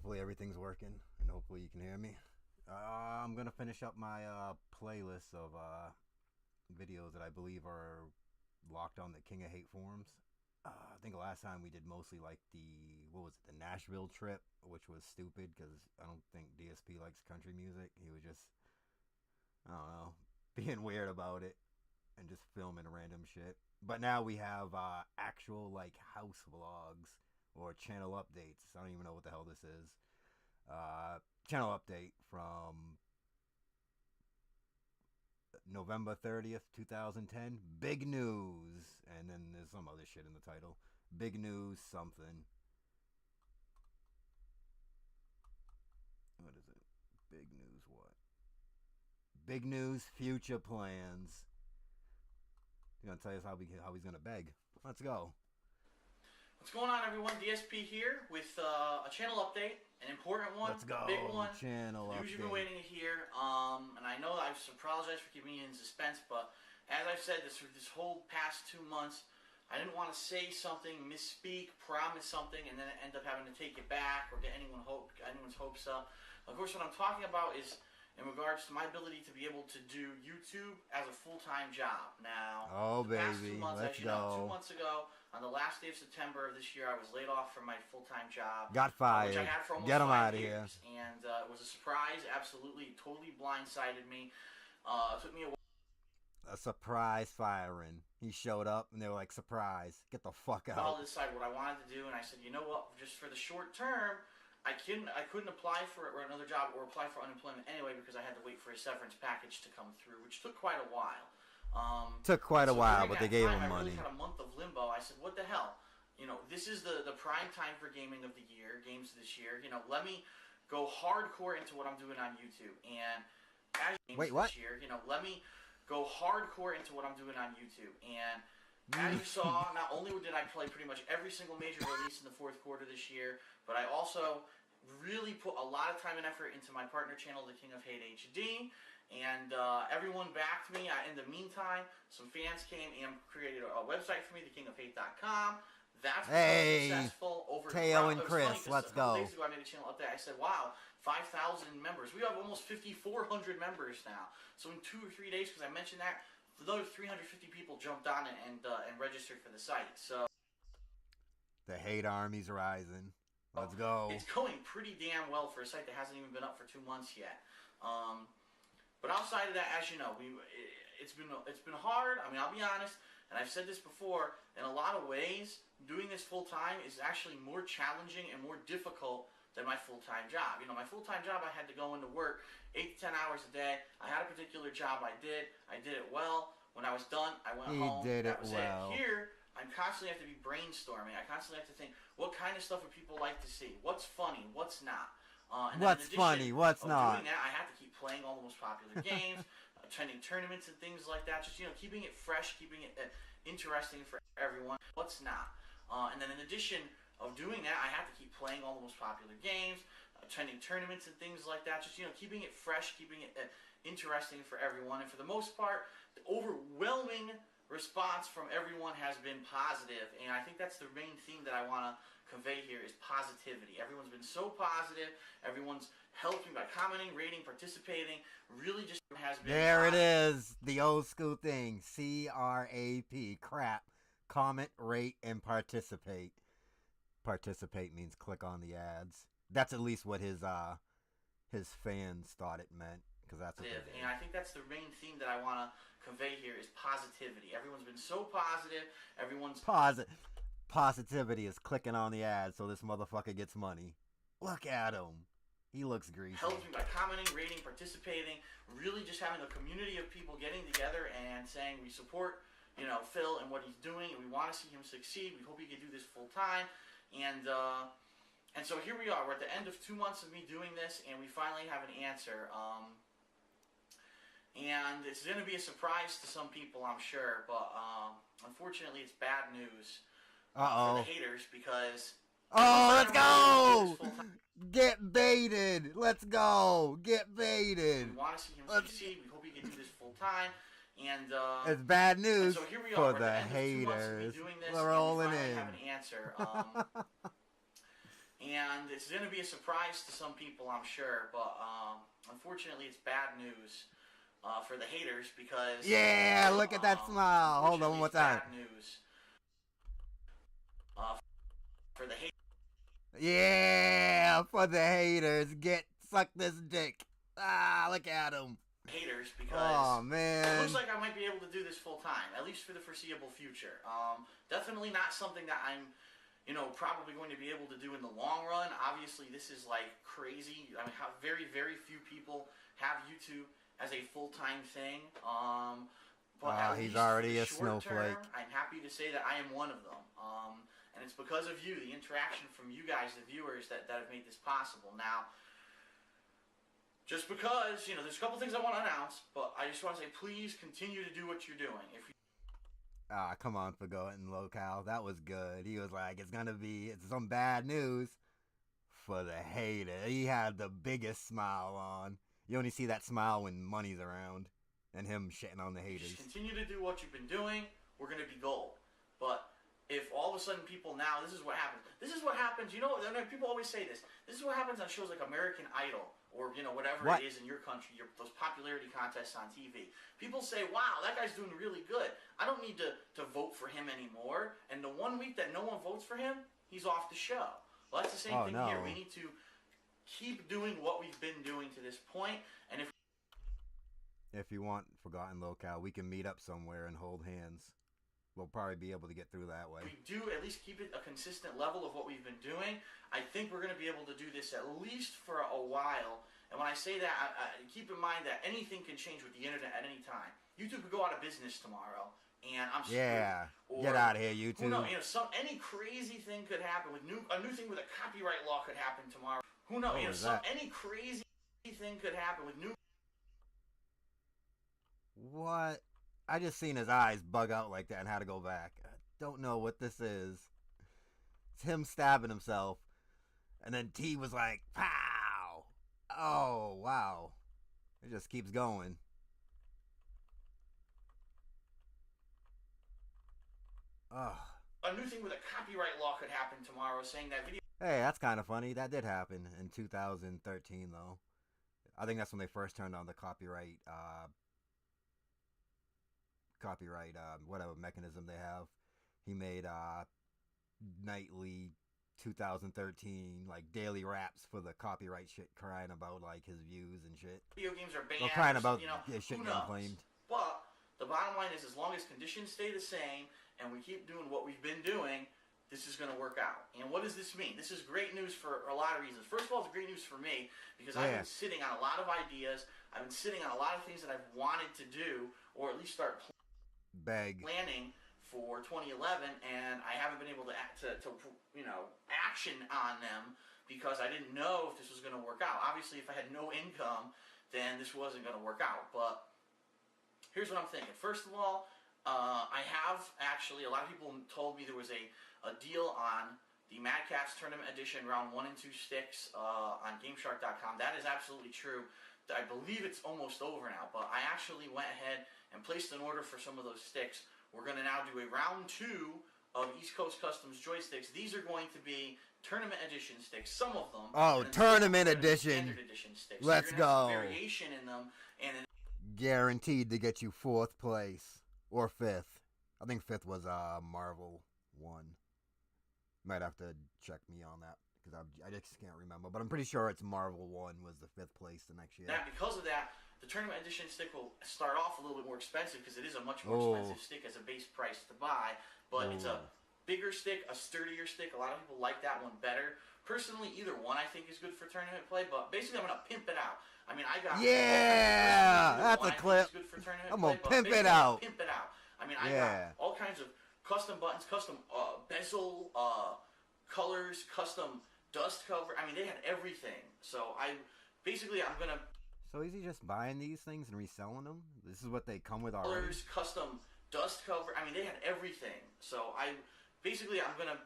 Hopefully everything's working, and hopefully you can hear me. I'm gonna finish up my playlist of videos that I believe are locked on the King of Hate forums. I think last time we did mostly like the Nashville trip, which was stupid because I don't think DSP likes country music. He was just, I don't know, being weird about it and just filming random shit. But now we have actual like house vlogs or channel updates. I don't even know what the hell this is. Channel update from November 30th, 2010. Big news. And then there's some other shit in the title. Big news something. What is it? Big news what? Big news future plans. He's gonna tell us how he's gonna beg. Let's go. What's going on, everyone? DSP here with a channel update, an important one, Let's go. a big one. Channel news update. You've been waiting to hear. And I know I apologize for keeping you in suspense, but as I've said this whole past 2 months, I didn't want to say something, misspeak, promise something, and then end up having to take it back or get anyone's hopes up. Of course, what I'm talking about is in regards to my ability to be able to do YouTube as a full-time job. Now, past 2 months, let's go. 2 months ago, on the last day of September of this year, I was laid off from my full-time job. Got fired. Which I had for almost Get him 5 out of here. years. And it was a surprise, absolutely, totally blindsided me. It took me a while. A surprise firing. He showed up and they were like, surprise, get the fuck out. I'll decide what I wanted to do, and I said, you know what, just for the short term, I couldn't apply for another job or apply for unemployment anyway because I had to wait for a severance package to come through, which took quite a while. Took quite a while, but they gave him money. I really had a month of limbo. I said, what the hell? You know, this is the prime time for gaming of the year, games this year. You know, let me go hardcore into what I'm doing on YouTube. And as this year, you know, let me go hardcore into what I'm doing on YouTube. And as you saw, not only did I play pretty much every single major release in the fourth quarter this year, but I also really put a lot of time and effort into my partner channel, The King of Hate HD. And everyone backed me. In the meantime, some fans came and created a website for me, thekingofhate.com. That's successful. Over Teo and Chris, let's go. A couple days ago, I made a channel update. I said, wow, 5,000 members. We have almost 5,400 members now. So in 2 or 3 days, because I mentioned that, another 350 people jumped on it and registered for the site. So the hate army's rising. Let's go. It's going pretty damn well for a site that hasn't even been up for 2 months yet. But outside of that, as you know, it's been hard. I mean, I'll be honest, and I've said this before. In a lot of ways, doing this full time is actually more challenging and more difficult than my full-time job. You know, my full-time job, I had to go into work 8 to 10 hours a day. I had a particular job I did it well. When I was done, I went home. That was it. Here, I constantly have to be brainstorming. I constantly have to think, what kind of stuff would people like to see? What's funny? What's not? What's funny? What's not? Doing that, I have to keep playing all the most popular games, attending tournaments and things like that. Just, you know, keeping it fresh, keeping it interesting for everyone. What's not? And then in addition of doing that, I have to keep playing all the most popular games, attending tournaments and things like that. Just, you know, keeping it fresh, keeping it interesting for everyone. And for the most part, the overwhelming response from everyone has been positive. And I think that's the main theme that I want to convey here is positivity. Everyone's been so positive. Everyone's helped me by commenting, rating, participating. Really just has been There positive. It is. The old school thing. C-R-A-P. Crap. Comment, rate, and participate. Participate means click on the ads. That's at least what his fans thought it meant. Because that's what and I think that's the main theme that I want to convey here is positivity. Everyone's been so positive. Everyone's Positivity is clicking on the ad so this motherfucker gets money. Look at him. He looks greasy. Helps me by commenting, rating, participating, really just having a community of people getting together and saying we support, you know, Phil and what he's doing and we want to see him succeed. We hope he can do this full time. And so here we are. We're at the end of 2 months of me doing this and we finally have an answer. And it's going to be a surprise to some people, I'm sure, but unfortunately it's bad news. For the haters because let's go! Get baited! Let's go! Get baited! We want to see him succeed. We hope he can do this full time. And it's bad news so here we for are. the haters. Doing this, we're rolling in. Have an answer. and it's going to be a surprise to some people, I'm sure, but unfortunately it's bad news for the haters because... Yeah, look at that smile. Hold on one more time. Bad news for the haters. Yeah, for the haters. Suck this dick. Ah, look at him. Haters, because man, it looks like I might be able to do this full time, at least for the foreseeable future. Definitely not something that I'm, probably going to be able to do in the long run. Obviously, this is like crazy. I mean, very, very few people have YouTube as a full-time thing. But he's already a snowflake. I'm happy to say that I am one of them. And it's because of you, the interaction from you guys, the viewers, that have made this possible. Now, just because, there's a couple things I want to announce, but I just want to say, please continue to do what you're doing. Come on, Forgotten Locale. That was good. He was like, it's some bad news for the hater. He had the biggest smile on. You only see that smile when money's around. And him shitting on the haters. Just continue to do what you've been doing. We're going to be gold. But if all of a sudden people now, this is what happens. This is what happens, people always say this. This is what happens on shows like American Idol. Or, whatever it is in your country, those popularity contests on TV. People say, wow, that guy's doing really good. I don't need to vote for him anymore. And the 1 week that no one votes for him, he's off the show. Well, that's the same thing here. We need to keep doing what we've been doing to this point. And if you want Forgotten Locale, we can meet up somewhere and hold hands. We'll probably be able to get through that way. We do at least keep it a consistent level of what we've been doing. I think we're going to be able to do this at least for a while. And when I say that, keep in mind that anything can change with the internet at any time. YouTube could go out of business tomorrow, and I'm screwed. Yeah, get out of here, YouTube. Who knows? Any crazy thing could happen. A new thing with a copyright law could happen tomorrow. Who knows? Any crazy thing could happen with new... What? I just seen his eyes bug out like that and had to go back. I don't know what this is. It's him stabbing himself. And then T was like, pow! Oh, wow. It just keeps going. Ugh. A new thing with a copyright law could happen tomorrow saying that video... Hey, that's kind of funny. That did happen in 2013, though. I think that's when they first turned on the copyright whatever mechanism they have. He made nightly 2013 like daily raps for the copyright shit, crying about like his views and shit. Video games are banned. Well, crying about shit getting claimed. But the bottom line is, as long as conditions stay the same and we keep doing what we've been doing, this is going to work out. And what does this mean? This is great news for a lot of reasons. First of all, it's great news for me because I've been sitting on a lot of ideas. I've been sitting on a lot of things that I've wanted to do, or at least start planning for 2011, and I haven't been able to action on them because I didn't know if this was going to work out. Obviously, if I had no income, then this wasn't going to work out. But here's what I'm thinking. First of all, I have actually, a lot of people told me there was a deal on the Mad Catz Tournament Edition round 1 and 2 sticks on GameShark.com. That is absolutely true. I believe it's almost over now, but I actually went ahead and placed an order for some of those sticks. We're going to now do a round 2 of East Coast Customs joysticks. These are going to be tournament edition sticks, some of them. Oh, tournament edition. Standard edition sticks. Let's go. Have some variation in them. And guaranteed to get you 4th place or 5th. I think 5th was Marvel 1. Might have to check me on that because I just can't remember. But I'm pretty sure it's Marvel 1 was the 5th place the next year. Now, because of that, the tournament edition stick will start off a little bit more expensive because it is a much more expensive stick as a base price to buy. But it's a bigger stick, a sturdier stick. A lot of people like that one better. Personally, either one I think is good for tournament play. But basically, I'm going to pimp it out. I mean, I got... Yeah! That's a clip. I'm going to pimp it out. Pimp it out. I mean, I got all kinds of custom buttons, custom bezel colors, custom dust cover. I mean, they had everything. So I'm going to... So is he just buying these things and reselling them? This is what they come with already? Colors, custom dust cover. I mean, they had everything. So I'm going to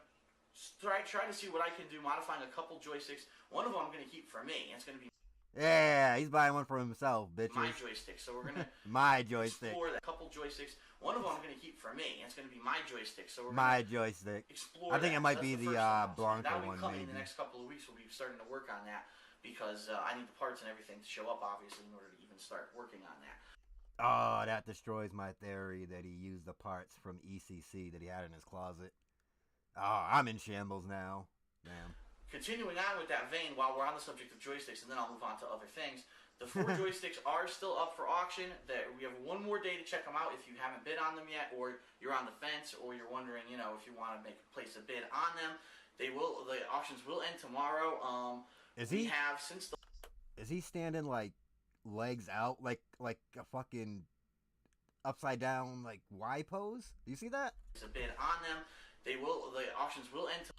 try to see what I can do, modifying a couple joysticks. One of them I'm going to keep for me. And it's going to be Yeah, he's buying one for himself, bitches. My joystick. So we're gonna my joystick. Explore that. Couple joysticks. One of them I'm gonna keep for me. And it's gonna be my joystick. So we're my gonna joystick. Explore. I think that. it might So be the Blanca that'll be one. coming Maybe. in the next couple of weeks. We'll be starting to work on that because I need the parts and everything to show up, obviously, in order to even start working on that. Oh, that destroys my theory that he used the parts from ECC that he had in his closet. Oh, I'm in shambles now. Damn. Continuing on with that vein, while we're on the subject of joysticks, and then I'll move on to other things. The 4 joysticks are still up for auction. We have one more day to check them out if you haven't bid on them yet, or you're on the fence, or you're wondering, if you want to place a bid on them. The auctions will end tomorrow. Is he standing like legs out, like a fucking upside down like Y pose? Do you see that? It's a bid on them. The auctions will end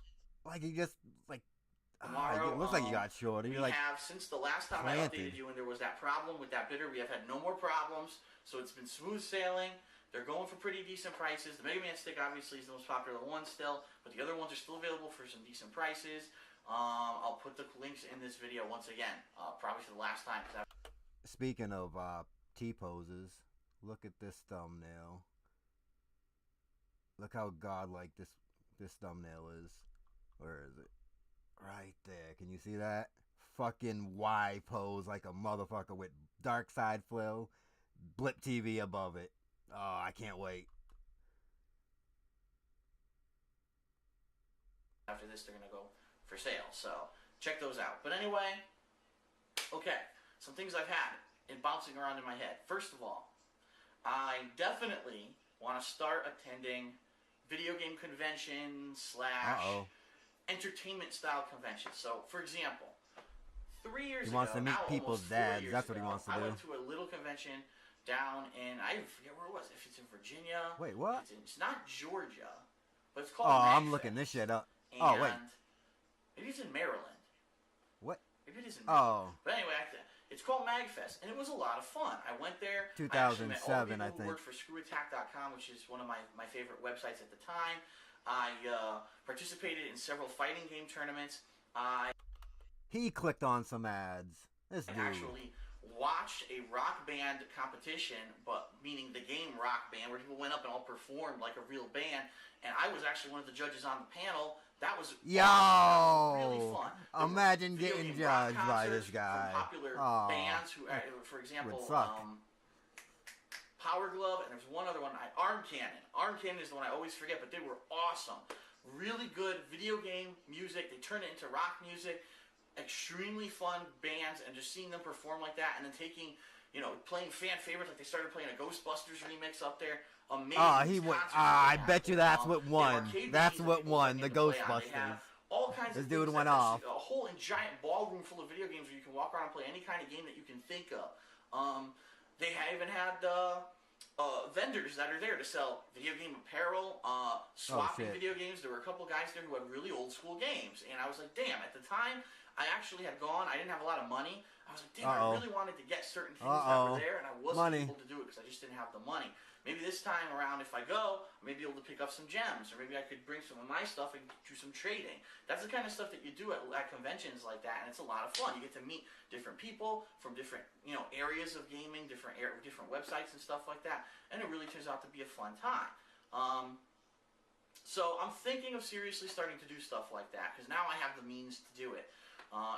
like he just like tomorrow. It looks like you got short. We have, since the last time I updated you and there was that problem with that bidder, we have had no more problems. So it's been smooth sailing. They're going for pretty decent prices. The Mega Man stick obviously is the most popular one still, but the other ones are still available for some decent prices. I'll put the links in this video once again, probably for the last time. Speaking of T-poses, look at this thumbnail. Look how godlike this thumbnail is. Where is it? Right there. Can you see that? Fucking Y pose like a motherfucker with dark side flow. Blip TV above it. Oh, I can't wait. After this, they're going to go for sale. So, check those out. But anyway, okay. Some things I've had bouncing around in my head. First of all, I definitely want to start attending video game conventions / entertainment style conventions. So, for example, 3 years ago, he wants to meet people's dads. That's what he wants to do. I went to a little convention down in, I forget where it was. If it's in Virginia. Wait, what? It's not Georgia, but it's called. Oh, I'm looking this shit up. Oh, wait. Maybe it's in Maryland. What? Maybe it is in Maryland. Oh. But anyway, it's called MagFest, and it was a lot of fun. I went there. 2007, I think. Who worked for ScrewAttack.com, which is one of my favorite websites at the time. I participated in several fighting game tournaments. He clicked on some ads. This dude. Actually watched a rock band competition, but meaning the game Rock Band, where people went up and all performed like a real band, and I was actually one of the judges on the panel. That was really fun. Imagine getting judged by this guy. From popular bands who, for example, Power Glove, and there's one other one, Arm Cannon. Arm Cannon is the one I always forget, but they were awesome. Really good video game music. They turned it into rock music. Extremely fun bands, and just seeing them perform like that, and then playing fan favorites, like they started playing a Ghostbusters remix up there. Amazing. I bet you that's what won. That's what won, the Ghostbusters. All kinds this of dude things went off. A whole giant ballroom full of video games where you can walk around and play any kind of game that you can think of. They even had vendors that are there to sell video game apparel, swapping video games. There were a couple guys there who had really old school games, and I was like, damn, at the time, I actually had gone. I didn't have a lot of money. I was like, damn, I really wanted to get certain things that were there, and I wasn't able to do it because I just didn't have the money. Maybe this time around, if I go, I may be able to pick up some gems, or maybe I could bring some of my stuff and do some trading. That's the kind of stuff that you do at conventions like that, and it's a lot of fun. You get to meet different people from different areas of gaming, different websites and stuff like that, and it really turns out to be a fun time. So I'm thinking of seriously starting to do stuff like that, because now I have the means to do it.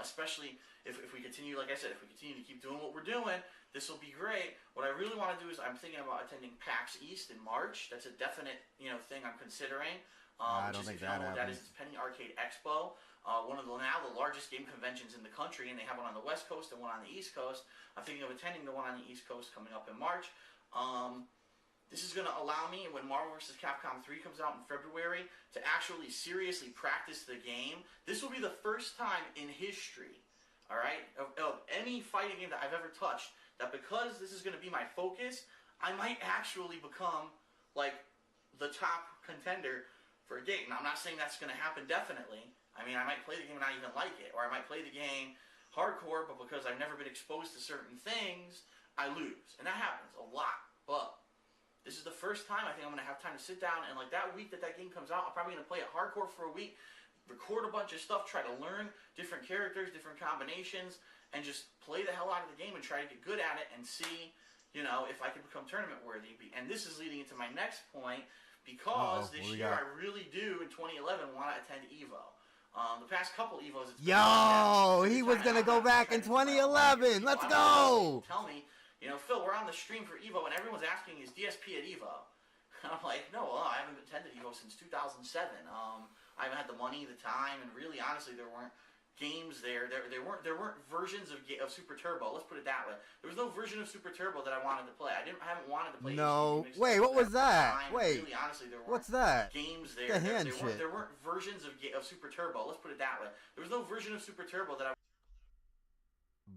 Especially if we continue, like I said, if we continue to keep doing what we're doing, this will be great. What I really want to do is I'm thinking about attending PAX East in March. That's a definite thing I'm considering. I don't think that happens. That is Penny Arcade Expo, one of the largest game conventions in the country, and they have one on the West Coast and one on the East Coast. I'm thinking of attending the one on the East Coast coming up in March. This is going to allow me, when Marvel vs. Capcom 3 comes out in February, to actually seriously practice the game. This will be the first time in history, all right, of any fighting game that I've ever touched, that because this is going to be my focus, I might actually become, like, the top contender for a game. Now, I'm not saying that's going to happen definitely. I mean, I might play the game and not even like it, or I might play the game hardcore, but because I've never been exposed to certain things, I lose. And that happens a lot, but this is the first time I think I'm going to have time to sit down, and like that week that game comes out, I'm probably going to play it hardcore for a week, record a bunch of stuff, try to learn different characters, different combinations, and just play the hell out of the game and try to get good at it and see, you know, if I can become tournament worthy. And this is leading into my next point, because this year I really do in 2011 want to attend EVO. The past couple EVOs, it's been he was gonna go back in 2011. Let's go. Tell me, you know, Phil, we're on the stream for EVO, and everyone's asking, is DSP at EVO? And I'm like, no, I haven't attended EVO since 2007. I haven't had the money, the time, and really, honestly, there weren't games there. There weren't versions of Super Turbo. Let's put it that way. There was no version of Super Turbo that I wanted to play. I haven't wanted to play. No. Wait, what was that? Wait. Really, honestly, there weren't what's that? Games there. There weren't versions of Super Turbo. Let's put it that way. There was no version of Super Turbo that I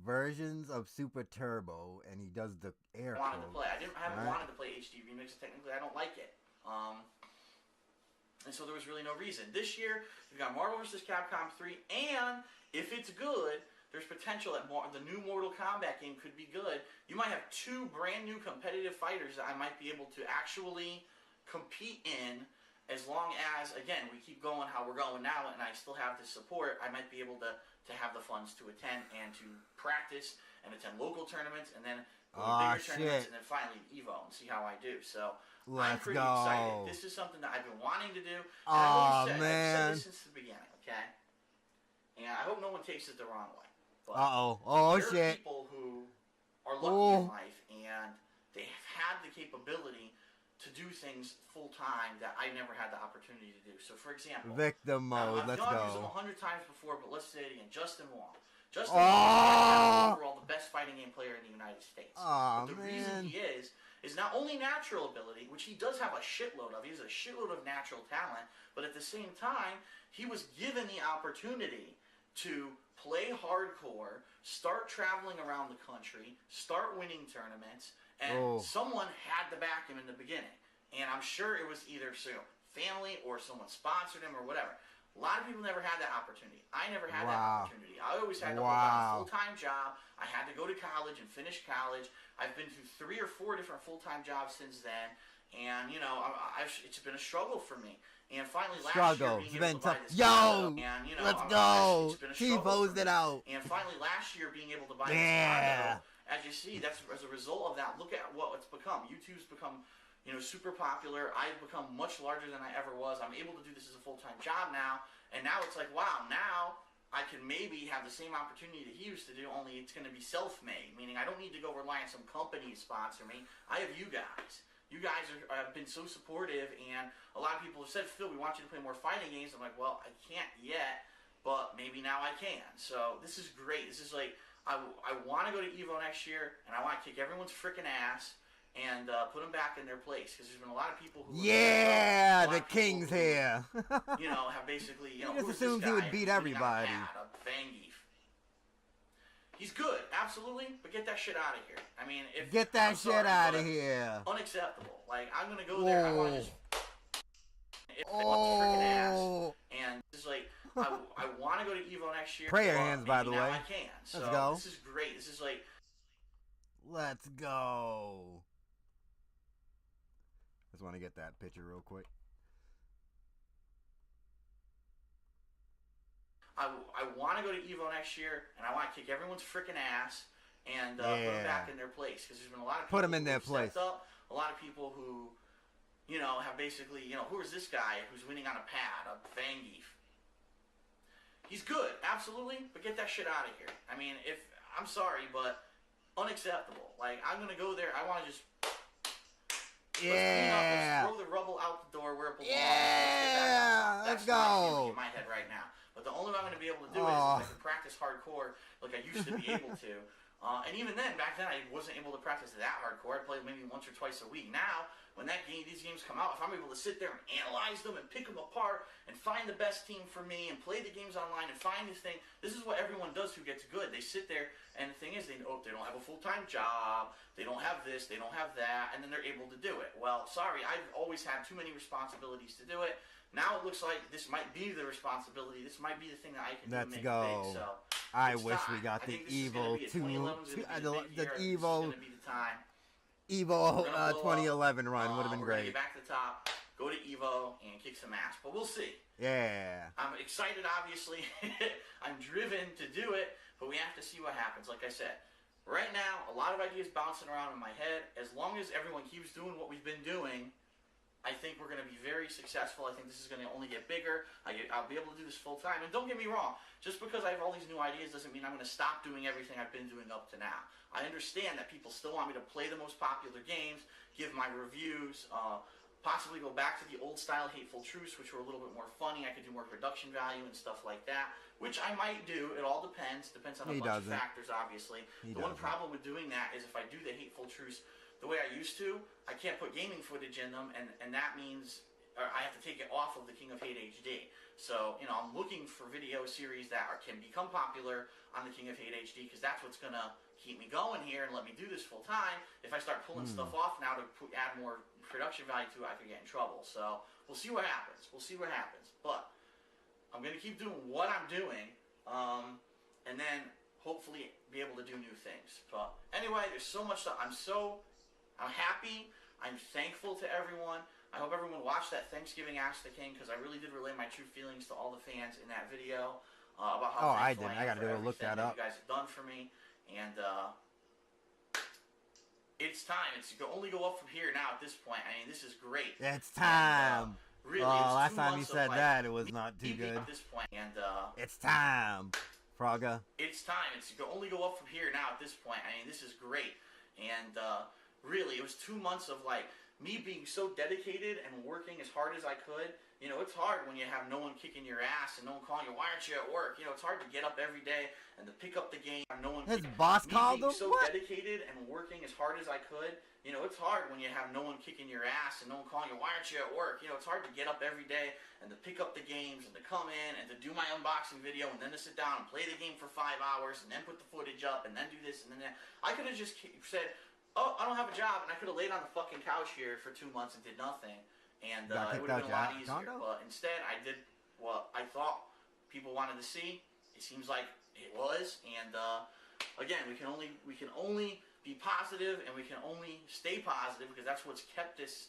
versions of Super Turbo, and he does the air wanted to play. I haven't wanted to play HD Remix. Technically, I don't like it. And so there was really no reason. This year, we've got Marvel vs. Capcom 3, and if it's good, there's potential that the new Mortal Kombat game could be good. You might have 2 brand new competitive fighters that I might be able to actually compete in, as long as, again, we keep going how we're going now, and I still have the support. I might be able to have the funds to attend and to practice and attend local tournaments, and then bigger tournaments, and then finally EVO and see how I do. So I'm pretty excited. This is something that I've been wanting to do. And I've said this since the beginning, okay? And I hope no one takes it the wrong way. But there are people who are lucky in life, and they have had the capability to do things full time that I never had the opportunity to do. So, for example, victim mode. Let's go. I've used him 100 times before, but let's say it again. Justin Wong. Justin Wong is overall the best fighting game player in the United States. But the reason he is not only natural ability, which he does have a shitload of. He has a shitload of natural talent, but at the same time, he was given the opportunity to play hardcore, start traveling around the country, start winning tournaments, and someone had to back him in the beginning. And I'm sure it was either family or someone sponsored him or whatever. A lot of people never had that opportunity. I never had that opportunity. I always had to hold down a full-time job. I had to go to college and finish college. I've been through 3 or 4 different full-time jobs since then. And, you know, it's been a struggle for me. And finally, last year, being able to buy this condo, and, you know, let's go. T-posed it out. And finally, last year, being able to buy this condo, as you see, that's as a result of that. Look at what it's become. YouTube's become, you know, super popular. I've become much larger than I ever was. I'm able to do this as a full-time job now. And now it's like, wow, now I can maybe have the same opportunity that he used to do, only it's going to be self-made. Meaning I don't need to go rely on some company to sponsor me. I have you guys. You guys have been so supportive, and a lot of people have said, Phil, we want you to play more fighting games. I'm like, well, I can't yet, but maybe now I can. So this is great. This is like, I want to go to EVO next year, and I want to kick everyone's freaking ass and put them back in their place, because there's been a lot of people who the king's here. You know, have basically, you know, just assumed he would beat everybody. Zangief. He's good, absolutely, but get that shit out of here. I mean, get that shit out of here. Unacceptable. Like, I'm gonna go there. I want to just freaking ass, and it's like, I want to go to EVO next year. Prayer hands, by the way. I can. So let's go. This is great. This is like, let's go. Just want to get that picture real quick. I want to go to EVO next year, and I want to kick everyone's freaking ass and put them back in their place, because there's been a lot of people in their place. Up, a lot of people who, you know, have basically, you know, who is this guy who's winning on a pad, a Zangief? He's good, absolutely, but get that shit out of here. I mean, I'm sorry, but unacceptable. Like, I'm gonna go there. I want to just let's clean up, let's throw the rubble out the door where it belongs. Let's go. In my head right now. But the only way I'm going to be able to do it is if I can practice hardcore like I used to be able to. And even then, back then, I wasn't able to practice that hardcore. I played maybe once or twice a week. Now, when these games come out, if I'm able to sit there and analyze them and pick them apart and find the best team for me and play the games online and find this thing, this is what everyone does who gets good. They sit there, and the thing is, they don't have a full-time job, they don't have this, they don't have that, and then they're able to do it. Well, sorry, I've always had too many responsibilities to do it. Now it looks like this might be the responsibility. This might be the thing that I can do to make it big. So I wish we got the Evo 2, the Evo 2011 run would have been great. We're gonna get back to the top, go to EVO, and kick some ass. But we'll see. Yeah. I'm excited, obviously. I'm driven to do it. but we have to see what happens. Like I said, right now, a lot of ideas bouncing around in my head. As long as everyone keeps doing what we've been doing, I think we're going to be very successful. I think this is going to only get bigger. I'll be able to do this full time. And don't get me wrong, just because I have all these new ideas doesn't mean I'm going to stop doing everything I've been doing up to now. I understand that people still want me to play the most popular games, give my reviews, possibly go back to the old style Hateful Truths, which were a little bit more funny. I could do more production value and stuff like that, which I might do. It all depends. Depends on a bunch of factors, obviously. The one problem with doing that is if I do the Hateful Truths the way I used to, I can't put gaming footage in them, and that means I have to take it off of the King of Hate HD. So, I'm looking for video series that can become popular on the King of Hate HD, because that's what's going to keep me going here and let me do this full time. If I start pulling stuff off now to add more production value to it, I could get in trouble. So, we'll see what happens. But I'm going to keep doing what I'm doing, and then hopefully be able to do new things. But anyway, there's so much stuff. I'm happy. I'm thankful to everyone. I hope everyone watched that Thanksgiving Ask the King, because I really did relay my true feelings to all the fans in that video about how thankful I didn't. I got to look that up. You guys have done for me, and it's time. It's only go up from here now. At this point, I mean, this is great. It's time. Really, last time you said that, it was not too good. At this point, and it's time, Praga. It's time. It's only go up from here now. At this point, I mean, this is great, and really, it was 2 months of me being so dedicated and working as hard as I could. It's hard when you have no one kicking your ass and no one calling you, why aren't you at work? It's hard to get up every day and to pick up the game. No one. His boss called him. So dedicated and working as hard as I could. It's hard when you have no one kicking your ass and no one calling you, why aren't you at work? It's hard to get up every day and to pick up the games and to come in and to do my unboxing video and then to sit down and play the game for 5 hours and then put the footage up and then do this and then that. I could have just said, oh, I don't have a job, and I could have laid on the fucking couch here for 2 months and did nothing, and it would have been a lot easier. Condo? But instead, I did what I thought people wanted to see. It seems like it was, and again, we can only be positive, and we can only stay positive, because that's what's kept this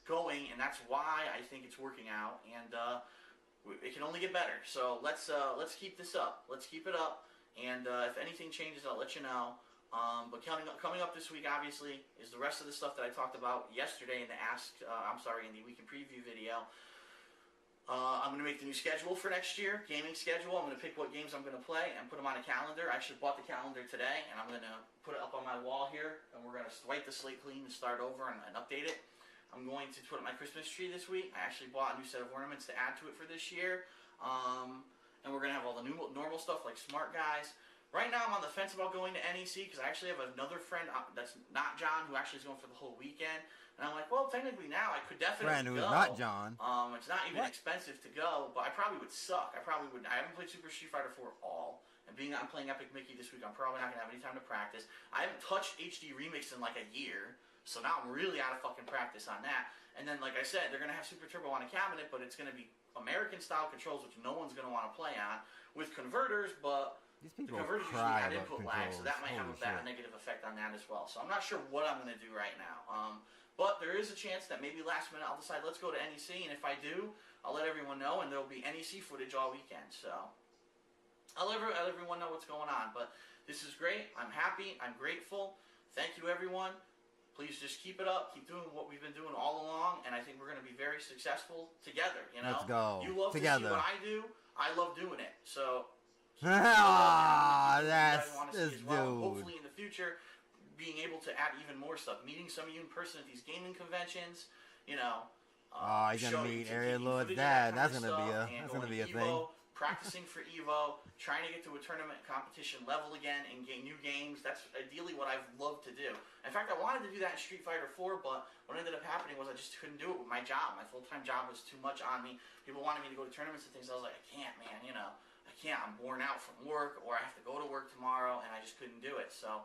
going, and that's why I think it's working out, and it can only get better. So let's keep this up. Let's keep it up, and if anything changes, I'll let you know. But coming up this week, obviously, is the rest of the stuff that I talked about yesterday in the in the Week in Preview video. I'm going to make the new schedule for next year, gaming schedule. I'm going to pick what games I'm going to play and put them on a calendar. I actually bought the calendar today, and I'm going to put it up on my wall here, and we're going to wipe the slate clean and start over and update it. I'm going to put up my Christmas tree this week. I actually bought a new set of ornaments to add to it for this year. And we're going to have all the new normal stuff like Smart Guys. Right now, I'm on the fence about going to NEC, because I actually have another friend that's not John who actually is going for the whole weekend. And I'm like, well, technically now I could definitely friend who's go. Not John. It's not even expensive to go, but I probably would suck. I haven't played Super Street Fighter 4 all. And being that I'm playing Epic Mickey this week, I'm probably not going to have any time to practice. I haven't touched HD Remix in like a year, so now I'm really out of fucking practice on that. And then, like I said, they're going to have Super Turbo on a cabinet, but it's going to be American-style controls, which no one's going to want to play on, with converters, but these people the converters usually cry add about input lag, so that might have a negative effect on that as well. So I'm not sure what I'm going to do right now. But there is a chance that maybe last minute I'll decide, let's go to NEC, and if I do, I'll let everyone know, and there'll be NEC footage all weekend. So I'll let everyone know what's going on. But this is great. I'm happy. I'm grateful. Thank you, everyone. Please just keep it up. Keep doing what we've been doing all along, and I think we're going to be very successful together. Let's go. You love together. To see what I do. I love doing it. So that's this dude. Hopefully in the future, being able to add even more stuff, meeting some of you in person at these gaming conventions, he's gonna meet Area Lord's dad. That's gonna be a thing. Practicing for Evo, trying to get to a tournament competition level again and gain new games. That's ideally what I've loved to do. In fact, I wanted to do that in Street Fighter 4, but what ended up happening was I just couldn't do it with my job. My full-time job was too much on me. People wanted me to go to tournaments and things. I was like, I can't, man. I can't. I'm worn out from work, or I have to go to work tomorrow, and I just couldn't do it. So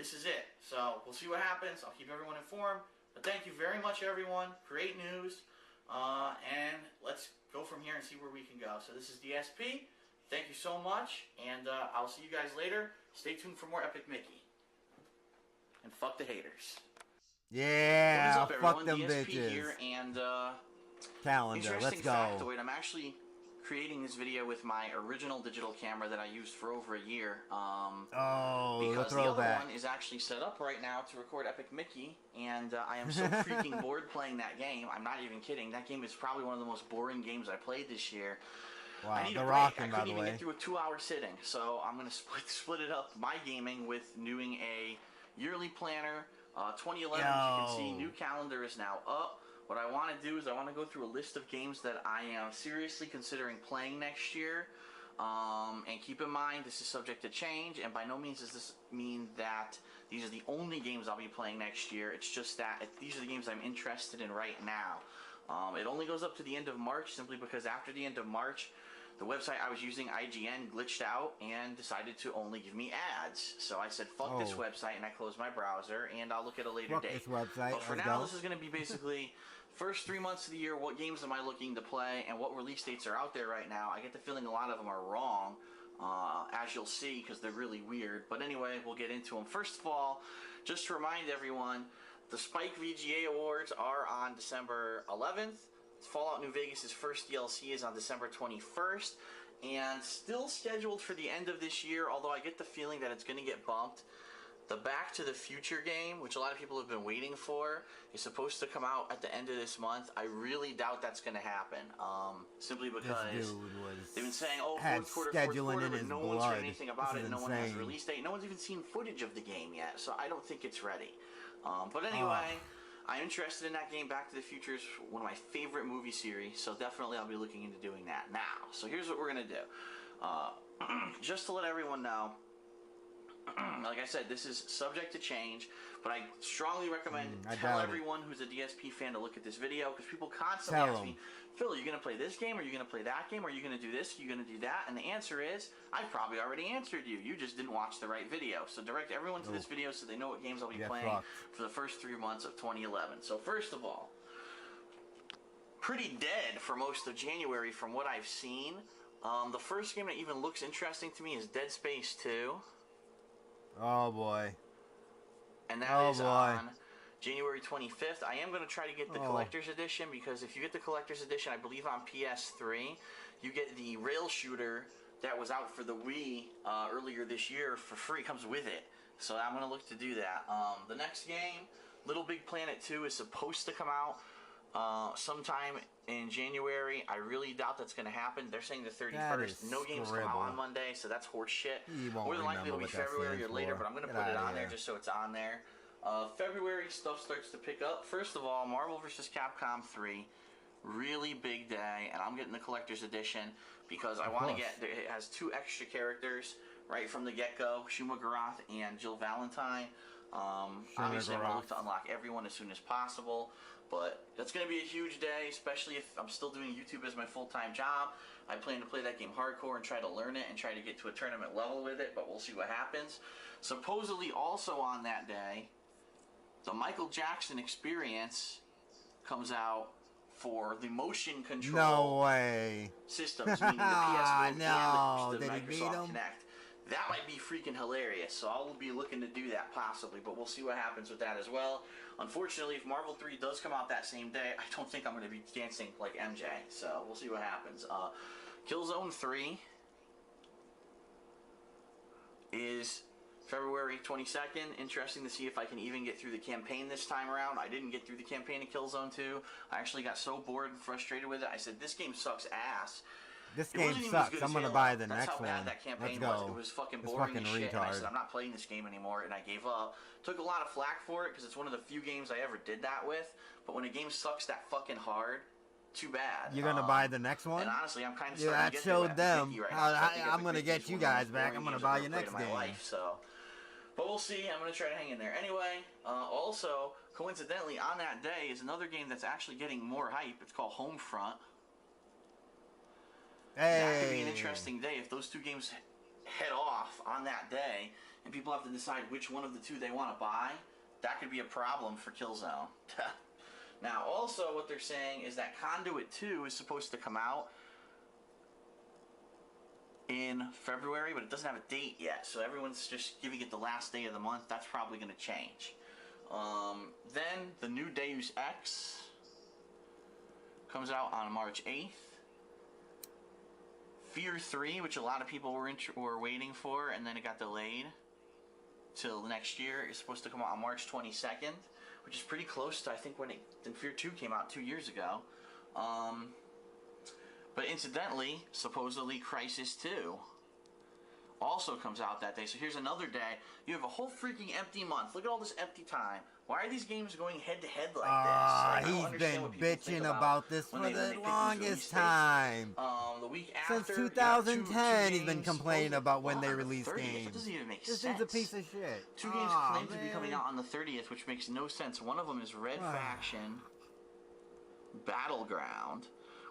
this is it. So we'll see what happens. I'll keep everyone informed. But thank you very much, everyone. Great news. And let's go from here and see where we can go. So this is DSP. Thank you so much, and I'll see you guys later. Stay tuned for more Epic Mickey. And fuck the haters. Yeah, what is up, fuck them DSP bitches. Here, and calendar, let's go. Factoid, I'm actually creating this video with my original digital camera that I used for over a year. Because the other one is actually set up right now to record Epic Mickey, and I am so freaking bored playing that game. I'm not even kidding. That game is probably one of the most boring games I played this year. Wow, I need a break. I couldn't even get through a 2-hour sitting, so I'm going to split it up, my gaming, with doing a yearly planner. 2011, as you can see, new calendar is now up. What I want to do is I want to go through a list of games that I am seriously considering playing next year. And keep in mind, this is subject to change, and by no means does this mean that these are the only games I'll be playing next year. It's just that these are the games I'm interested in right now. It only goes up to the end of March, simply because after the end of March, the website I was using, IGN, glitched out and decided to only give me ads. So I said, fuck this website, and I closed my browser, and I'll look at a later date. This website. But for now, this is going to be basically first 3 months of the year, what games am I looking to play, and what release dates are out there right now. I get the feeling a lot of them are wrong, as you'll see, because they're really weird. But anyway, we'll get into them. First of all, just to remind everyone, the Spike VGA Awards are on December 11th. Fallout New Vegas' first DLC is on December 21st, and still scheduled for the end of this year, although I get the feeling that it's going to get bumped. The Back to the Future game, which a lot of people have been waiting for, is supposed to come out at the end of this month. I really doubt that's going to happen, simply because they've been saying, fourth quarter, but no one's heard anything about it. No one has a release date. No one's even seen footage of the game yet, so I don't think it's ready. But anyway, I'm interested in that game. Back to the Future is one of my favorite movie series, so definitely I'll be looking into doing that now. So here's what we're going to do. Just to let everyone know, like I said, this is subject to change, but I strongly recommend tell everyone who's a DSP fan to look at this video, because people constantly ask me, Phil, are you going to play this game? Are you going to play that game? Are you going to do this? Are you going to do that? And the answer is, I've probably already answered you. You just didn't watch the right video. So direct everyone to this video so they know what games I'll be playing for the first 3 months of 2011. So first of all, pretty dead for most of January from what I've seen. The first game that even looks interesting to me is Dead Space 2. Oh boy. And that is on January 25th. I am going to try to get the collector's edition, because if you get the collector's edition, I believe on PS3, you get the rail shooter that was out for the Wii earlier this year for free. It comes with it. So I'm going to look to do that. The next game, Little Big Planet 2, is supposed to come out sometime in January. I really doubt that's going to happen. They're saying the 31st. No games come out on Monday, so that's horse shit. More than likely it'll be February or later, but I'm going to put it on there just so it's on there. February, stuff starts to pick up. First of all, Marvel vs. Capcom 3. Really big day, and I'm getting the collector's edition because I want to get... It has 2 extra characters right from the get-go. Shuma Gorath and Jill Valentine. Obviously, I'm going to look to unlock everyone as soon as possible. But that's going to be a huge day, especially if I'm still doing YouTube as my full-time job. I plan to play that game hardcore and try to learn it and try to get to a tournament level with it, but we'll see what happens. Supposedly also on that day, the Michael Jackson Experience comes out for the motion control systems, meaning the PS4 and the Microsoft Kinect. That might be freaking hilarious, so I'll be looking to do that possibly, but we'll see what happens with that as well. Unfortunately, if Marvel 3 does come out that same day, I don't think I'm going to be dancing like MJ, so we'll see what happens. Killzone 3 is February 22nd. Interesting to see if I can even get through the campaign this time around. I didn't get through the campaign in Killzone 2. I actually got so bored and frustrated with it, I said, this game sucks ass. This game sucks. I'm gonna buy the next one. That's how bad that campaign was. It was fucking boring as shit. And I said, I'm not playing this game anymore, and I gave up. Took a lot of flack for it, because it's one of the few games I ever did that with. But when a game sucks that fucking hard, too bad. You're gonna buy the next one? And honestly, I'm kind of starting to get showed them. I'm gonna get you guys back. I'm gonna buy your next game. But we'll see. I'm gonna try to hang in there. Anyway, also, coincidentally, on that day is another game that's actually getting more hype. It's called Homefront. That could be an interesting day if those 2 games head off on that day and people have to decide which one of the 2 they want to buy. That could be a problem for Killzone. Now, also what they're saying is that Conduit 2 is supposed to come out in February, but it doesn't have a date yet, so everyone's just giving it the last day of the month. That's probably going to change. Then the new Deus Ex comes out on March 8th. Fear 3, which a lot of people were waiting for, and then it got delayed till next year. It's supposed to come out on March 22nd, which is pretty close to, I think, when Fear 2 came out 2 years ago. But incidentally, supposedly Crysis 2 also comes out that day. So here's another day. You have a whole freaking empty month. Look at all this empty time. Why are these games going head to head like this? He's been bitching about this for the longest time. The week after, since 2010, he's been complaining about when they release games. That doesn't even make sense. This is a piece of shit. 2 games claim to be coming out on the 30th, which makes no sense. One of them is Red Faction Battleground,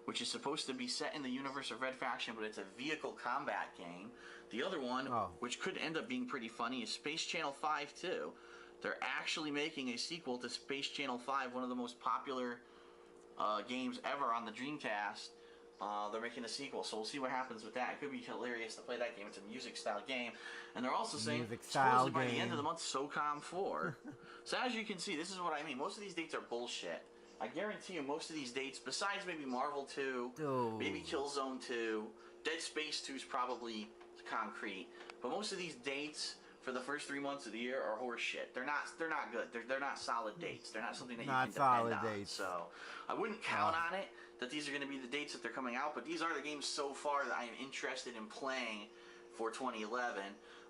which is supposed to be set in the universe of Red Faction, but it's a vehicle combat game. The other one, which could end up being pretty funny, is Space Channel 5 2. They're actually making a sequel to Space Channel 5, one of the most popular games ever on the Dreamcast. They're making a sequel, so we'll see what happens with that. It could be hilarious to play that game. It's a music-style game. And they're also saying, supposedly by the end of the month, SOCOM 4. So as you can see, this is what I mean. Most of these dates are bullshit. I guarantee you most of these dates, besides maybe Marvel 2, maybe Killzone 2, Dead Space 2 is probably concrete. But most of these dates for the first 3 months of the year are horse shit. They're not good. They're not solid dates. They're not something that you can depend on. So I wouldn't count on it that these are going to be the dates that they're coming out, but these are the games so far that I am interested in playing for 2011.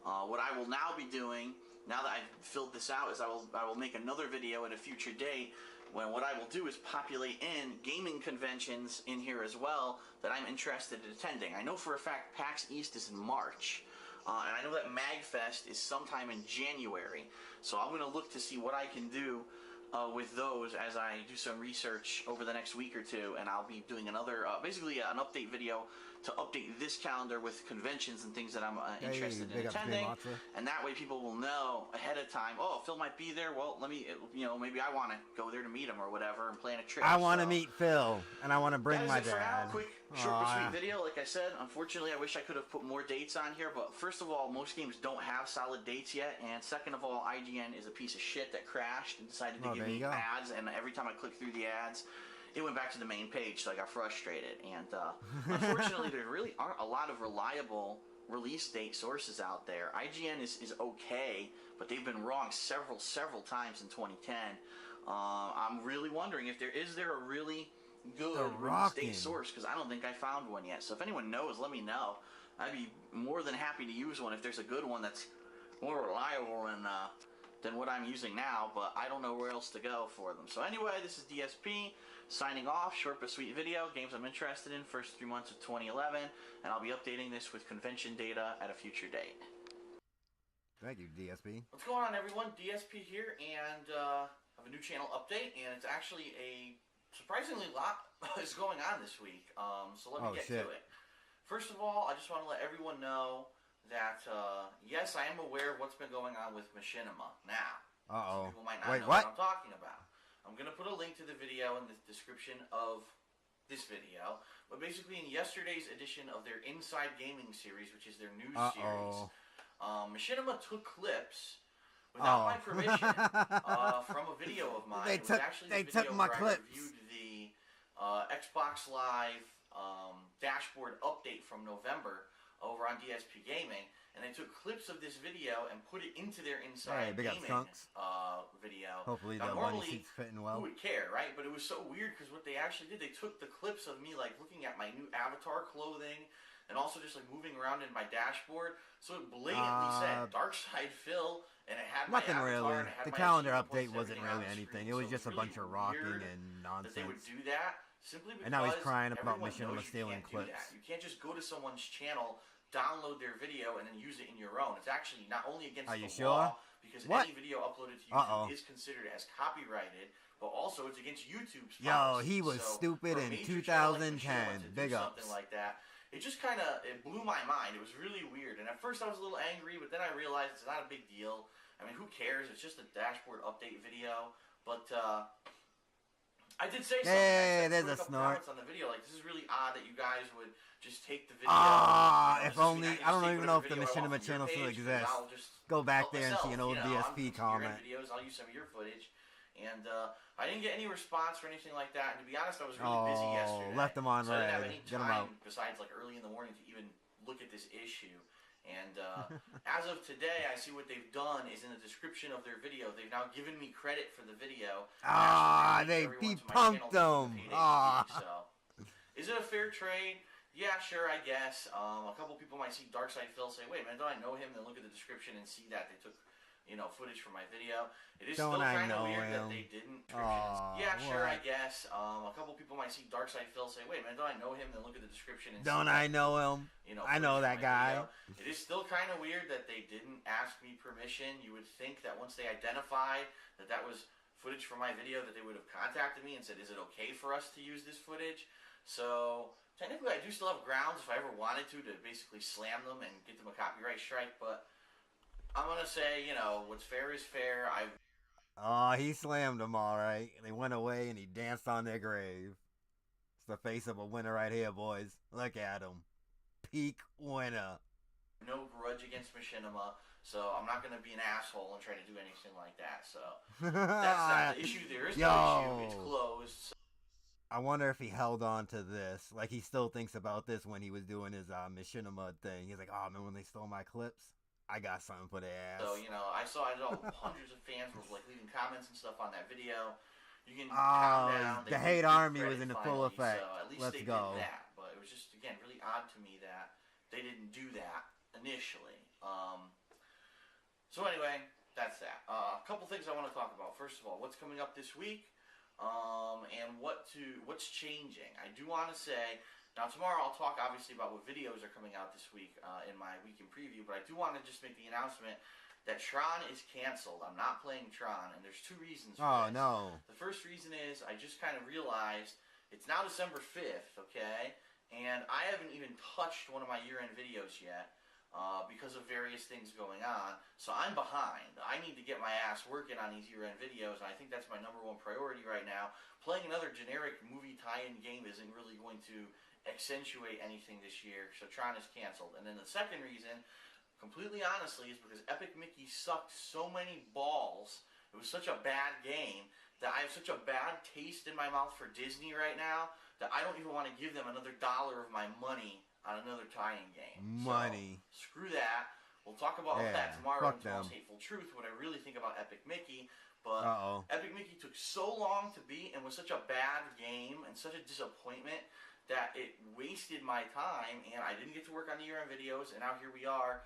What I will now be doing, now that I've filled this out, is I will make another video at a future date when what I will do is populate in gaming conventions in here as well that I'm interested in attending. I know for a fact PAX East is in March. And I know that MagFest is sometime in January. So I'm going to look to see what I can do with those as I do some research over the next week or two. And I'll be doing another, basically an update video to update this calendar with conventions and things that I'm interested in attending. And that way people will know ahead of time, oh, Phil might be there. Well, let me, maybe I want to go there to meet him or whatever and plan a trip. I want to meet Phil, and I want to bring my dad. For now, quick, short but sweet video. Like I said, unfortunately, I wish I could have put more dates on here. But first of all, most games don't have solid dates yet. And second of all, IGN is a piece of shit that crashed and decided to give me ads. And every time I click through the ads, it went back to the main page, so I got frustrated. And unfortunately, there really aren't a lot of reliable release date sources out there. IGN is okay, but they've been wrong several times in 2010. I'm really wondering if there is a really good release date source, because I don't think I found one yet. So if anyone knows, let me know. I'd be more than happy to use one if there's a good one that's more reliable than what I'm using now, but I don't know where else to go for them. So anyway, this is DSP signing off. Short but sweet video. Games I'm interested in first 3 months of 2011, and I'll be updating this with convention data at a future date. Thank you, DSP. What's going on, everyone? DSP here, and I have a new channel update, and it's actually a surprisingly lot is going on this week. So let me get to it. First of all, I just want to let everyone know that, yes, I am aware of what's been going on with Machinima. Now, some people might not know what I'm talking about. I'm going to put a link to the video in the description of this video. But basically, in yesterday's edition of their Inside Gaming series, which is their news series, Machinima took clips without my permission from a video of mine. They took my clips. I reviewed the Xbox Live dashboard update from November over on DSP Gaming, and they took clips of this video and put it into their Inside Gaming video. Hopefully that one seat's fitting well. Who would care, right? But it was so weird because what they actually did, they took the clips of me like looking at my new avatar clothing and also just like moving around in my dashboard. So it blatantly said Darkside Phil, and it had nothing my really. avatar. And it had the my calendar update wasn't really anything. It was just really a bunch of rocking and nonsense. That they would do that simply because and now he's crying about Machinima stealing clips. You can't just go to someone's channel, download their video, and then use it in your own. It's actually not only against the law, because any video uploaded to YouTube is considered as copyrighted, but also it's against YouTube's policy. He was stupid in 2010. Big ups. Something like that. It just kind of blew my mind. It was really weird. And at first I was a little angry, but then I realized it's not a big deal. I mean, who cares? It's just a dashboard update video. But I did say something. Hey, there's a snort. On the video, like, this is really odd that you guys would just take the video. If only I don't even know if the Machinima channel still exists. Go back there and see an old DSP comment. Videos, I'll use some of your footage, And I didn't get any response or anything like that. And to be honest, I was really busy yesterday. Left them on so red. I didn't have any Get them out. time besides like early in the morning to even look at this issue. And as of today, I see what they've done is in the description of their video, they've now given me credit for the video. They depunked them. So, is it a fair trade? Yeah, sure, I guess. A couple people might see Darkside Phil say, wait, man, don't I know him? Then look at the description and see that they took, footage from my video. It is still kind of weird that they didn't. Yeah, sure, I guess. A couple people might see Darkside Phil say, wait, man, don't I know him? Then look at the description and don't I know him? I know that guy. It is still kind of weird that they didn't ask me permission. You would think that once they identified that that was footage from my video, that they would have contacted me and said, is it okay for us to use this footage? So technically, I do still have grounds if I ever wanted to basically slam them and get them a copyright strike, but I'm going to say, what's fair is fair. He slammed them all right. They went away and he danced on their grave. It's the face of a winner right here, boys. Look at him. Peak winner. No grudge against Machinima, so I'm not going to be an asshole and try to do anything like that. So that's not the issue. There is no issue. It's closed. So. I wonder if he held on to this. Like, he still thinks about this when he was doing his Machinima thing. He's like, oh, man, when they stole my clips, I got something for their ass. So, I saw hundreds of fans were like leaving comments and stuff on that video. You can calm down. The hate army was in full effect. So at least Let's they go. did that. But it was just, again, really odd to me that they didn't do that initially. So anyway, that's that. A couple things I want to talk about. First of all, what's coming up this week, and what's changing. I do want to say, now tomorrow I'll talk obviously about what videos are coming out this week in my weekend preview, but I do want to just make the announcement that Tron is canceled. I'm not playing Tron, and there's two reasons for this. No. The first reason is I just kind of realized it's now December 5th, okay? And I haven't even touched one of my year-end videos yet because of various things going on. So I'm behind. I need to get my ass working on these year-end videos, and I think that's my number one priority right now. Playing another generic movie tie-in game isn't really going to accentuate anything this year, so Tron is canceled. And then the second reason, completely honestly, is because Epic Mickey sucked so many balls. It was such a bad game that I have such a bad taste in my mouth for Disney right now that I don't even want to give them another dollar of my money on another tie-in game. Money. So, screw that. We'll talk about that tomorrow in Tomorrow's Hateful Truth, what I really think about Epic Mickey. But Epic Mickey took so long to beat and was such a bad game and such a disappointment that it wasted my time, and I didn't get to work on the year-end videos, and now here we are.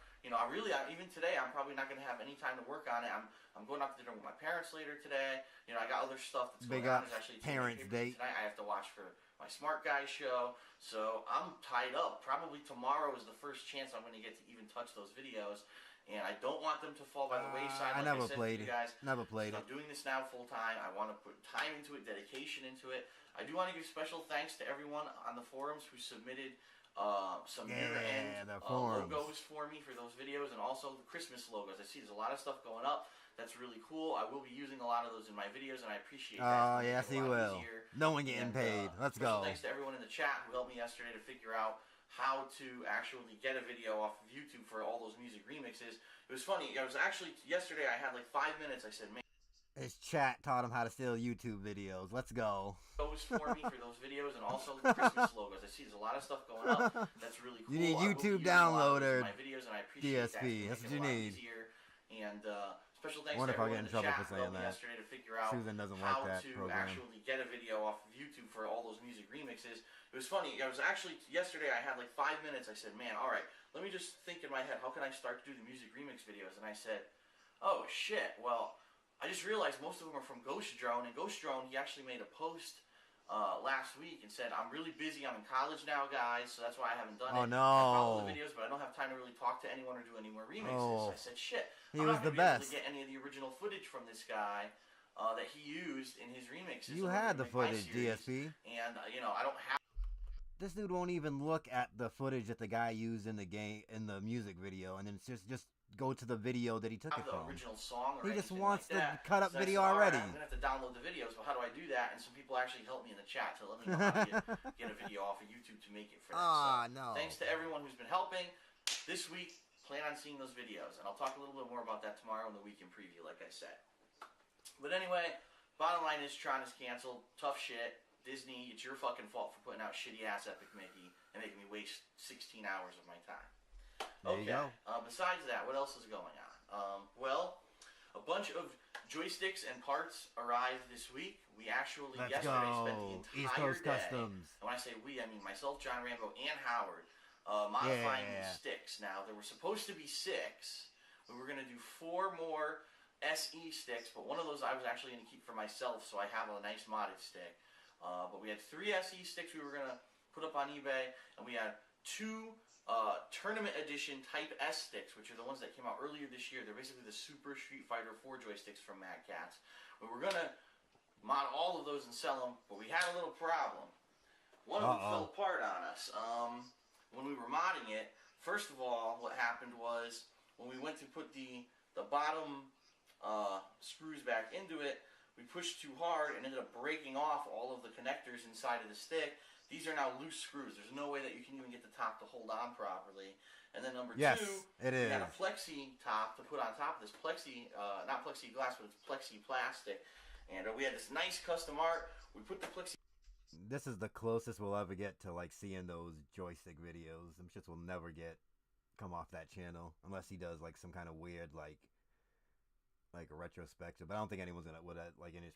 Even today, I'm probably not going to have any time to work on it. I'm going out to dinner with my parents later today. I got other stuff that's going on. There's actually parents' date tonight. I have to watch for my Smart Guy show, so I'm tied up. Probably tomorrow is the first chance I'm going to get to even touch those videos, and I don't want them to fall by the wayside. I never played it. Never played it. I'm doing this now full time. I want to put time into it, dedication into it. I do want to give special thanks to everyone on the forums who submitted some year-end logos for me for those videos, and also the Christmas logos. I see there's a lot of stuff going up. That's really cool. I will be using a lot of those in my videos, and I appreciate that. Oh, yes, he will. No one getting paid. Let's go. Thanks to everyone in the chat who helped me yesterday to figure out how to actually get a video off of YouTube for all those music remixes. It was funny. Yesterday I had like 5 minutes. I said, man. His chat taught him how to steal YouTube videos. Let's go. Those for me for those videos, and also the Christmas logos. I see there's a lot of stuff going up. That's really cool. You need YouTube downloader. My videos, and I appreciate DSP. That's what you need. And special thanks to everyone in the chat for saying that. Yesterday to figure out Susan doesn't how like that to program. actually get a video off of YouTube for all those music remixes. It was funny. Yesterday I had like 5 minutes. I said, man, all right, let me just think in my head, how can I start to do the music remix videos? And I said, oh shit, well, I just realized most of them are from Ghost Drone, and Ghost Drone, he actually made a post last week and said, I'm really busy, I'm in college now, guys, so that's why I haven't done it. No. I follow the videos, but I don't have time to really talk to anyone or do any more remixes. So I said, shit, I'm not going to be able to get any of the original footage from this guy that he used in his remixes. You had the footage, DSP. And, I don't have... This dude won't even look at the footage that the guy used in the game, in the music video, and then it's just go to the video that he took it from. Original song or he just wants the cut up video already. I'm going to have to download the videos, but how do I do that? And some people actually helped me in the chat to let me know how to get a video off of YouTube to make it for them. So, thanks to everyone who's been helping. This week, plan on seeing those videos, and I'll talk a little bit more about that tomorrow in the weekend preview, like I said. But anyway, bottom line is Tron is canceled. Tough shit. Disney, it's your fucking fault for putting out shitty-ass Epic Mickey and making me waste 16 hours of my time. There you go. Besides that, what else is going on? Well, a bunch of joysticks and parts arrived this week. We actually yesterday spent the entire East Coast day. Customs. And when I say we, I mean myself, John Rambo, and Howard, modifying these sticks. Now, there were supposed to be 6. We were going to do 4 more SE sticks, but one of those I was actually going to keep for myself, so I have a nice modded stick. But we had 3 SE sticks we were going to put up on eBay, and we had 2 Tournament Edition Type S sticks, which are the ones that came out earlier this year. They're basically the Super Street Fighter 4 joysticks from Mad Catz. We were going to mod all of those and sell them, but we had a little problem. One of them fell apart on us. When we were modding it, first of all, what happened was when we went to put the bottom screws back into it, we pushed too hard and ended up breaking off all of the connectors inside of the stick. These are now loose screws. There's no way that you can even get the top to hold on properly. And then number 2, we had a plexi top to put on top of this plexi, not plexiglass, but it's plexi plastic. And we had this nice custom art. We put the plexi. This is the closest we'll ever get to like seeing those joystick videos. Them shits will never come off that channel unless he does like some kind of weird like a retrospective. But I don't think anyone's gonna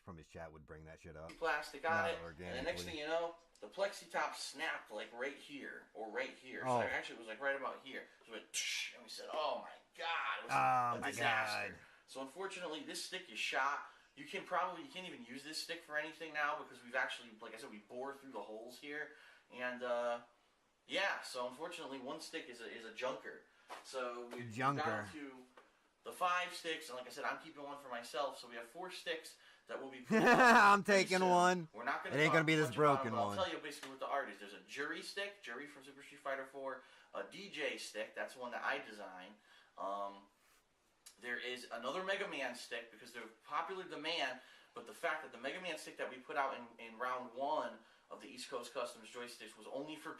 from his chat would bring that shit up. Plastic on it, and the next thing you know, the plexi top snapped like right here or right here. So actually, it was like right about here. So it went, and we said, "Oh my god!" It was a disaster. So unfortunately, this stick is shot. You can't even use this stick for anything now because we've actually, like I said, we bore through the holes here, and so unfortunately, one stick is a junker. So we've gone to the 5 sticks, and like I said, I'm keeping one for myself. So we have 4 sticks that will be. I'm taking one. We're not gonna. It ain't gonna be this broken one. I'll tell you basically what the art is. There's a Jury stick, Jury from Super Street Fighter 4, a DJ stick. That's one that I designed. There is another Mega Man stick because they're popular demand, but the fact that the Mega Man stick that we put out in round 1 of the East Coast Customs joysticks was only for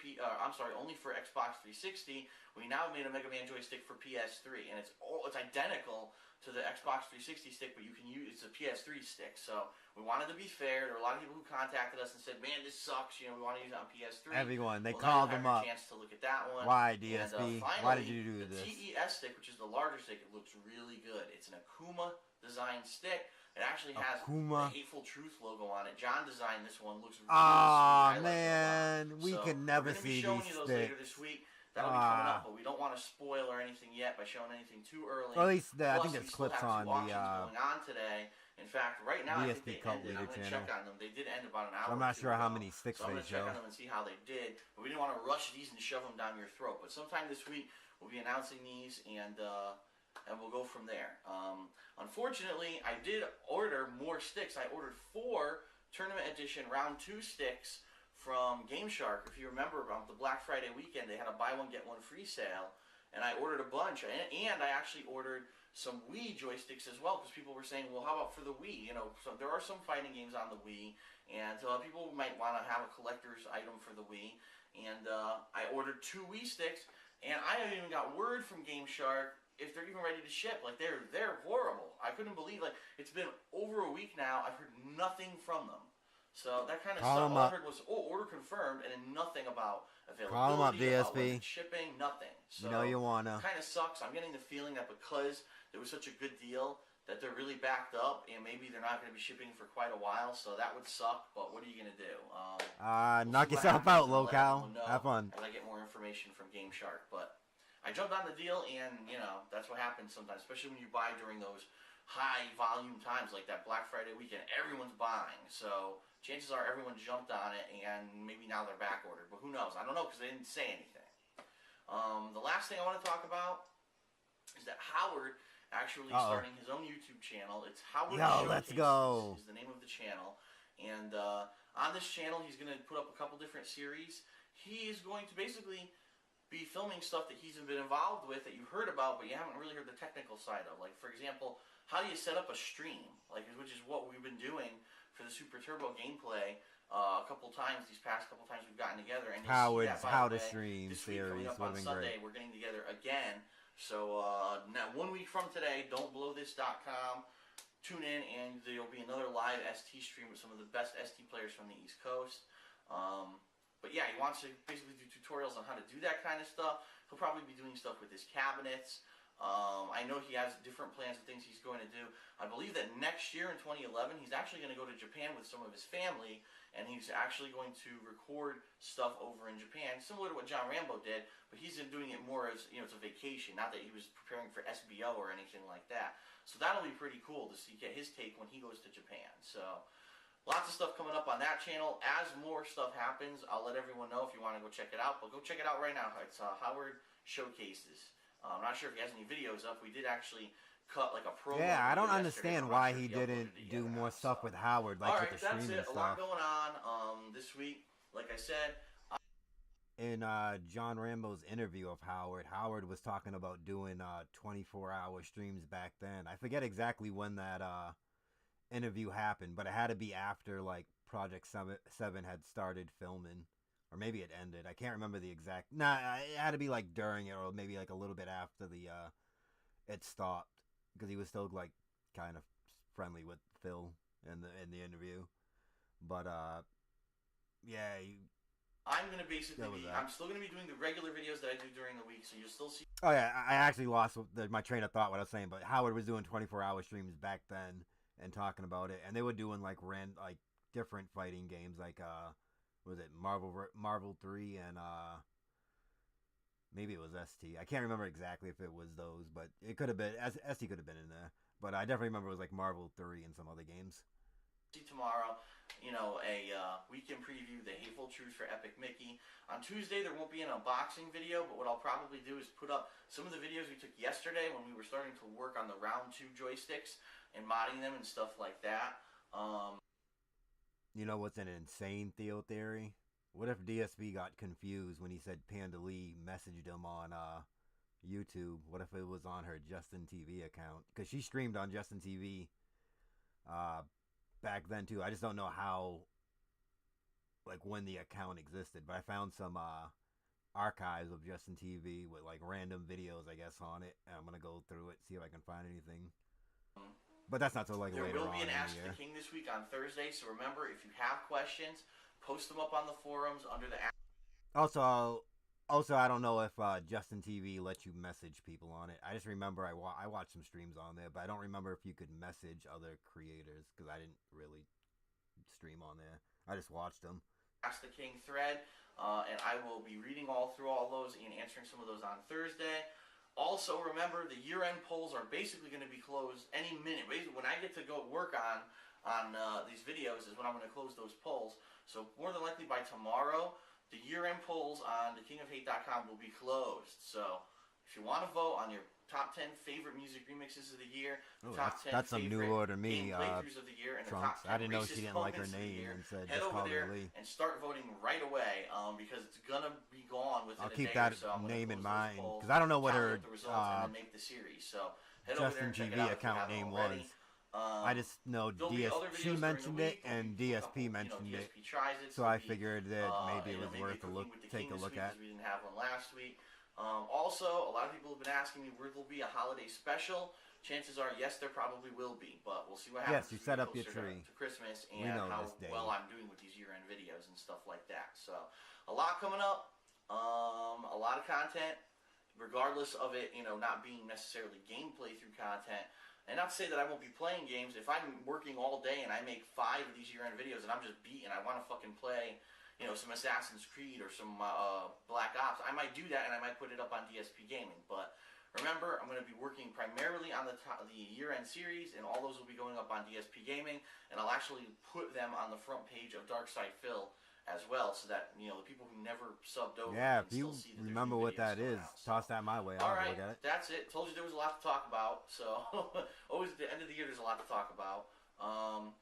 only for Xbox 360. We now made a Mega Man joystick for PS3, and it's identical to the Xbox 360 stick, but you can use it's a PS3 stick. So we wanted to be fair. There were a lot of people who contacted us and said, "Man, this sucks. We want to use it on PS3." Everyone, they called them up. Chance to look at that one. Why DSP? Finally, why did you do this? The TES stick, which is the larger stick, it looks really good. It's an Akuma design stick. It actually has the Hateful Truth logo on it. John designed this one. Looks really sweet. Man, we could never see these sticks. We're going to be showing you those later this week. That'll be coming up, but we don't want to spoil or anything yet by showing anything too early. Well, at least I think there's clips on the going on today. In fact, right now I think they ended. I'm going to check on them. They did end about an hour. I'm not sure how many sticks they show. I'm going to check on them and see how they did. But we didn't want to rush these and shove them down your throat. But sometime this week we'll be announcing these and we'll go from there. Unfortunately, I did order more sticks. I ordered 4 Tournament Edition Round 2 sticks from Game Shark. If you remember, about the Black Friday weekend, they had a buy one get one free sale, and I ordered a bunch. And I actually ordered some Wii joysticks as well, because people were saying, well, how about for the Wii? So there are some fighting games on the Wii, and people might want to have a collector's item for the Wii. And I ordered 2 Wii sticks, and I haven't even got word from Game Shark if they're even ready to ship. Like, they're horrible. I couldn't believe, it's been over a week now. I've heard nothing from them. So that kind of stuff. All I heard was, order confirmed, and then nothing about availability, call them up, DSP. About shipping, nothing. So you wanna. It kind of sucks. I'm getting the feeling that because it was such a good deal, that they're really backed up, and maybe they're not going to be shipping for quite a while, so that would suck, but what are you going to do? We'll knock yourself out, locale. Have fun. As I get more information from Game Shark, but I jumped on the deal, and, that's what happens sometimes, especially when you buy during those high volume times like that Black Friday weekend. Everyone's buying, so chances are everyone jumped on it, and maybe now they're back ordered, but who knows? I don't know, because they didn't say anything. The last thing I want to talk about is that Howard actually starting his own YouTube channel. It's Howard Showcases let's go. Is the name of the channel, and on this channel he's going to put up a couple different series. He is going to basically be filming stuff that he's been involved with that you heard about, but you haven't really heard the technical side of. Like, for example, how do you set up a stream? Which is what we've been doing for the Super Turbo gameplay a couple times. These past couple times we've gotten together, and Howard's How to Stream series coming up on Sunday. Great. We're getting together again. So now 1 week from today, don'tblowthis.com. tune in, and there'll be another live ST stream with some of the best ST players from the East Coast. But yeah, he wants to basically do tutorials on how to do that kind of stuff. He'll probably be doing stuff with his cabinets. I know he has different plans and things he's going to do. I believe that next year in 2011, he's actually going to go to Japan with some of his family, and he's actually going to record stuff over in Japan, similar to what John Rambo did, but he's been doing it more as, it's a vacation, not that he was preparing for SBO or anything like that. So that'll be pretty cool to see, get his take when he goes to Japan. So lots of stuff coming up on that channel. As more stuff happens, I'll let everyone know if you want to go check it out. But go check it out right now. It's Howard Showcases. I'm not sure if he has any videos up. We did actually cut like a promo. Yeah, I don't understand why he didn't do more stuff with Howard, like with the streaming stuff. A lot going on this week. Like I said, in John Rambo's interview of Howard, Howard was talking about doing 24-hour streams back then. I forget exactly when that interview happened, but it had to be after like Project 7 had started filming, or maybe it ended. I can't remember the exact. Nah, it had to be like during it, or maybe like a little bit after the it stopped, because he was still like kind of friendly with Phil in the interview. But yeah. I'm gonna basically I'm still gonna be doing the regular videos that I do during the week, so you'll still see. Oh yeah, I actually lost my train of thought what I was saying, but Howard was doing 24-hour streams back then and talking about it, and they were doing like different fighting games, like was it Marvel 3 and maybe it was ST. I can't remember exactly if it was those, but it could have been ST could have been in there. But I definitely remember it was like Marvel 3 and some other games. See tomorrow, a weekend preview, The Hateful Truth for Epic Mickey. On Tuesday, there won't be an unboxing video, but what I'll probably do is put up some of the videos we took yesterday when we were starting to work on the round 2 joysticks and modding them and stuff like that. You know what's an insane Theo theory? What if DSP got confused when he said Panda Lee messaged him on YouTube? What if it was on her Justin TV account? Because she streamed on Justin TV back then too. I just don't know how, like, when the account existed. But I found some archives of Justin TV with like random videos, I guess, on it. And I'm gonna go through it, see if I can find anything. But that's not so like later on. There will be an Ask the King this week on Thursday. So remember, if you have questions, post them up on the forums under the. Also, I don't know if Justin TV lets you message people on it. I just remember I watched some streams on there, but I don't remember if you could message other creators, because I didn't really stream on there. I just watched them. Ask the King thread, and I will be reading through all those and answering some of those on Thursday. Also, remember, the year-end polls are basically going to be closed any minute. Basically, when I get to go work on these videos is when I'm going to close those polls. So more than likely by tomorrow, the year-end polls on thekingofhate.com will be closed. So if you want to vote on your top 10 favorite music remixes of the year, top 10 that's some new order to me, playthroughs of the year, and Trunks. the top 10 I didn't know she didn't like her name and said head just over call there her Lee. and start voting right away, because it's gonna be gone within I'll a keep day that or so. name in mind, because I don't know what her the results and then make the series. So head Justin over there and check TV it out account name was. I just know she mentioned it and DSP mentioned it, so I figured that maybe it was worth a look. Take a look at. We didn't have one last week. Also, a lot of people have been asking me where there'll be a holiday special. Chances are, yes, there probably will be, but we'll see what happens. Yes, you set up your tree to Christmas and how well I'm doing with these year-end videos and stuff like that. So, a lot coming up, a lot of content, regardless of it, not being necessarily gameplay through content. And not to say that I won't be playing games. If I'm working all day and I make 5 of these year-end videos and I'm just beat and I want to fucking play, some Assassin's Creed or some Black Ops, I might do that and I might put it up on DSP Gaming. But remember, I'm going to be working primarily on the year-end series, and all those will be going up on DSP Gaming, and I'll actually put them on the front page of Darkside Phil as well, so that the people who never subbed over if can you still see the remember what that is, toss that my way. I'll look at it. That's it. Told you there was a lot to talk about. So always at the end of the year, there's a lot to talk about. I'm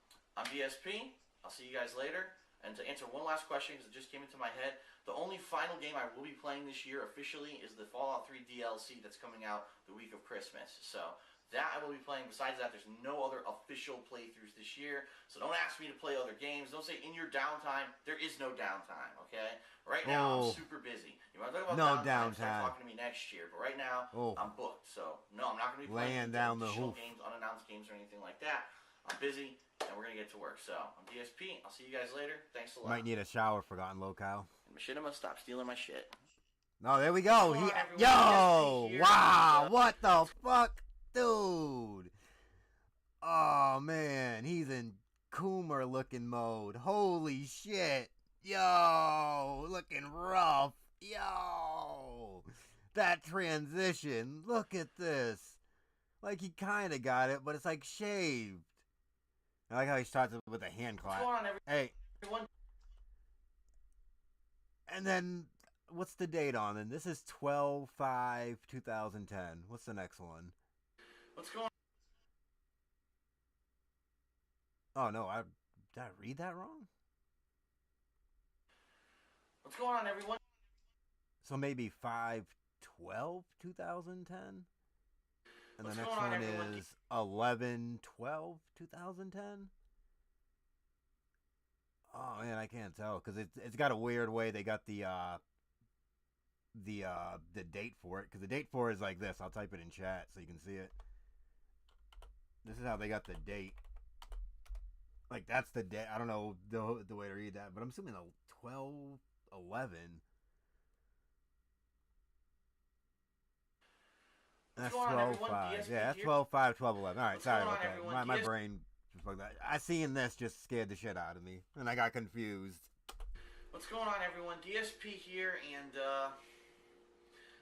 DSP. I'll see you guys later. And to answer one last question, because it just came into my head, the only final game I will be playing this year officially is the Fallout 3 DLC that's coming out the week of Christmas. So That I will be playing. Besides that, there's no other official playthroughs this year. So don't ask me to play other games. Don't say in your downtime. There is no downtime, okay? Right now, I'm super busy. You want to talk about downtime, start talking to me next year. But right now, I'm booked. So, no, I'm not going to be playing additional games, unannounced games, or anything like that. I'm busy, and we're going to get to work. So, I'm DSP. I'll see you guys later. Thanks a lot. Might need a shower, forgotten locale. And Machinima, stop stealing my shit. No, there we go. Yo! Wow! What the fuck? Dude! Oh, man. He's in Coomer looking mode. Holy shit. Yo! Looking rough. Yo! That transition. Look at this. Like, he kind of got it, but it's like shaved. I like how he starts with a hand clap. What's going on, hey. everyone? And then, what's the date on it? This is 12/5/2010. What's the next one? What's going on? Oh, no. Did I read that wrong? What's going on, everyone? So maybe 5/12/2010? And the next one is 11/12/2010? Oh, man, I can't tell. Because it's got a weird way they got the date for it. Because the date for it is like this. I'll type it in chat so you can see it. This is how they got the date. Like, that's the date. I don't know the way to read that. But I'm assuming 12/11. That's 12/5. Yeah, that's 12/5/12/11. All right, sorry about that. My brain just bugged that. I seen this just scared the shit out of me, and I got confused. What's going on, everyone? DSP here, and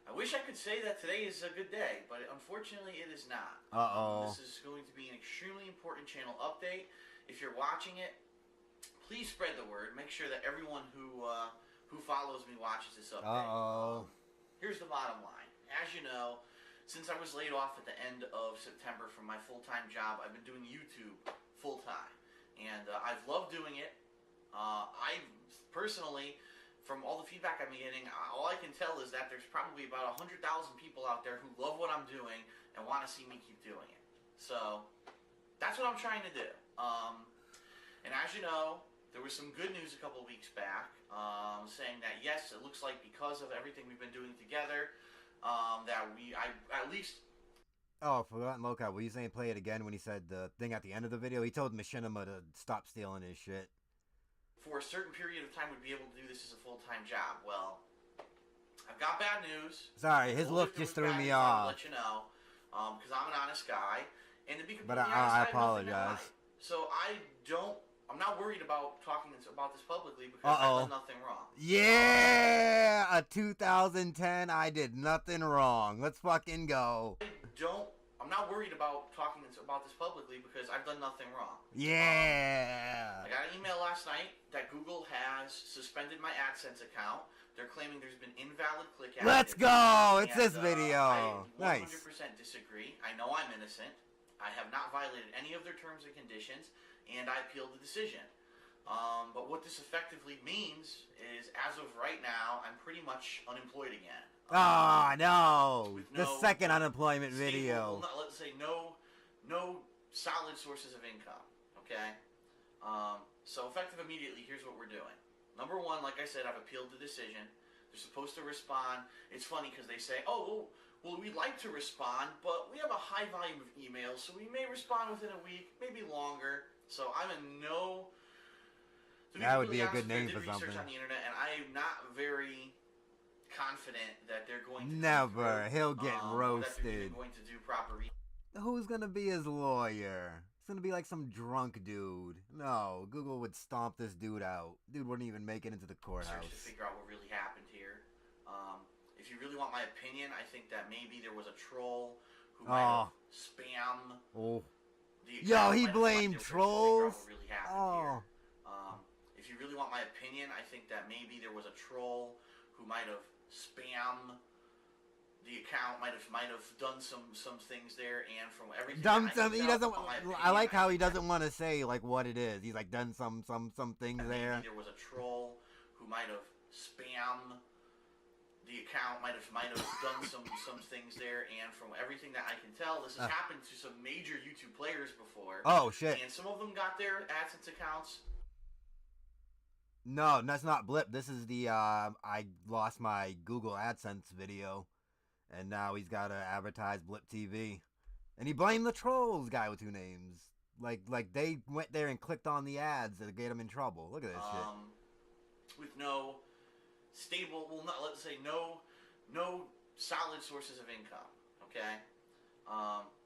I wish I could say that today is a good day, but unfortunately it is not. This is going to be an extremely important channel update. If you're watching it, please spread the word. Make sure that everyone who follows me watches this update. Here's the bottom line. As you know, since I was laid off at the end of September from my full-time job, I've been doing YouTube full-time. And I've loved doing it. I personally, from all the feedback I've been getting, all I can tell is that there's probably about 100,000 people out there who love what I'm doing and want to see me keep doing it. So, that's what I'm trying to do. And as you know, there was some good news a couple of weeks back, saying that yes, it looks like because of everything we've been doing together, that I at least... Oh, forgotten locale. Were you saying play it again when he said the thing at the end of the video? He told Machinima to stop stealing his shit. For a certain period of time, would be able to do this as a full-time job. Well, I've got bad news. Sorry, his look just threw me off. I'll let you know, because I'm an honest guy, and to be completely honest, I apologize. So I'm not worried about talking about this publicly because I've done nothing wrong. Yeah, a 2010. I did nothing wrong. Let's fucking go. I'm not worried about talking about this publicly because I've done nothing wrong. Yeah. I got an email last night that Google has suspended my AdSense account. They're claiming there's been invalid click activity. Let's go! It's this video. I 100% disagree. I know I'm innocent. I have not violated any of their terms and conditions, and I appealed the decision. But what this effectively means is, as of right now, I'm pretty much unemployed again. No! The second unemployment video. Let's say no solid sources of income, okay? So effective immediately, here's what we're doing. Number one, like I said, I've appealed the decision. They're supposed to respond. It's funny because they say, well, we'd like to respond, but we have a high volume of emails, so we may respond within a week, maybe longer. So I'm in no... That would be a good name for something. Research on the internet, and I am not very confident that they're going to... Never. He'll get roasted. That they're going to do proper research. Who's going to be his lawyer? It's going to be like some drunk dude. No, Google would stomp this dude out. Dude wouldn't even make it into the courthouse. To figure out what really happened here. If you really want my opinion, I think that maybe there was a troll who might have spam the account. Yo, he blamed trolls? What really happened here. If you really want my opinion, I think that maybe there was a troll who might have spam the account, might have done some things there, and from everything he doesn't. I like how he doesn't want to say like what it is. He's like done some things there. Maybe there was a troll who might have spam the the account might have done some things there, and from everything that I can tell, this has happened to some major YouTube players before. Oh shit! And some of them got their AdSense accounts. No, that's not Blip. This is the I lost my Google AdSense video, and now he's got to advertise Blip TV, and he blamed the trolls guy with two names. Like they went there and clicked on the ads that get him in trouble. Look at this shit. With no stable, well, not, let's say no solid sources of income. Okay.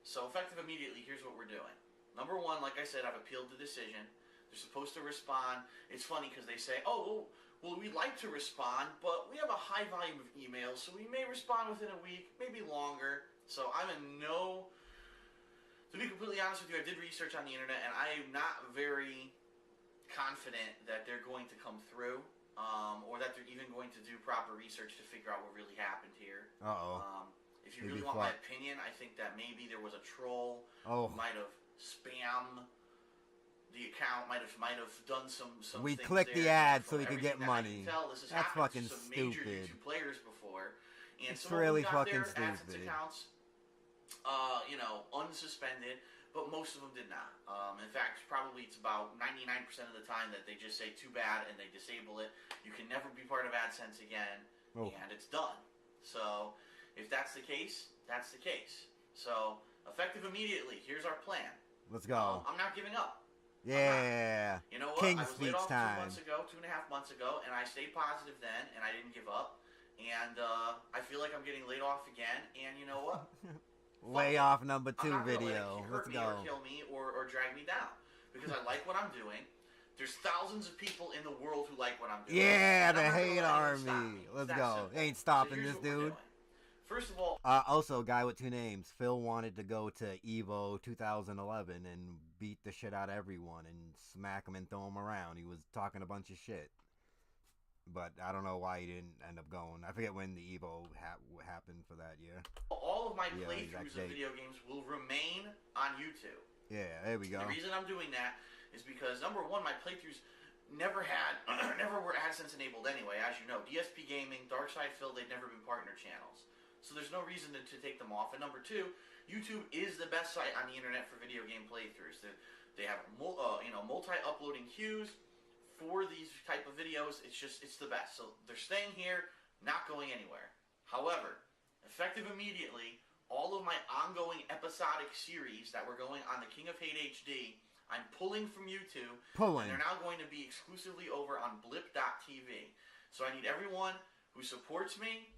So effective immediately. Here's what we're doing. Number one, like I said, I've appealed the decision. They're supposed to respond. It's funny because they say, oh, well, we'd like to respond, but we have a high volume of emails, so we may respond within a week, maybe longer. So I'm in no... To be completely honest with you, I did research on the internet, and I am not very confident that they're going to come through, or that they're even going to do proper research to figure out what really happened here. If you really want my opinion, I think that maybe there was a troll who might have spammed the account, might have done some we things clicked there. the ad so we could Everything get money. That's fucking to some stupid. Major YouTube players before, and it's some really of them got fucking their AdSense stupid. accounts, unsuspended, but most of them did not. In fact, probably it's about 99% of the time that they just say too bad and they disable it. You can never be part of AdSense again, and it's done. So if that's the case, that's the case. So effective immediately. Here's our plan. Let's go. I'm not giving up. Yeah. You know what? King I was laid off time. 2.5 months ago, and I stayed positive then, and I didn't give up. And I feel like I'm getting laid off again, and you know what? Layoff number 2 I'm not video. Let's go. Or kill me or drag me down, because I like what I'm doing. There's thousands of people in the world who like what I'm doing. Yeah, the hate army. Let's go. Ain't stopping this dude. First of all, also, guy with two names. Phil wanted to go to Evo 2011 and beat the shit out of everyone and smack them and throw them around. He was talking a bunch of shit. But I don't know why he didn't end up going. I forget when the Evo happened for that year. All of my playthroughs of video games will remain on YouTube. Yeah, there we go. The reason I'm doing that is because, number one, my playthroughs never were AdSense enabled anyway. As you know, DSP Gaming, Darkside Phil, they've never been partner channels. So there's no reason to take them off. And number two, YouTube is the best site on the internet for video game playthroughs. They have multi-uploading queues for these type of videos. It's the best. So they're staying here, not going anywhere. However, effective immediately, all of my ongoing episodic series that were going on the King of Hate HD, I'm pulling from YouTube. And they're now going to be exclusively over on blip.tv. So I need everyone who supports me.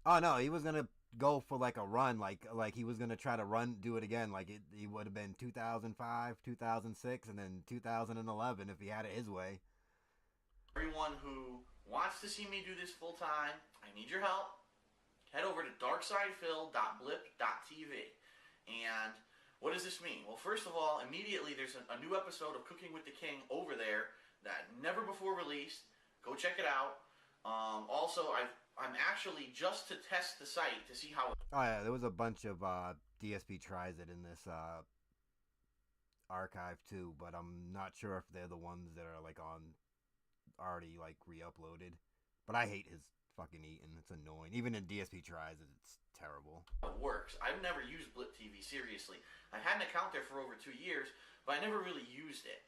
Oh no, he was gonna go for like a run, like he was gonna try to do it again, like it would have been 2005, 2006, and then 2011 if he had it his way. Everyone who wants to see me do this full time, I need your help. Head over to darksidephil.blip.tv. And what does this mean? Well, first of all, immediately there's a new episode of Cooking with the King over there that never before released. Go check it out. Also, I'm actually just to test the site to see how. Oh yeah, there was a bunch of DSP tries it in this archive too, but I'm not sure if they're the ones that are like already like re-uploaded. But I hate his fucking eating. It's annoying. Even in DSP tries it, it's terrible. It works. I've never used Blip TV seriously. I had an account there for over 2 years, but I never really used it.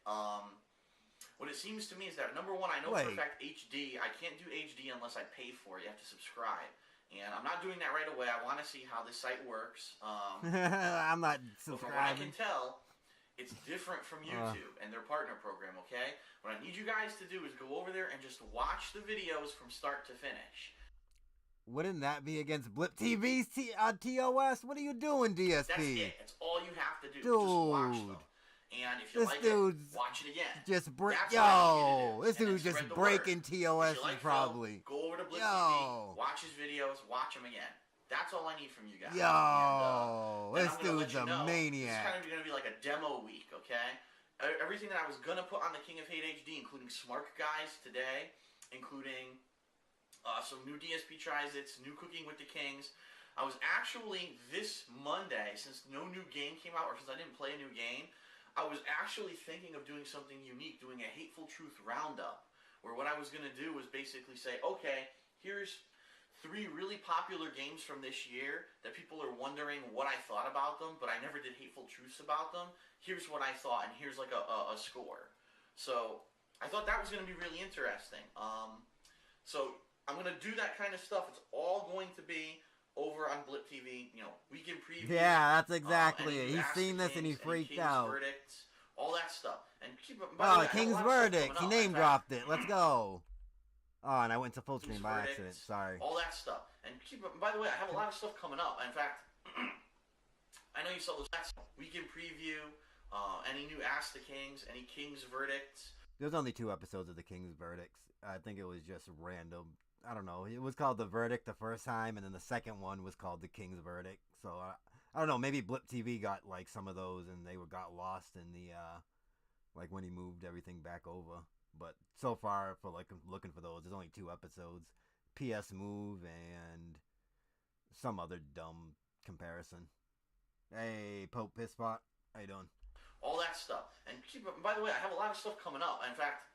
What it seems to me is that, number one, I know for a fact HD, I can't do HD unless I pay for it. You have to subscribe. And I'm not doing that right away. I want to see how this site works. I'm not subscribing. From what I can tell, it's different from YouTube and their partner program, okay? What I need you guys to do is go over there and just watch the videos from start to finish. Wouldn't that be against Blip TV's TOS? What are you doing, DSP? That's it. That's all you have to do. Dude. Just watch them. And if you like it, watch it again. This dude's just breaking TOS probably. Phil, go over to Blip TV, watch his videos, watch them again. That's all I need from you guys. This dude's a maniac. It's kind of going to be like a demo week, okay? Everything that I was going to put on the King of Hate HD, including Smart Guys today, including some new DSP tries-its, new Cooking with the Kings. I was actually, this Monday, since no new game came out, or since I didn't play a new game, I was actually thinking of doing something unique, doing a Hateful Truth roundup, where what I was going to do was basically say, okay, here's 3 really popular games from this year that people are wondering what I thought about them, but I never did Hateful Truths about them. Here's what I thought, and here's like a score. So I thought that was going to be really interesting. So I'm going to do that kind of stuff. It's all going to be over on Blip TV, you know, weekend preview. Yeah, that's exactly it. He's seen this and he freaked out. Verdicts, all that stuff. And keep it. Oh, King's Verdict. He name dropped it. Let's go. Oh, and I went to full screen by accident. Sorry. All that stuff. And keep it. By the way, I have a lot of stuff coming up. In fact, I know you saw those weekend preview. Any new Ask the Kings? Any King's Verdicts? There's only 2 episodes of the King's Verdicts. I think it was just random. I don't know. It was called The Verdict the first time, and then the second one was called The King's Verdict. So I don't know. Maybe Blip TV got like some of those, and they got lost in the like when he moved everything back over. But so far, for like looking for those, there's only 2 episodes. PS Move and some other dumb comparison. Hey, Pope Pisspot, how you doing? All that stuff. And keep it. By the way, I have a lot of stuff coming up. In fact.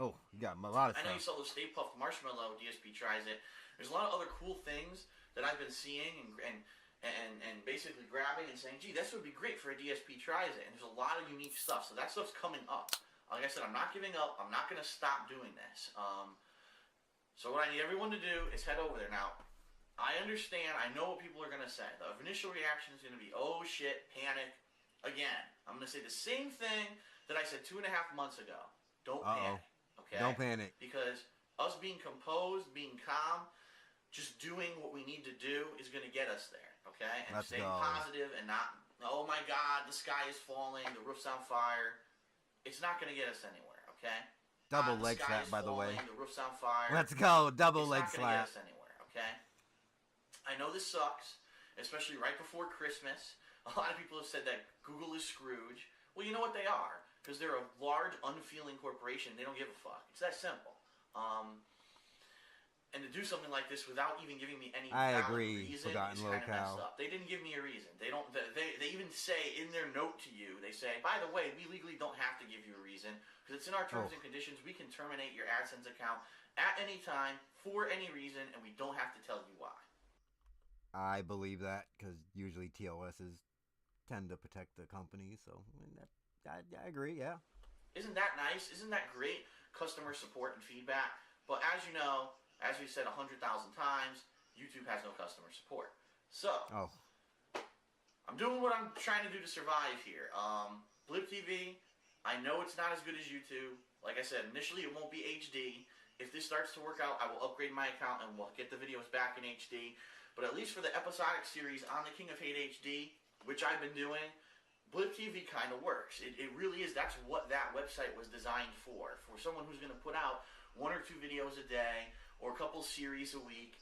Oh, you got a lot of stuff. I know you saw the Stay Puft Marshmallow. DSP tries it. There's a lot of other cool things that I've been seeing and basically grabbing and saying, gee, this would be great for a DSP tries it. And there's a lot of unique stuff. So that stuff's coming up. Like I said, I'm not giving up. I'm not going to stop doing this. So what I need everyone to do is head over there. Now, I understand. I know what people are going to say. The initial reaction is going to be, oh, shit, panic. Again, I'm going to say the same thing that I said 2.5 months ago. Don't panic. Okay? Don't panic. Because us being composed, being calm, just doing what we need to do is going to get us there. Okay? And staying positive and not, oh, my God, the sky is falling, the roof's on fire. It's not going to get us anywhere, okay? Double leg slap, by the way. The roof's on fire. Let's go. Double leg slap. It's not going to get us anywhere, okay? I know this sucks, especially right before Christmas. A lot of people have said that Google is Scrooge. Well, you know what they are. Because they're a large, unfeeling corporation. They don't give a fuck. It's that simple. And to do something like this without even giving me any reason is kind of messed up. They didn't give me a reason. They don't. They even say in their note to you, they say, by the way, we legally don't have to give you a reason because it's in our terms and conditions. We can terminate your AdSense account at any time for any reason, and we don't have to tell you why. I believe that because usually TOSs tend to protect the company, so I agree. Yeah. Isn't that nice? Isn't that great customer support and feedback? But as you know. As we said 100,000 times, YouTube has no customer support. So, I'm doing what I'm trying to do to survive here. Blip TV, I know it's not as good as YouTube. Like I said, initially it won't be HD. If this starts to work out, I will upgrade my account and we'll get the videos back in HD. But at least for the episodic series on the King of Hate HD, which I've been doing, Blip TV kind of works. It really is. That's what that website was designed for. For someone who's going to put out 1 or 2 videos a day, or a couple series a week,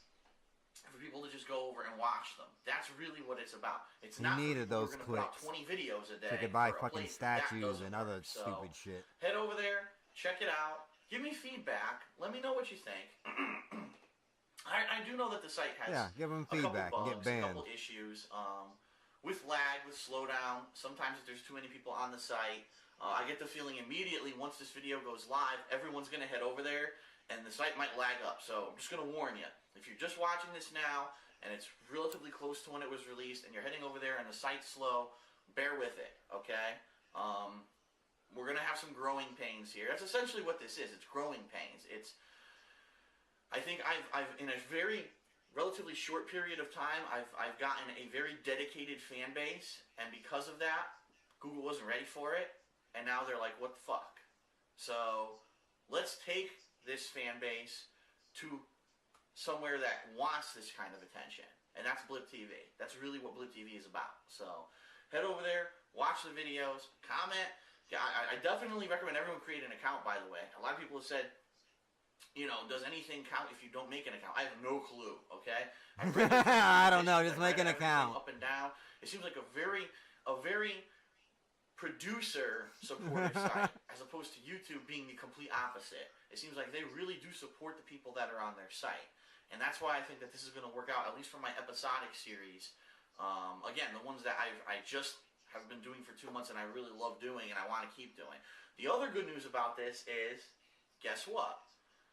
for people to just go over and watch them. That's really what it's about. It's not needed those clips. Put out 20 videos a day. So you could buy fucking statues and other stupid shit. Head over there, check it out, give me feedback, let me know what you think. I do know that the site has give them feedback a couple bugs, and get banned. A couple issues with lag, with slowdown. Sometimes if there's too many people on the site, I get the feeling immediately once this video goes live, everyone's going to head over there and the site might lag up. So I'm just going to warn you. If you're just watching this now and it's relatively close to when it was released and you're heading over there and the site's slow, bear with it, okay? We're going to have some growing pains here. That's essentially what this is. It's growing pains. I think I've in a very relatively short period of time, I've gotten a very dedicated fan base, and because of that, Google wasn't ready for it, and now they're like, what the fuck? So let's take this fan base to somewhere that wants this kind of attention, and that's Blip TV. That's really what Blip TV is about. So head over there, watch the videos, comment. I definitely recommend everyone create an account, by the way. A lot of people have said, you know, does anything count if you don't make an account? I have no clue, okay? I don't know, just make an account. Up and down. It seems like a very producer-supported site, as opposed to YouTube being the complete opposite. It seems like they really do support the people that are on their site. And that's why I think that this is going to work out, at least for my episodic series. Again, the ones that I just have been doing for 2 months and I really love doing and I want to keep doing. The other good news about this is, guess what?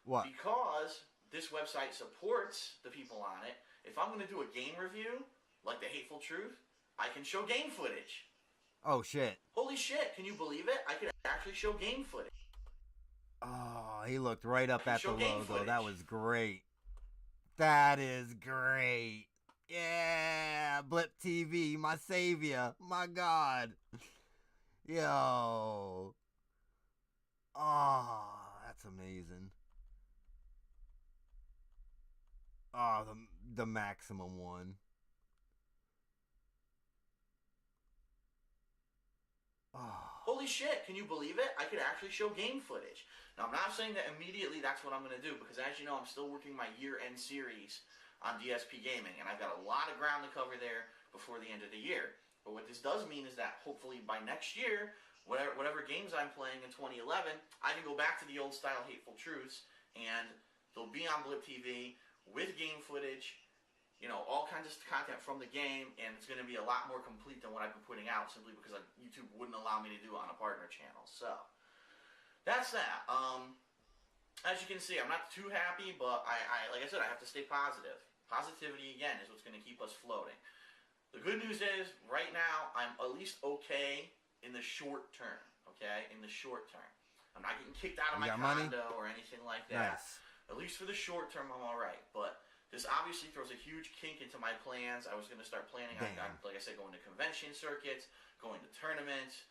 What? Because this website supports the people on it. If I'm going to do a game review, like The Hateful Truth, I can show game footage. Oh, shit. Holy shit, can you believe it? I could actually show game footage. Oh, he looked right up at the logo. That was great. That is great. Yeah, Blip TV, my savior. My God. Yo. Oh, that's amazing. Oh, the maximum one. Oh. Holy shit, can you believe it? I could actually show game footage. Now, I'm not saying that immediately that's what I'm going to do, because as you know, I'm still working my year-end series on DSP Gaming, and I've got a lot of ground to cover there before the end of the year. But what this does mean is that hopefully by next year, whatever games I'm playing in 2011, I can go back to the old-style Hateful Truths, and they'll be on Blip TV with game footage, you know, all kinds of content from the game, and it's going to be a lot more complete than what I've been putting out, simply because YouTube wouldn't allow me to do it on a partner channel. So, that's that. As you can see, I'm not too happy, but like I said, I have to stay positive. Positivity, again, is what's going to keep us floating. The good news is, right now, I'm at least okay in the short term, okay? In the short term. I'm not getting kicked out of my condo or anything like that. Nice. At least for the short term, I'm all right, but this obviously throws a huge kink into my plans. I was going to start planning on, like I said, going to convention circuits, going to tournaments,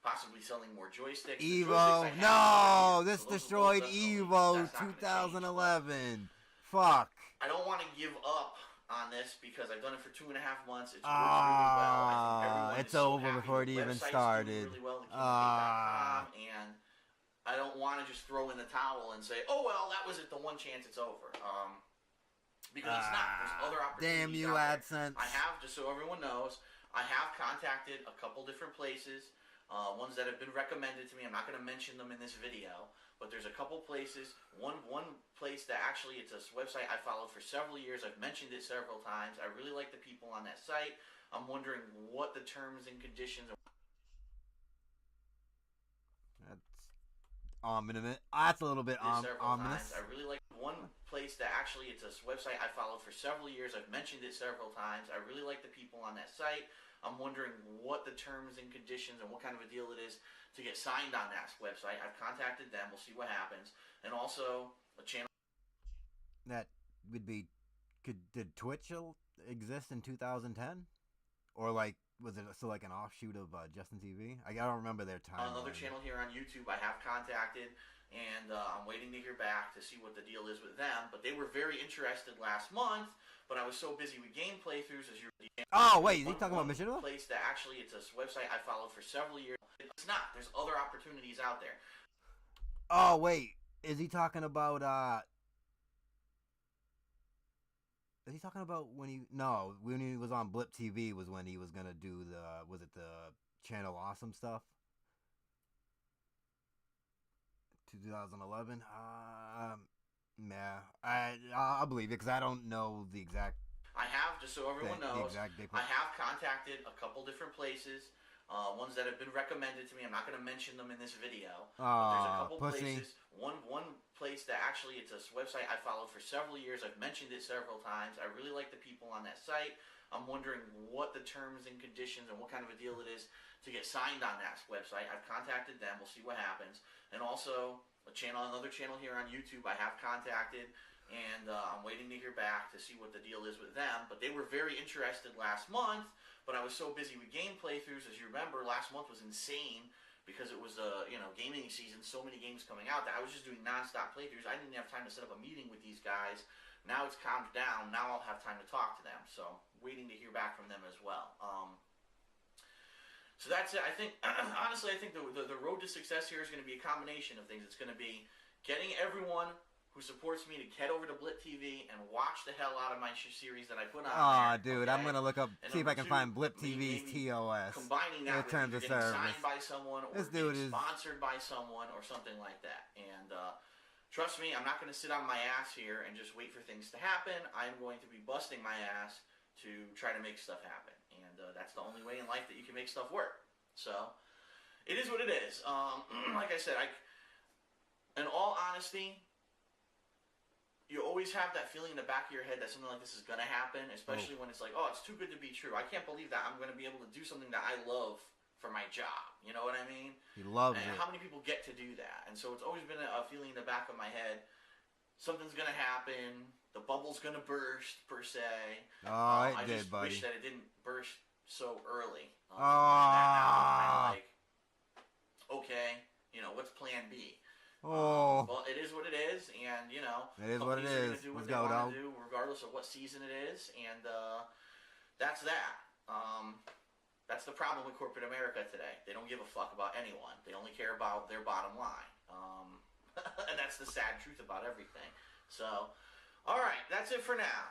possibly selling more joysticks. Evo, no! This destroyed Evo 2011. Fuck. I don't want to give up on this because I've done it for 2.5 months. It's worked really well. I think everyone it's over before it even started. Really well, and I don't want to just throw in the towel and say, oh, well, that was it, the one chance it's over. Because it's not. There's other opportunities. Damn you, AdSense. I have, just so everyone knows, I have contacted a couple different places, ones that have been recommended to me. I'm not going to mention them in this video, but there's a couple places. One place that actually, it's a website I followed for several years. I've mentioned it several times. I really like the people on that site. I'm wondering what the terms and conditions are. That's ominous. That's a little bit ominous. I really like one place that actually, it's a website I followed for several years. I've mentioned it several times. I really like the people on that site. I'm wondering what the terms and conditions and what kind of a deal it is to get signed on that website. I've contacted them. We'll see what happens. And also a channel that would be. Did Twitch exist in 2010, or like was it still like an offshoot of Justin TV? I don't remember their time. Another channel here on YouTube I have contacted, and I'm waiting to hear back to see what the deal is with them. But they were very interested last month, but I was so busy with game playthroughs, as you. Oh wait, is he talking about Mission? Place that actually, it's a website I followed for several years. It's not. There's other opportunities out there. Oh wait, is he talking about? Is he talking about when he was on Blip TV was when he was gonna do the Channel Awesome stuff? 2011. I'll believe it because I don't know the exact. I have, just so everyone knows, I have contacted a couple different places, ones that have been recommended to me. I'm not going to mention them in this video, but there's a couple places. One place that actually, it's a website I followed for several years. I've mentioned it several times. I really like the people on that site. I'm wondering what the terms and conditions and what kind of a deal it is to get signed on that website. I've contacted them. We'll see what happens. And also another channel here on YouTube I have contacted, and I'm waiting to hear back to see what the deal is with them. But they were very interested last month, but I was so busy with game playthroughs. As you remember, last month was insane because it was gaming season, so many games coming out that I was just doing non-stop playthroughs. I didn't even have time to set up a meeting with these guys. Now it's calmed down. Now I'll have time to talk to them. So waiting to hear back from them as well. So that's it. I think, honestly, I think the road to success here is going to be a combination of things. It's going to be getting everyone who supports me to head over to Blip TV and watch the hell out of my series that I put on there. Dude, okay? I'm going to look up, see if I can find Blip TV's TOS. Combining that with terms of service. Signed by someone or sponsored by someone or something like that. And trust me, I'm not going to sit on my ass here and just wait for things to happen. I'm going to be busting my ass to try to make stuff happen. And that's the only way in life that you can make stuff work. So, it is what it is. Like I said, in all honesty, you always have that feeling in the back of your head that something like this is going to happen, especially when it's like, oh, it's too good to be true. I can't believe that I'm going to be able to do something that I love for my job. You know what I mean? He loves it. How many people get to do that? And so it's always been a feeling in the back of my head, something's going to happen, the bubble's going to burst, per se. Oh, it I did, just buddy. wish that it didn't burst so early. Oh. And that now I'm kind of like, okay, you know, what's plan B? Oh. Well, it is what it is, and you know, it is what it is. Do what they want to do, regardless of what season it is, and that's that. That's the problem with corporate America today. They don't give a fuck about anyone. They only care about their bottom line, and that's the sad truth about everything. So, all right, that's it for now.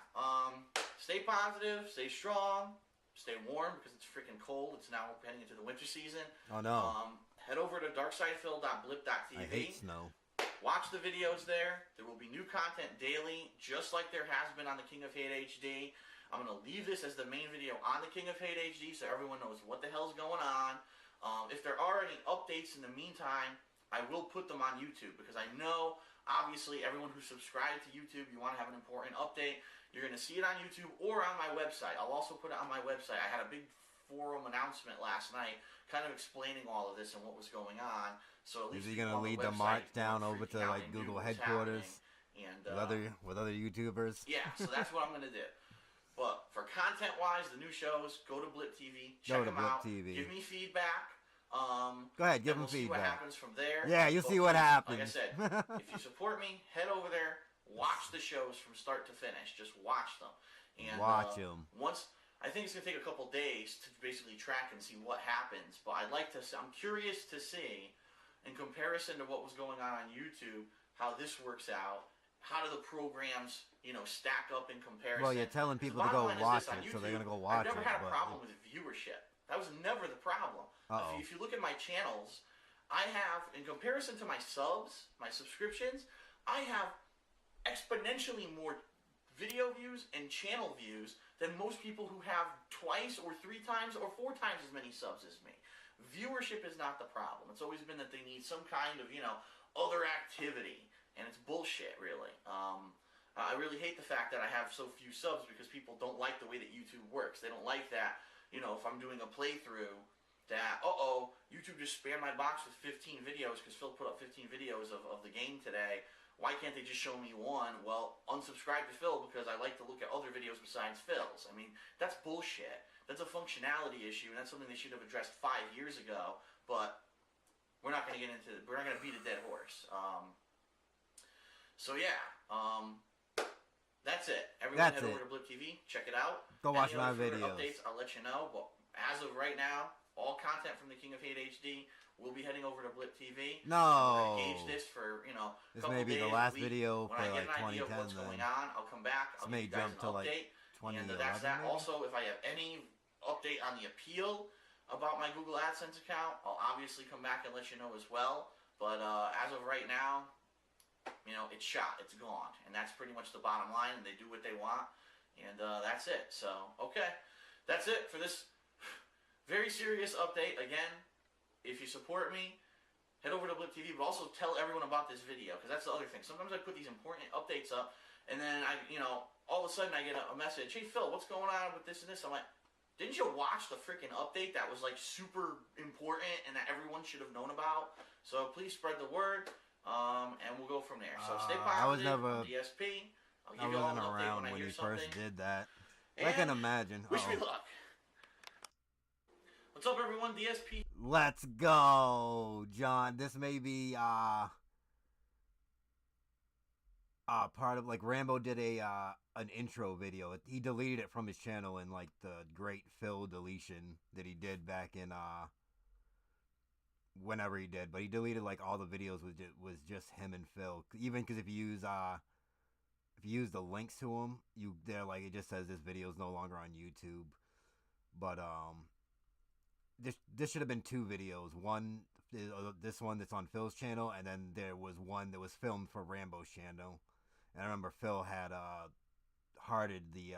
Stay positive, stay strong, stay warm because it's freaking cold. It's now heading into the winter season. Oh no. Head over to darksidefil.blip.tv. I hate snow. Watch the videos there. There will be new content daily, just like there has been on the King of Hate HD. I'm going to leave this as the main video on the King of Hate HD so everyone knows what the hell's going on. If there are any updates in the meantime, I will put them on YouTube because I know, obviously, everyone who's subscribed to YouTube, you want to have an important update. You're going to see it on YouTube or on my website. I'll also put it on my website. I had a big forum announcement last night kind of explaining all of this and what was going on. So at least is he gonna lead the march down over to like Google headquarters and with other YouTubers? Yeah, so that's what I'm gonna do. But for content wise, the new shows, go to Blip TV, check them out, give me feedback. Go ahead, give them feedback. See what happens from there. Yeah, you'll see what happens. Like I said, if you support me, head over there, watch the shows from start to finish. Just watch them. And watch them. I think it's going to take a couple days to basically track and see what happens, but I'm curious to see, in comparison to what was going on YouTube, how this works out. How do the programs, you know, stack up in comparison? Well, you're telling people to go watch it, so they're going to go watch it. I've never had a problem with viewership. That was never the problem. If you look at my channels, I have, in comparison to my subs, my subscriptions, I have exponentially more video views and channel views than most people who have twice or 3 times or 4 times as many subs as me. Viewership is not the problem. It's always been that they need some kind of, you know, other activity, and it's bullshit, really. I really hate the fact that I have so few subs because people don't like the way that YouTube works. They don't like that, you know, if I'm doing a playthrough, that, YouTube just spammed my box with 15 videos because Phil put up 15 videos of the game today. Why can't they just show me one? Well, unsubscribe to Phil because I like to look at other videos besides Phil's. I mean, that's bullshit. That's a functionality issue, and that's something they should have addressed 5 years ago, but we're not going to get into it. We're not going to beat a dead horse. So, yeah. That's it. Everyone head over to Blip TV. Check it out. Go watch my videos. Updates, I'll let you know, but as of right now, all content from the King of Hate HD will be heading over to Blip TV. No. I'm gauge this for, you know, this may be the last video for like 2010 what's going on, I'll come back. I'll give you guys an update. And that's that. Maybe? Also, if I have any update on the appeal about my Google AdSense account, I'll obviously come back and let you know as well. But as of right now, you know, it's shot. It's gone. And that's pretty much the bottom line. And they do what they want. And that's it. So, okay. That's it for this very serious update. Again, if you support me, head over to Blip TV, but also tell everyone about this video, because that's the other thing. Sometimes I put these important updates up, and then all of a sudden I get a message, hey Phil, what's going on with this and this? I'm like, didn't you watch the freaking update that was like super important and that everyone should have known about? So please spread the word, and we'll go from there. So stay positive. I was never DSP. I'll give you all an update when he first did that. I can imagine. Wish me luck. What's up, everyone? DSP. Let's go, John. This may be part of, like, Rambo did an intro video. He deleted it from his channel in like the great Phil deletion that he did back in whenever he did. But he deleted like all the videos was just him and Phil. Even because if you use the links to them, they're like, it just says this video is no longer on YouTube. But this should have been 2 videos. One is this one that's on Phil's channel, and then there was one that was filmed for Rambo's channel. And I remember Phil had hearted the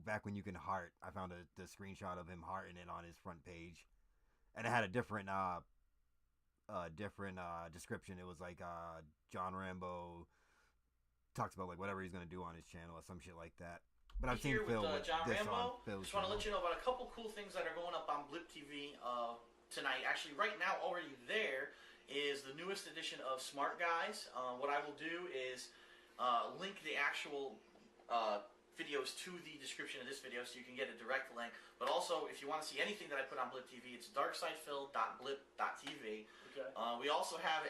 back when you can heart. I found the screenshot of him hearting it on his front page, and it had a different description. It was like John Rambo talks about like whatever he's gonna do on his channel or some shit like that. But I've seen here Phil with John this Rambo. on Phil's Just want to channel. let you know about a couple cool things that are going up on Blip TV tonight. Actually, right now, already there is the newest edition of Smart Guys. What I will do is link the actual videos to the description of this video so you can get a direct link. But also, if you want to see anything that I put on Blip TV, it's darksidefil.blip.tv. Okay. We also have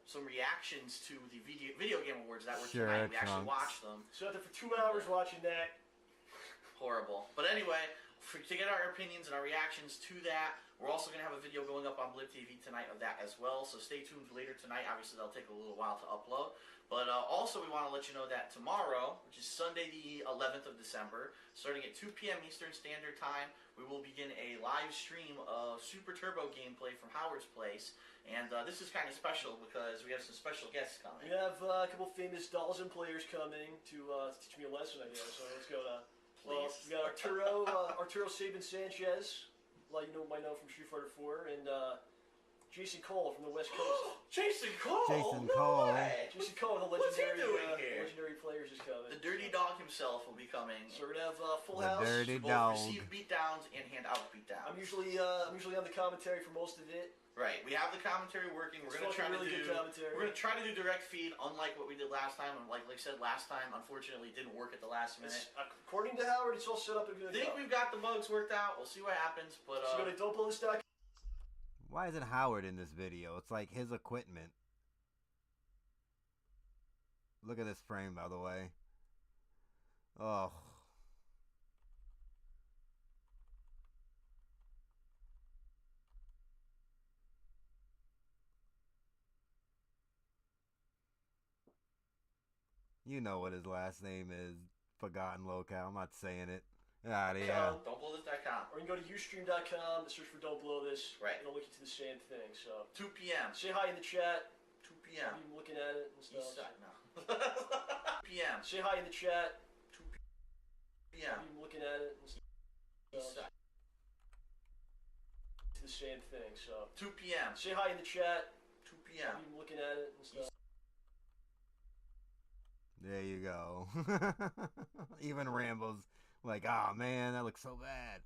some reactions to the video game awards that were Sure, tonight. We actually Trunks. watched them. So after for 2 hours watching that. Horrible. But anyway, to get our opinions and our reactions to that, we're also going to have a video going up on Blip TV tonight of that as well. So stay tuned for later tonight. Obviously, that'll take a little while to upload. But also, we want to let you know that tomorrow, which is Sunday the 11th of December, starting at 2 p.m. Eastern Standard Time, we will begin a live stream of Super Turbo gameplay from Howard's Place. And this is kind of special because we have some special guests coming. We have a couple famous dolls and players coming to teach me a lesson, I guess. So let's go to... Well, we got Arturo Sabin Sanchez, you might know from Street Fighter 4, and Jason Cole from the West Coast. Jason Cole! Jason No Cole. way. Jason Cole, the What's he legendary, doing here? legendary players is coming. The Dirty Dog himself will be coming. So we're gonna have Full The House. Dirty to both Dog. receive beatdowns and hand out beatdowns. I'm usually on the commentary for most of it. Right. We have the commentary working. We're It's gonna try really to good do. commentary. We're gonna try to do direct feed, unlike what we did last time. And like I said last time, unfortunately, it didn't work at the last minute. According to Howard, it's all set up and good. I think we've got the bugs worked out. We'll see what happens. But So go to don'tblow.com. Why isn't Howard in this video? It's like his equipment. Look at this frame, by the way. Oh. You know what his last name is. Forgotten Locale. I'm not saying it. Out of here. don'tblowthis.com. Or you can go to ustream.com, search for Don't Blow This. Right. It'll link you to the same thing. So 2 p.m. say hi in the chat. 2 p.m. I'm looking at it and stuff. East side now. 2 p.m. Say hi in the chat. 2 p.m. I'm looking at it and stuff. East side. To the same thing. So 2 p.m. say hi in the chat. 2 p.m. I'm looking at it and stuff. There you go. Even Rambo's like, oh man, that looks so bad.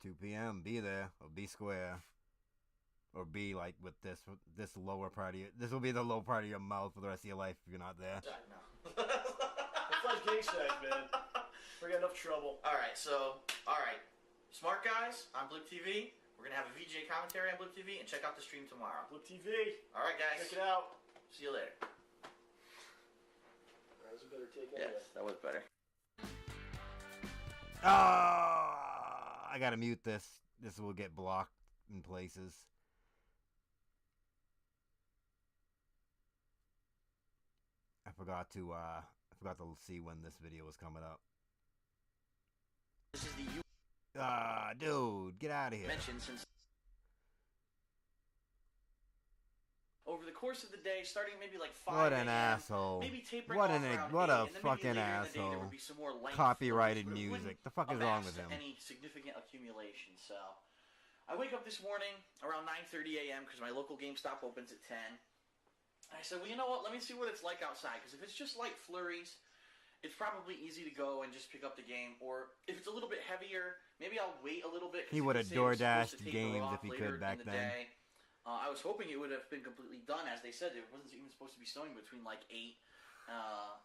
"2 p.m. Be there or be square, or be like with this lower part of your. This will be the low part of your mouth for the rest of your life if you're not there." No. The flash gang side, man. We got enough trouble. Alright, Smart Guys on Blip TV. We're going to have a VJ commentary on Blip TV and check out the stream tomorrow. Blip TV. Alright, guys. Check it out. See you later. That was a better take. Yes, that was better. I gotta mute this. This will get blocked in places. I forgot to see when this video was coming up. This is the Dude, get out of here. mentioned since over the course of the day, starting maybe like 5 What an a.m., asshole. maybe tapering What off a around 8, what a and then maybe fucking later in the day there asshole. would be some more length Copyrighted films, but it music. wouldn't The fuck is wrong amass with him? any significant accumulation. So I wake up this morning around 9:30 a.m. because my local GameStop opens at 10. I said, well, you know what? Let me see what it's like outside, because if it's just light flurries, it's probably easy to go and just pick up the game. Or if it's a little bit heavier, maybe I'll wait a little bit. He would have DoorDashed games if he could back then. I was hoping it would have been completely done, as they said. It wasn't even supposed to be snowing between like 8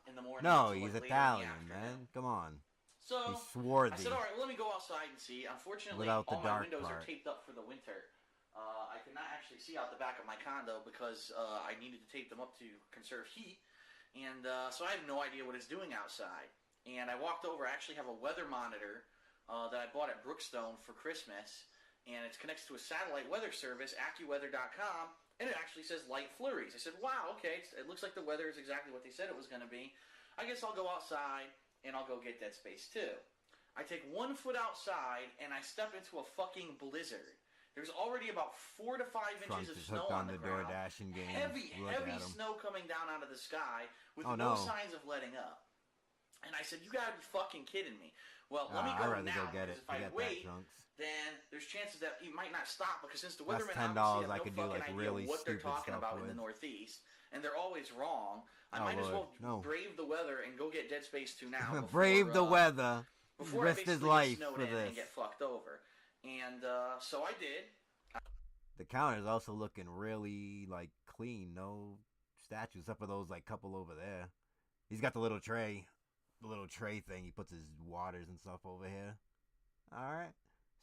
in the morning. No, until, he's like, later in the Italian, afternoon. man. Come on. So He's swarthy. I said, all right, well, let me go outside and see. Unfortunately, Without the all my dark windows are part. taped up for the winter. I could not actually see out the back of my condo because I needed to tape them up to conserve heat. And so I have no idea what it's doing outside. And I walked over. I actually have a weather monitor that I bought at Brookstone for Christmas. And it's connected to a satellite weather service, AccuWeather.com. And it actually says light flurries. I said, wow, okay, it looks like the weather is exactly what they said it was going to be. I guess I'll go outside and I'll go get Dead Space 2. I take 1 foot outside and I step into a fucking blizzard. There's already about 4 to 5 Trunks inches of is snow hooked on on the the ground. DoorDashing game. Heavy Look at him. snow coming down out of the sky with Oh, no no. signs of letting up. And I said, you gotta be fucking kidding me. Well, let me I'd go rather now, go get because it. if I Get wait, that, Chunks. then there's chances that it might not stop, because since the That's weathermen $10 obviously have I no could do, fucking like, idea really what they're stupid talking stuff about in with. the Northeast, and they're always wrong, I might as well brave the weather and go get Dead Space 2 now. Before, brave the weather. Before Risked his life get snowed for in this. and get fucked over. And so I did. The counter's also looking really, like, clean. No statues, except for those, like, couple over there. He's got the little tray thing. He puts his waters and stuff over here. All right.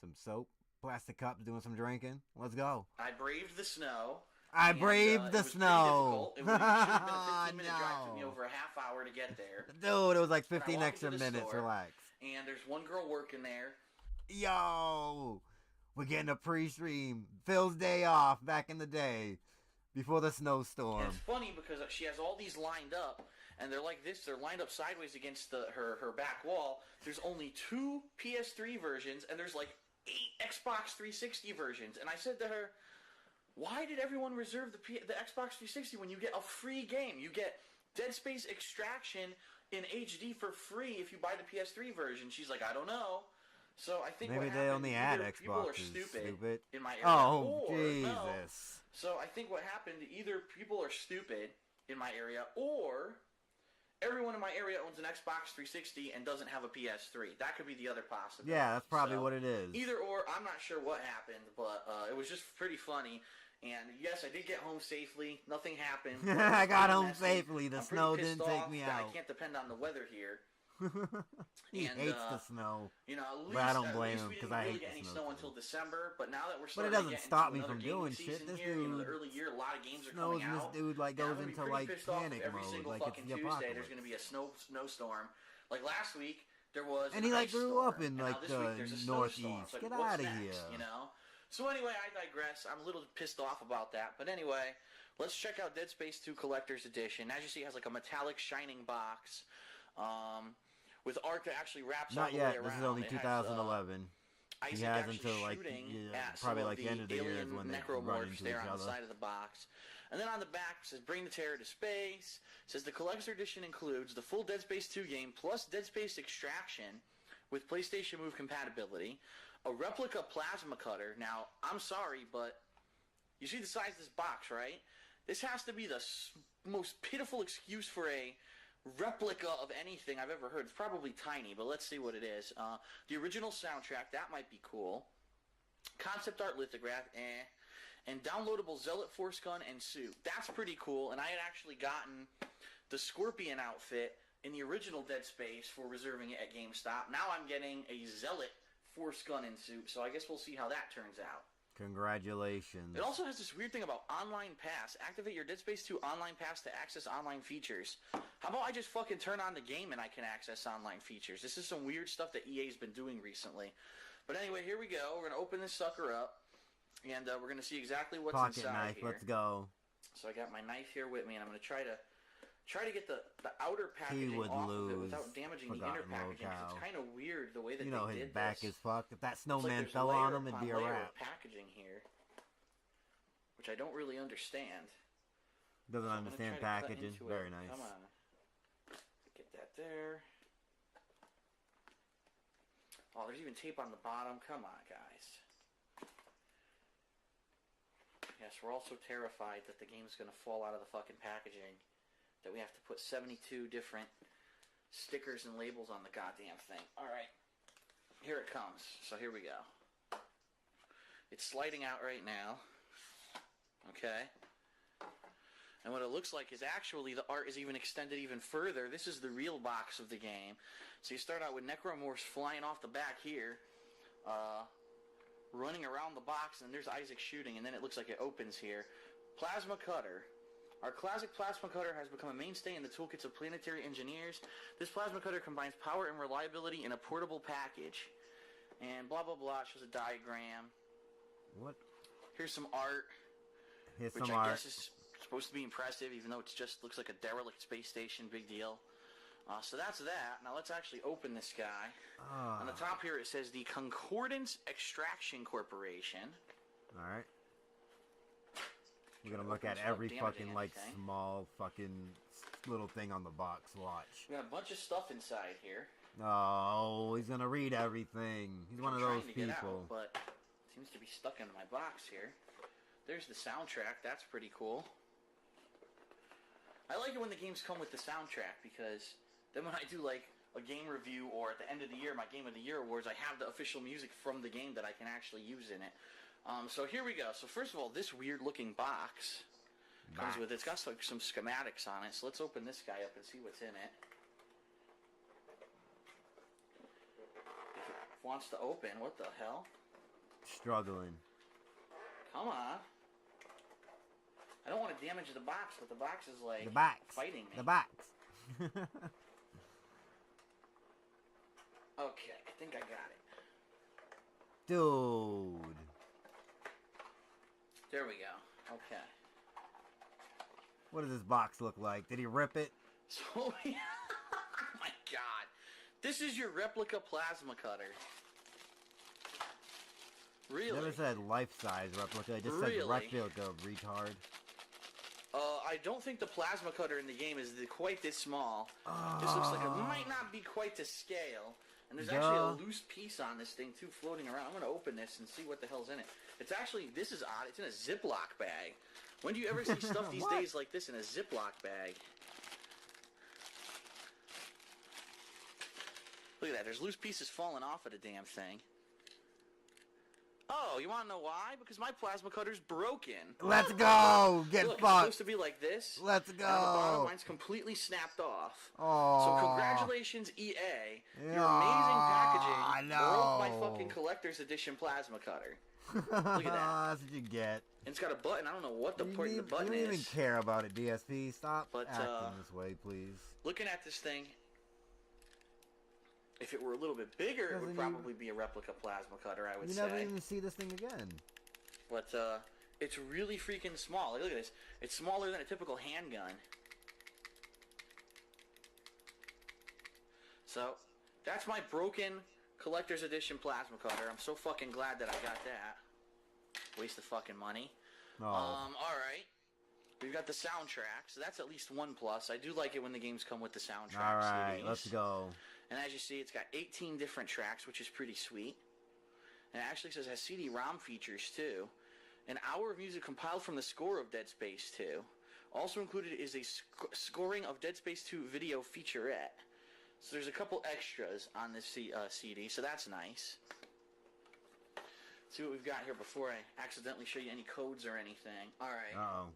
Some soap. Plastic cups, doing some drinking. Let's go. I braved the snow. I braved the snow. It should have been a 15-minute drive. It took me over a half hour to get there. Dude, it was like 15 extra minutes. Relax. And there's one girl working there. Yo, we're getting a pre-stream. Phil's day off back in the day, before the snowstorm. And it's funny because she has all these lined up, and they're like this. They're lined up sideways against her back wall. There's only 2 PS3 versions, and there's like 8 Xbox 360 versions. And I said to her, why did everyone reserve the Xbox 360 when you get a free game? You get Dead Space Extraction in HD for free if you buy the PS3 version. She's like, I don't know. So I think maybe they only add Xbox. People are stupid in my area. Oh, or, Jesus. No. So I think what happened, either people are stupid in my area, or everyone in my area owns an Xbox 360 and doesn't have a PS3. That could be the other possibility. Yeah, that's probably what it is. Either or, I'm not sure what happened, but it was just pretty funny. And yes, I did get home safely. Nothing happened. I got home safely. The snow didn't take me out. I can't depend on the weather here. He hates the snow. You know, at least, but I don't blame him because I hate get any the snow until December. But now that we're but starting it doesn't to get stop into me from doing shit. This here, dude, you know, the early year, a lot of games are coming out. This dude like goes into like panic every mode, single like fucking it's the Tuesday. apocalypse. There's going to be a snowstorm. Like last week, there was. And he like grew up in like the Northeast. Like, get out of here. You know. So anyway, I digress. I'm a little pissed off about that. But anyway, let's check out Dead Space 2 Collector's Edition. As you see, it has like a metallic shining box. With art that actually wraps all the way around. This is only 2011. He has until like probably like the end of the year is when they run into each on other. The side of the box. And then on the back it says "Bring the Terror to Space." It says the Collector's Edition includes the full Dead Space 2 game plus Dead Space Extraction with PlayStation Move compatibility, a replica plasma cutter. Now, I'm sorry, but you see the size of this box, right? This has to be the most pitiful excuse for a replica of anything I've ever heard. It's probably tiny, but let's see what it is. The original soundtrack, that might be cool. Concept art lithograph, and downloadable Zealot Force gun and suit. That's pretty cool, and I had actually gotten the Scorpion outfit in the original Dead Space for reserving it at GameStop. Now I'm getting a Zealot Force gun and suit, so I guess we'll see how that turns out. Congratulations. It also has this weird thing about Online Pass. Activate your Dead Space 2 Online Pass to access online features. How about I just fucking turn on the game and I can access online features? This is some weird stuff that EA's been doing recently. But anyway, here we go. We're going to open this sucker up, and we're going to see exactly what's Pocket inside knife, here. let's go. So I got my knife here with me, and I'm going to try to get the outer packaging off of it without damaging the inner packaging. It's kind of weird the way that they did this. His back is fucked. If that snowman like fell on him, it'd be a wrap. Packaging here, which I don't really understand. Doesn't understand packaging. Very nice. Come on. Get that there. Oh, there's even tape on the bottom. Come on, guys. Yes, we're also terrified that the game's going to fall out of the fucking packaging. That we have to put 72 different stickers and labels on the goddamn thing. Alright. Here it comes. So here we go. It's sliding out right now. Okay. And what it looks like is actually the art is even extended even further. This is the real box of the game. So you start out with Necromorphs flying off the back here, running around the box, and there's Isaac shooting, and then it looks like it opens here. Plasma Cutter. Our classic plasma cutter has become a mainstay in the toolkits of planetary engineers. This plasma cutter combines power and reliability in a portable package. And blah, blah, blah. It shows a diagram. What? Here's some art. Here's which some I art. guess is supposed to be impressive, even though it just looks like a derelict space station. Big deal. So that's that. Now let's actually open this guy. On the top here it says the Concordance Extraction Corporation. Alright. We're gonna look at every fucking like small fucking little thing on the box. Watch. We got a bunch of stuff inside here. Oh, he's gonna read everything. He's one of those people. Out, but it seems to be stuck in my box here. There's the soundtrack. That's pretty cool. I like it when the games come with the soundtrack because then when I do like a game review or at the end of the year, my Game of the Year awards, I have the official music from the game that I can actually use in it. So here we go. So first of all, this weird looking box comes with, it's got like some schematics on it. So let's open this guy up and see what's in it. If it wants to open, what the hell? Struggling. Come on. I don't want to damage the box, but the box is like fighting me. The box. Okay, I think I got it. Dude. There we go. Okay. What does this box look like? Did he rip it? So, oh my god. This is your replica plasma cutter. Really? Never said life-size replica. It just said replica, retard. I don't think the plasma cutter in the game is quite this small. This looks like it might not be quite to scale. And there's actually a loose piece on this thing, too, floating around. I'm going to open this and see what the hell's in it. It's actually, this is odd. It's in a Ziploc bag. When do you ever see stuff these days like this in a Ziploc bag? Look at that. There's loose pieces falling off of the damn thing. Oh, you want to know why? Because my plasma cutter's broken. Let's go! Get Look, fucked! It's supposed to be like this. Let's go! And on the bottom, mine's completely snapped off. Oh. So congratulations, EA. Your amazing packaging broke my fucking collector's edition plasma cutter. Look at that. That's what you get. And it's got a button. I don't know what the button You is. don't even care about it, DSP. Stop But, acting this way, please. Looking at this thing, if it were a little bit bigger, it would probably be a replica plasma cutter, I would say. You never even see this thing again. But, it's really freaking small. Look at this. It's smaller than a typical handgun. So, that's my broken collector's edition plasma cutter. I'm so fucking glad that I got that. Waste of fucking money. Oh. Alright. We've got the soundtrack, so that's at least one plus. I do like it when the games come with the soundtrack. Alright, let's go. And as you see, it's got 18 different tracks, which is pretty sweet. And it actually says it has CD-ROM features, too. An hour of music compiled from the score of Dead Space 2. Also included is a scoring of Dead Space 2 video featurette. So there's a couple extras on this CD, so that's nice. Let's see what we've got here before I accidentally show you any codes or anything. Alright. Uh-oh.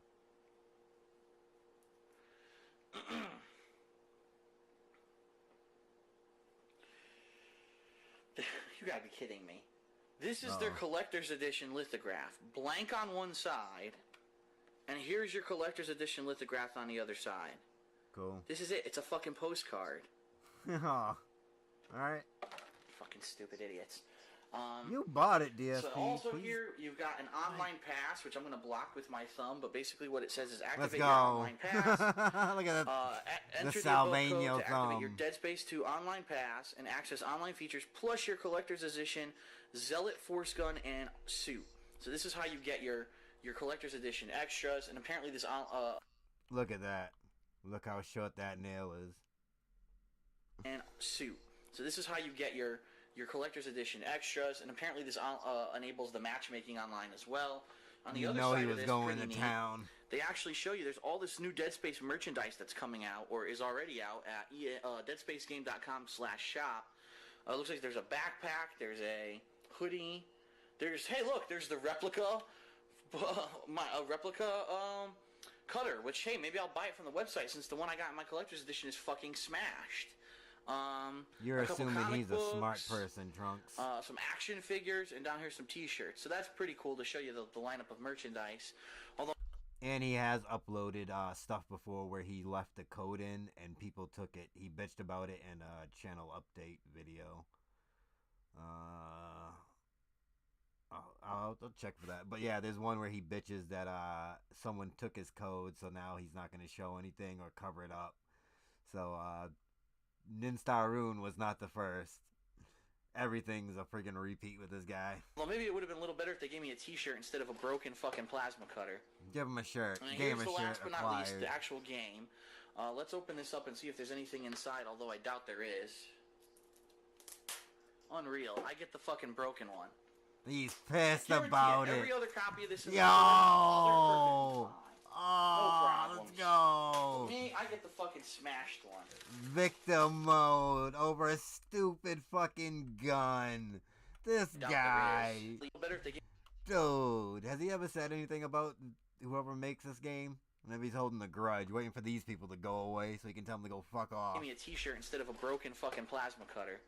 You gotta be kidding me. This is their collector's edition lithograph. Blank on one side, and here's your collector's edition lithograph on the other side. Cool. This is it. It's a fucking postcard. Alright. Fucking stupid idiots. You bought it, DSP. So also please. here, you've got an online pass, which I'm going to block with my thumb, but basically what it says is activate Let's go. your online pass. Look at that. Enter the the code Salvano to activate thumb. your Dead Space 2 online pass and access online features, plus your collector's edition Zealot Force Gun and suit. So this is how you get your collector's edition extras, and apparently this... Look at that. Look how short that nail is. And suit. So this is how you get your collector's edition extras, and apparently this enables the matchmaking online as well. On the other side he of was this, going pretty to neat, town. They actually show you there's all this new Dead Space merchandise that's coming out, or is already out at deadspacegame.com/shop. Looks like there's a backpack, there's a hoodie, there's the replica, cutter. Which, hey, maybe I'll buy it from the website since the one I got in my collector's edition is fucking smashed. You're assuming he's books, a smart person, Trunks. Some action figures, and down here some t-shirts. So that's pretty cool to show you the lineup of merchandise. Although, and he has uploaded stuff before where he left the code in and people took it. He bitched about it in a channel update video. I'll check for that. But yeah, there's one where he bitches that someone took his code, so now he's not going to show anything or cover it up. So Ninstaroon was not the first. Everything's a friggin' repeat with this guy. Well, maybe it would have been a little better if they gave me a t-shirt instead of a broken fucking plasma cutter. Give him a shirt. Here's the last but not least, the actual game. Let's open this up and see if there's anything inside, although I doubt there is. Unreal. I get the fucking broken one. He's pissed about it. Every other copy of this is Yo! Oh, no let's go. For me, I get the fucking smashed one. Victim mode over a stupid fucking gun. This guy. Dude, has he ever said anything about whoever makes this game? Maybe he's holding a grudge, waiting for these people to go away so he can tell them to go fuck off. Give me a t-shirt instead of a broken fucking plasma cutter.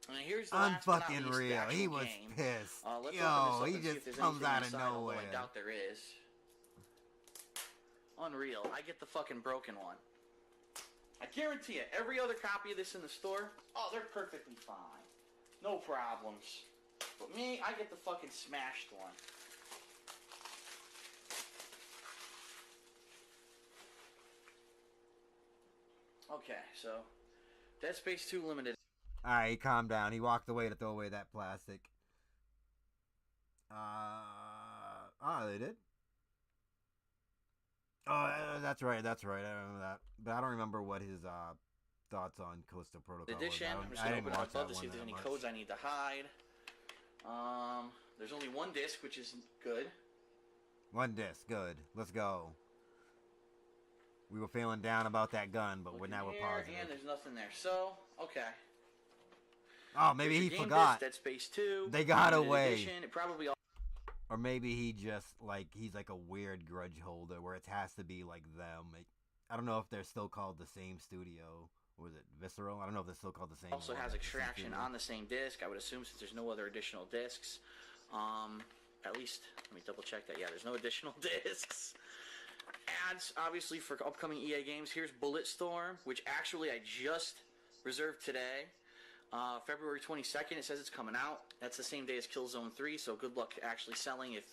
And here's the last but not least, real. He was game. pissed. Let's Yo, he just comes out of nowhere. I doubt there is. Unreal. I get the fucking broken one. I guarantee it. Every other copy of this in the store, oh, they're perfectly fine. No problems. But me, I get the fucking smashed one. Okay, so Dead Space 2 Limited. Alright, he calmed down. He walked away to throw away that plastic. They did? Oh, that's right. I don't know that. But I don't remember what his thoughts on Callisto Protocol Edition. was. I'm just going to open it above to see if there's any codes I need to hide. There's only one disc, which is good. One disc, good. Let's go. We were feeling down about that gun, but now we're positive. And there's nothing there. So, okay. Oh, maybe he forgot. Dead Space 2. They got away. Edition. It probably or maybe he just, he's like a weird grudge holder where it has to be like them. I don't know if they're still called the same studio. Or is it Visceral? I don't know if they're still called the same. Also has Extraction on the same disc. I would assume since there's no other additional discs. At least, let me double check that. Yeah, there's no additional discs. Ads, obviously, for upcoming EA games. Here's Bulletstorm, which actually I just reserved today. February 22nd, it says it's coming out. That's the same day as Killzone 3, so good luck actually selling if...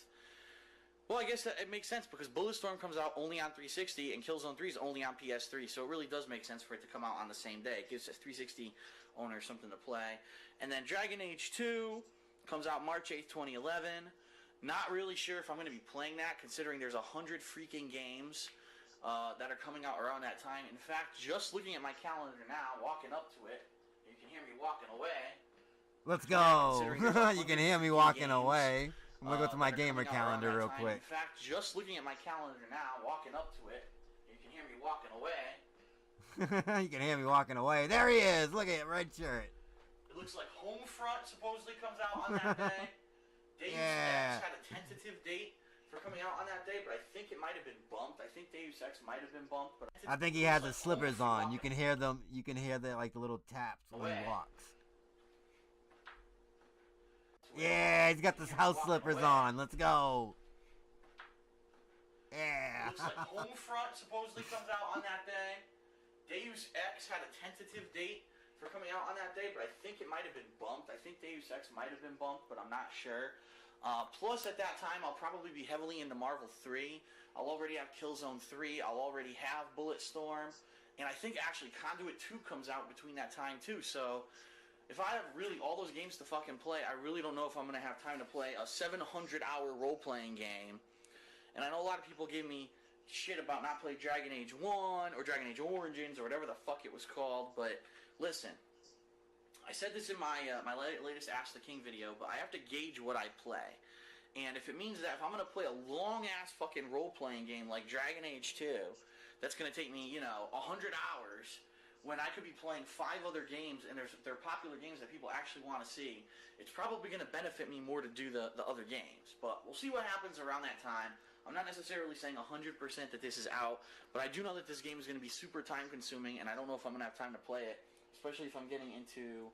Well, I guess that it makes sense because Bulletstorm comes out only on 360 and Killzone 3 is only on PS3, so it really does make sense for it to come out on the same day. It gives a 360 owner something to play. And then Dragon Age 2 comes out March 8th, 2011. Not really sure if I'm going to be playing that, considering there's 100 freaking games that are coming out around that time. In fact, just looking at my calendar now, walking up to it, you can hear me walking away. Let's go. You can hear me walking away. I'm going to go to my gamer calendar real quick. In fact, just looking at my calendar now, walking up to it, you can hear me walking away. You can hear me walking away. There he is. Look at it, red shirt. It looks like Homefront supposedly comes out on that day. Deus Ex had a tentative date for coming out on that day, but I think it might have been bumped. I think Deus Ex might have been bumped, but I think he has the slippers on. You can hear them. You can hear the little taps when he walks. Yeah, he's got the house slippers on. Let's go. Yeah. Looks like Homefront supposedly comes out on that day. Deus Ex had a tentative date for coming out on that day, but I think it might have been bumped. I think Deus Ex might have been bumped, but I'm not sure. Plus, at that time, I'll probably be heavily into Marvel 3. I'll already have Killzone 3. I'll already have Bulletstorm. And I think, actually, Conduit 2 comes out between that time, too. So, if I have really all those games to fucking play, I really don't know if I'm going to have time to play a 700-hour role-playing game. And I know a lot of people gave me shit about not playing Dragon Age 1 or Dragon Age Origins or whatever the fuck it was called, but listen, I said this in my latest Ask the King video, but I have to gauge what I play. And if it means that if I'm going to play a long-ass fucking role-playing game like Dragon Age 2, that's going to take me, 100 hours, when I could be playing 5 other games, and they're popular games that people actually want to see, it's probably going to benefit me more to do the other games. But we'll see what happens around that time. I'm not necessarily saying 100% that this is out, but I do know that this game is going to be super time-consuming, and I don't know if I'm going to have time to play it, especially if I'm getting into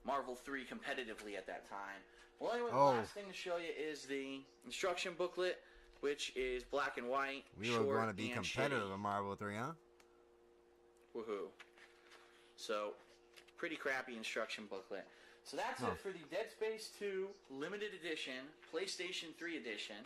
Marvel 3 competitively at that time. Well, anyway, the last thing to show you is the instruction booklet, which is black and white, We were going to be competitive in Marvel 3, huh? Woohoo. So, pretty crappy instruction booklet. So that's it for the Dead Space 2 Limited Edition, PlayStation 3 Edition.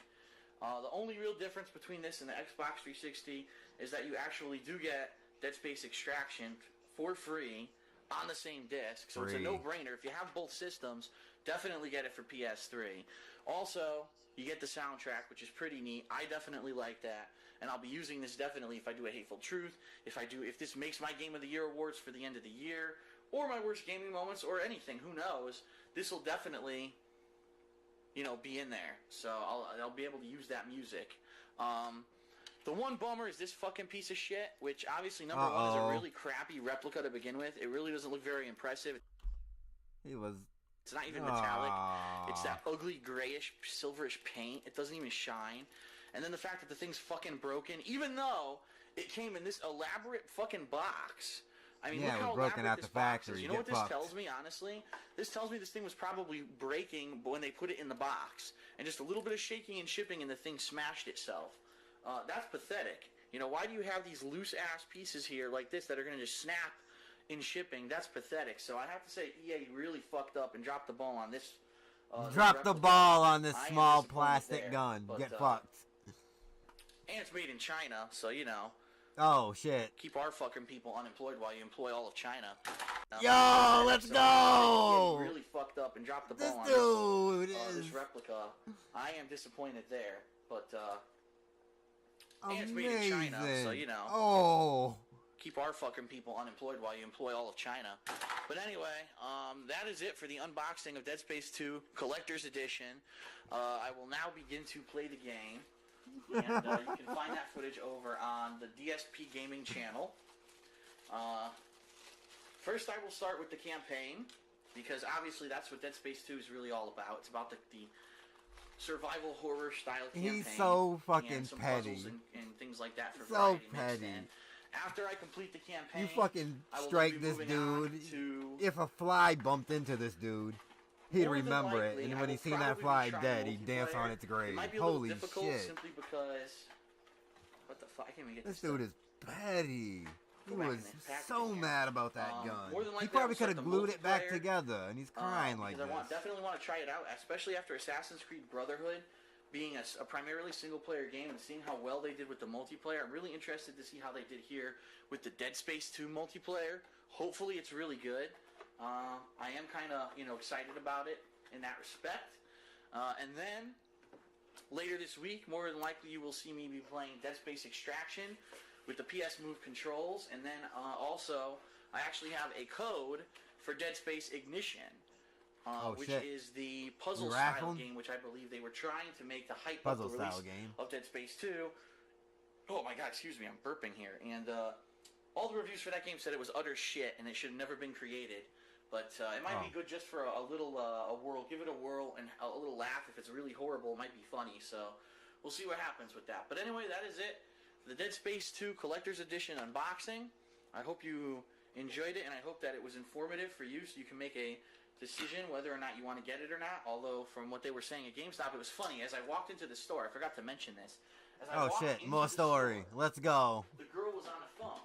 The only real difference between this and the Xbox 360 is that you actually do get Dead Space Extraction for free on the same disc. So it's a no-brainer. If you have both systems, definitely get it for PS3. Also, you get the soundtrack, which is pretty neat. I definitely like that. And I'll be using this definitely if I do a Hateful Truth, if this makes my Game of the Year awards for the end of the year, or my worst gaming moments, or anything. Who knows? This will definitely, be in there. So I'll be able to use that music. The one bummer is this fucking piece of shit, which obviously number one is a really crappy replica to begin with. It really doesn't look very impressive. It's not even metallic. It's that ugly grayish, silverish paint. It doesn't even shine. And then the fact that the thing's fucking broken, even though it came in this elaborate fucking box. I mean, look how elaborate this box is. You know what this tells me, honestly? This tells me this thing was probably breaking when they put it in the box. And just a little bit of shaking and shipping and the thing smashed itself. That's pathetic. Why do you have these loose-ass pieces here like this that are going to just snap in shipping? That's pathetic. So I have to say, EA really fucked up and dropped the ball on this. Drop the ball on this small plastic gun. Get fucked. And it's made in China, so, Oh, shit. Keep our fucking people unemployed while you employ all of China. Yo, let's go! EA really fucked up and dropped the ball on this replica. I am disappointed there, but, and it's made in China, so, Oh. Keep our fucking people unemployed while you employ all of China. But anyway, that is it for the unboxing of Dead Space 2 Collector's Edition. I will now begin to play the game. And you can find that footage over on the DSP Gaming channel. First, I will start with the campaign, because obviously that's what Dead Space 2 is really all about. It's about the survival horror style campaign. He's so fucking and some petty. Puzzles and things like that for So variety. petty. After I complete the campaign, You fucking strike this dude. If a fly bumped into this dude, he'd remember it. And when he seen that fly dead, he'd dance on its grave. Holy shit. Simply because... What the fuck? I can't even get this dude is petty. He was so mad about that gun. He likely probably could have the glued it back multiplayer, together, and he's crying like this. I definitely want to try it out, especially after Assassin's Creed Brotherhood being a primarily single-player game and seeing how well they did with the multiplayer. I'm really interested to see how they did here with the Dead Space 2 multiplayer. Hopefully it's really good. I am kind of, excited about it in that respect. And then, later this week, more than likely you will see me be playing Dead Space Extraction with the PS Move controls. And then also, I actually have a code for Dead Space Ignition. Which is the puzzle-style game, which I believe they were trying to make the hype of the release of Dead Space 2. Oh my god, excuse me, I'm burping here. And all the reviews for that game said it was utter shit and it should have never been created. But it might be good just for a little a whirl. Give it a whirl and a little laugh. If it's really horrible, it might be funny. So we'll see what happens with that. But anyway, that is it for the Dead Space 2 Collector's Edition unboxing. I hope you enjoyed it, and I hope that it was informative for you so you can make a decision whether or not you want to get it or not. Although from what they were saying at GameStop, it was funny. As I walked into the store, I forgot to mention this. Oh shit, more story. Let's go. The girl was on the phone.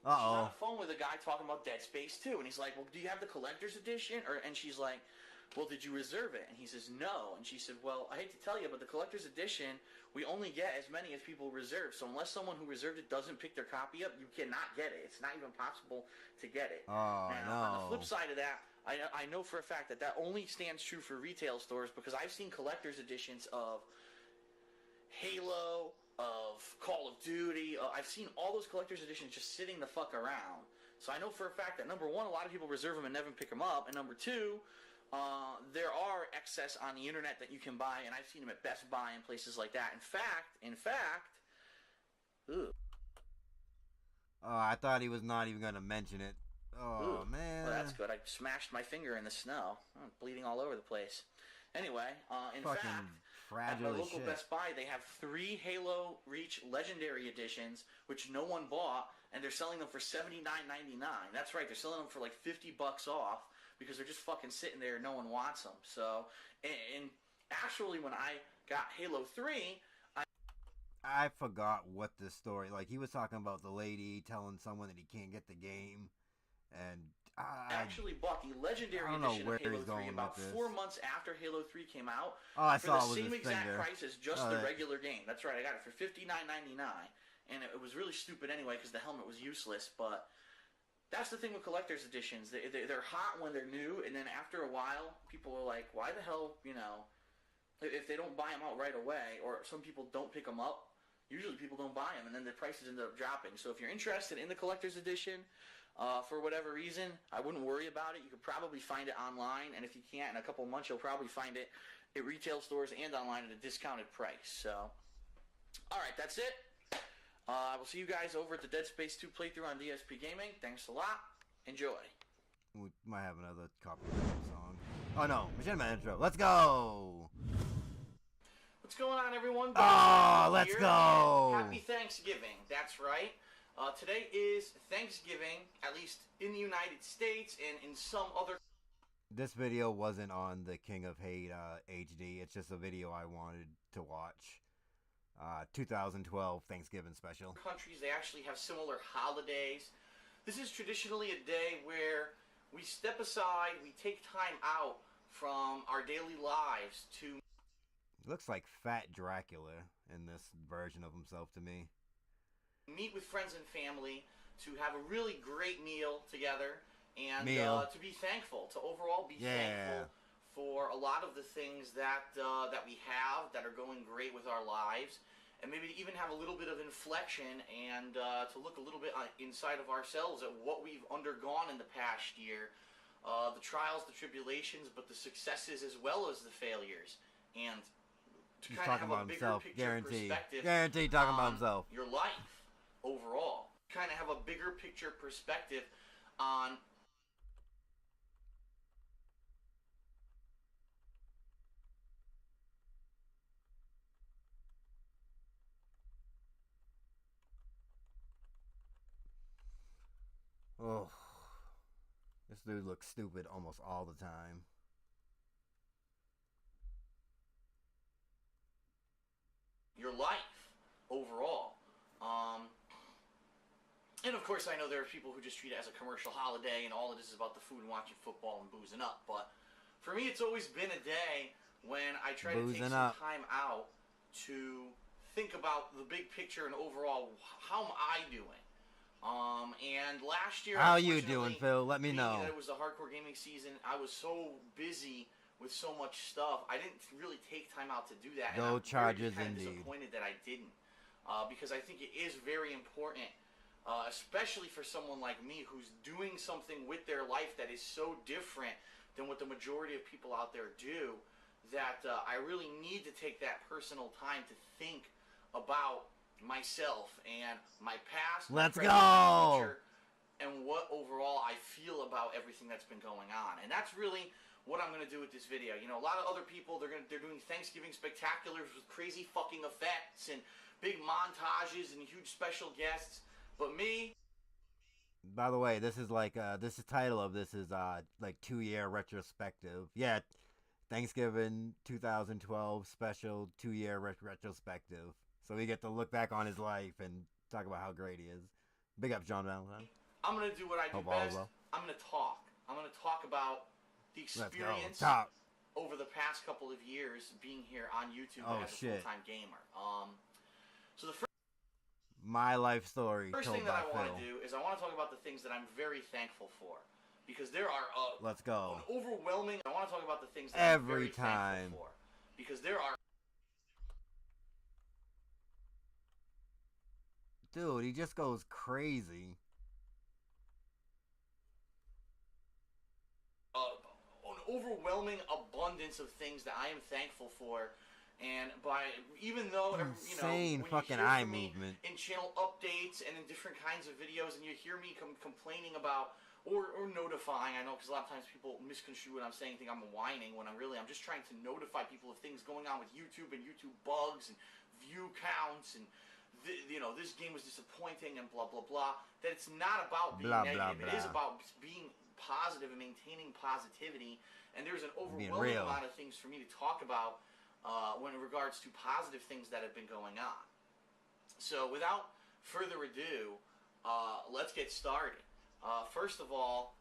Uh-oh. She's on the phone with a guy talking about Dead Space 2, and he's like, well, do you have the collector's edition? And she's like, well, did you reserve it? And he says, no. And she said, well, I hate to tell you, but the collector's edition, we only get as many as people reserve. So unless someone who reserved it doesn't pick their copy up, you cannot get it. It's not even possible to get it. Oh, now, on the flip side of that, I know for a fact that only stands true for retail stores, because I've seen collector's editions of Halo, of Call of Duty. I've seen all those collector's editions just sitting the fuck around. So I know for a fact that, number one, a lot of people reserve them and never pick them up. And number two, there are excess on the internet that you can buy, and I've seen them at Best Buy and places like that. In fact, ugh. Oh, I thought he was not even going to mention it. Oh, man. Well, that's good. I smashed my finger in the snow. I'm bleeding all over the place. Anyway, in fact, at my local Best Buy, they have 3 Halo Reach Legendary Editions, which no one bought, and they're selling them for $79.99. That's right, they're selling them for like $50 off, because they're just fucking sitting there and no one wants them. So, and actually, when I got Halo 3, I forgot what the story, like, he was talking about the lady telling someone that he can't get the game, and I actually bought the Legendary Edition of Halo 3 about 4 months after Halo 3 came out. Oh, I saw it for was the same exact finger. price as just the regular game. That's right, I got it for $59.99, and it was really stupid anyway because the helmet was useless, but that's the thing with collector's editions. They're hot when they're new, and then after a while, people are like, why the hell, if they don't buy them out right away, or some people don't pick them up, usually people don't buy them, and then the prices end up dropping. So if you're interested in the collector's edition, for whatever reason, I wouldn't worry about it. You could probably find it online, and if you can't, in a couple months, you'll probably find it at retail stores and online at a discounted price. So, all right, that's it. I will see you guys over at the Dead Space 2 playthrough on DSP Gaming. Thanks a lot. Enjoy. We might have another copyright song. Oh no, Machinima intro. Let's go! What's going on, everyone? Let's go! Happy Thanksgiving. That's right. Today is Thanksgiving, at least in the United States and in some other... This video wasn't on the King of Hate HD. It's just a video I wanted to watch. 2012 Thanksgiving special. Countries, they actually have similar holidays. This is traditionally a day where we step aside, we take time out from our daily lives to... Looks like Fat Dracula in this version of himself to me. Meet with friends and family, to have a really great meal together, and to be thankful, to overall be thankful for a lot of the things that that we have that are going great with our lives, and maybe to even have a little bit of inflection and to look a little bit inside of ourselves at what we've undergone in the past year, the trials, the tribulations, but the successes as well as the failures, and to kind of have a bigger picture perspective. Guaranteed talking about himself. Your life overall. Kind of have a bigger picture perspective on... Oh, this dude looks stupid almost all the time. Your life overall. And of course I know there are people who just treat it as a commercial holiday and all of this is about the food and watching football and boozing up, but for me it's always been a day when I try to take some time out to think about the big picture and overall, how am I doing? And last year, how you doing, Phil? Let me know. It was the hardcore gaming season. I was so busy with so much stuff. I didn't really take time out to do that. Go Chargers, indeed. I'm disappointed that I didn't, because I think it is very important, especially for someone like me who's doing something with their life that is so different than what the majority of people out there do, that I really need to take that personal time to think about myself and my past, my future, and what overall I feel about everything that's been going on. And that's really what I'm going to do with this video. You know, a lot of other people, they're doing Thanksgiving spectaculars with crazy fucking effects and big montages and huge special guests. But me... By the way, this is like, the title of this is, like 2-year retrospective. Yeah, Thanksgiving 2012 special 2-year retrospective. So we get to look back on his life and talk about how great he is. Big up, John Valentine. I'm going to do what I do best. I'm going to talk. I'm going to talk about the experience over the past couple of years being here on YouTube as a full-time gamer. So the first... My life story First told thing that by I want to Phil. do is I want to talk about the things that I'm very thankful for. Because there are Let's go. an overwhelming... I want to talk about the things that I'm very thankful for. Because there are... Dude, he just goes crazy. An overwhelming abundance of things that I am thankful for, and even though insane when fucking you hear eye from me movement in channel updates and in different kinds of videos, and you hear me complaining about or notifying, I know because a lot of times people misconstrue what I'm saying, think I'm whining when I'm just trying to notify people of things going on with YouTube and YouTube bugs and view counts and this game was disappointing and blah, blah, blah, that it's not about being negative. It is about being positive and maintaining positivity. And there's an overwhelming amount of things for me to talk about when in regards to positive things that have been going on. So without further ado, let's get started. First of all,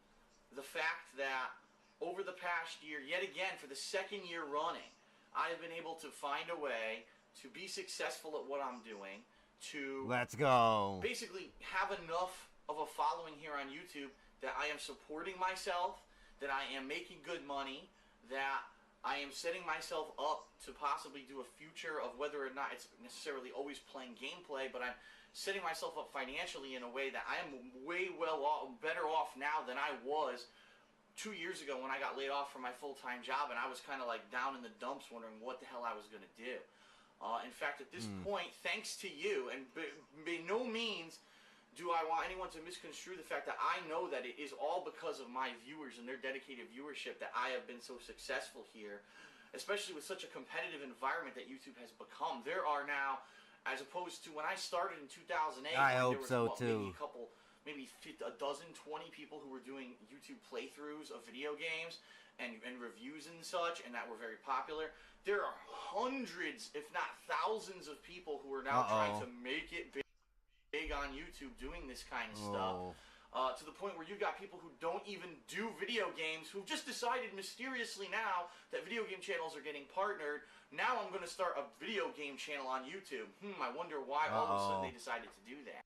the fact that over the past year, yet again, for the second year running, I have been able to find a way to be successful at what I'm doing, to basically have enough of a following here on YouTube that I am supporting myself, that I am making good money, that I am setting myself up to possibly do a future of whether or not it's necessarily always playing gameplay, but I'm setting myself up financially in a way that I am way better off now than I was 2 years ago when I got laid off from my full-time job, and I was kind of like down in the dumps wondering what the hell I was going to do. In fact, at this point, thanks to you, and by no means do I want anyone to misconstrue the fact that I know that it is all because of my viewers and their dedicated viewership that I have been so successful here, especially with such a competitive environment that YouTube has become. There are now, as opposed to when I started in 2008, I hope there was, so maybe too. Maybe a dozen, 20 people who were doing YouTube playthroughs of video games and reviews and such, and that were very popular. There are hundreds, if not thousands, of people who are now trying to make it big on YouTube doing this kind of stuff. To the point where you've got people who don't even do video games who've just decided mysteriously now that video game channels are getting partnered. Now I'm going to start a video game channel on YouTube. I wonder why all of a sudden they decided to do that.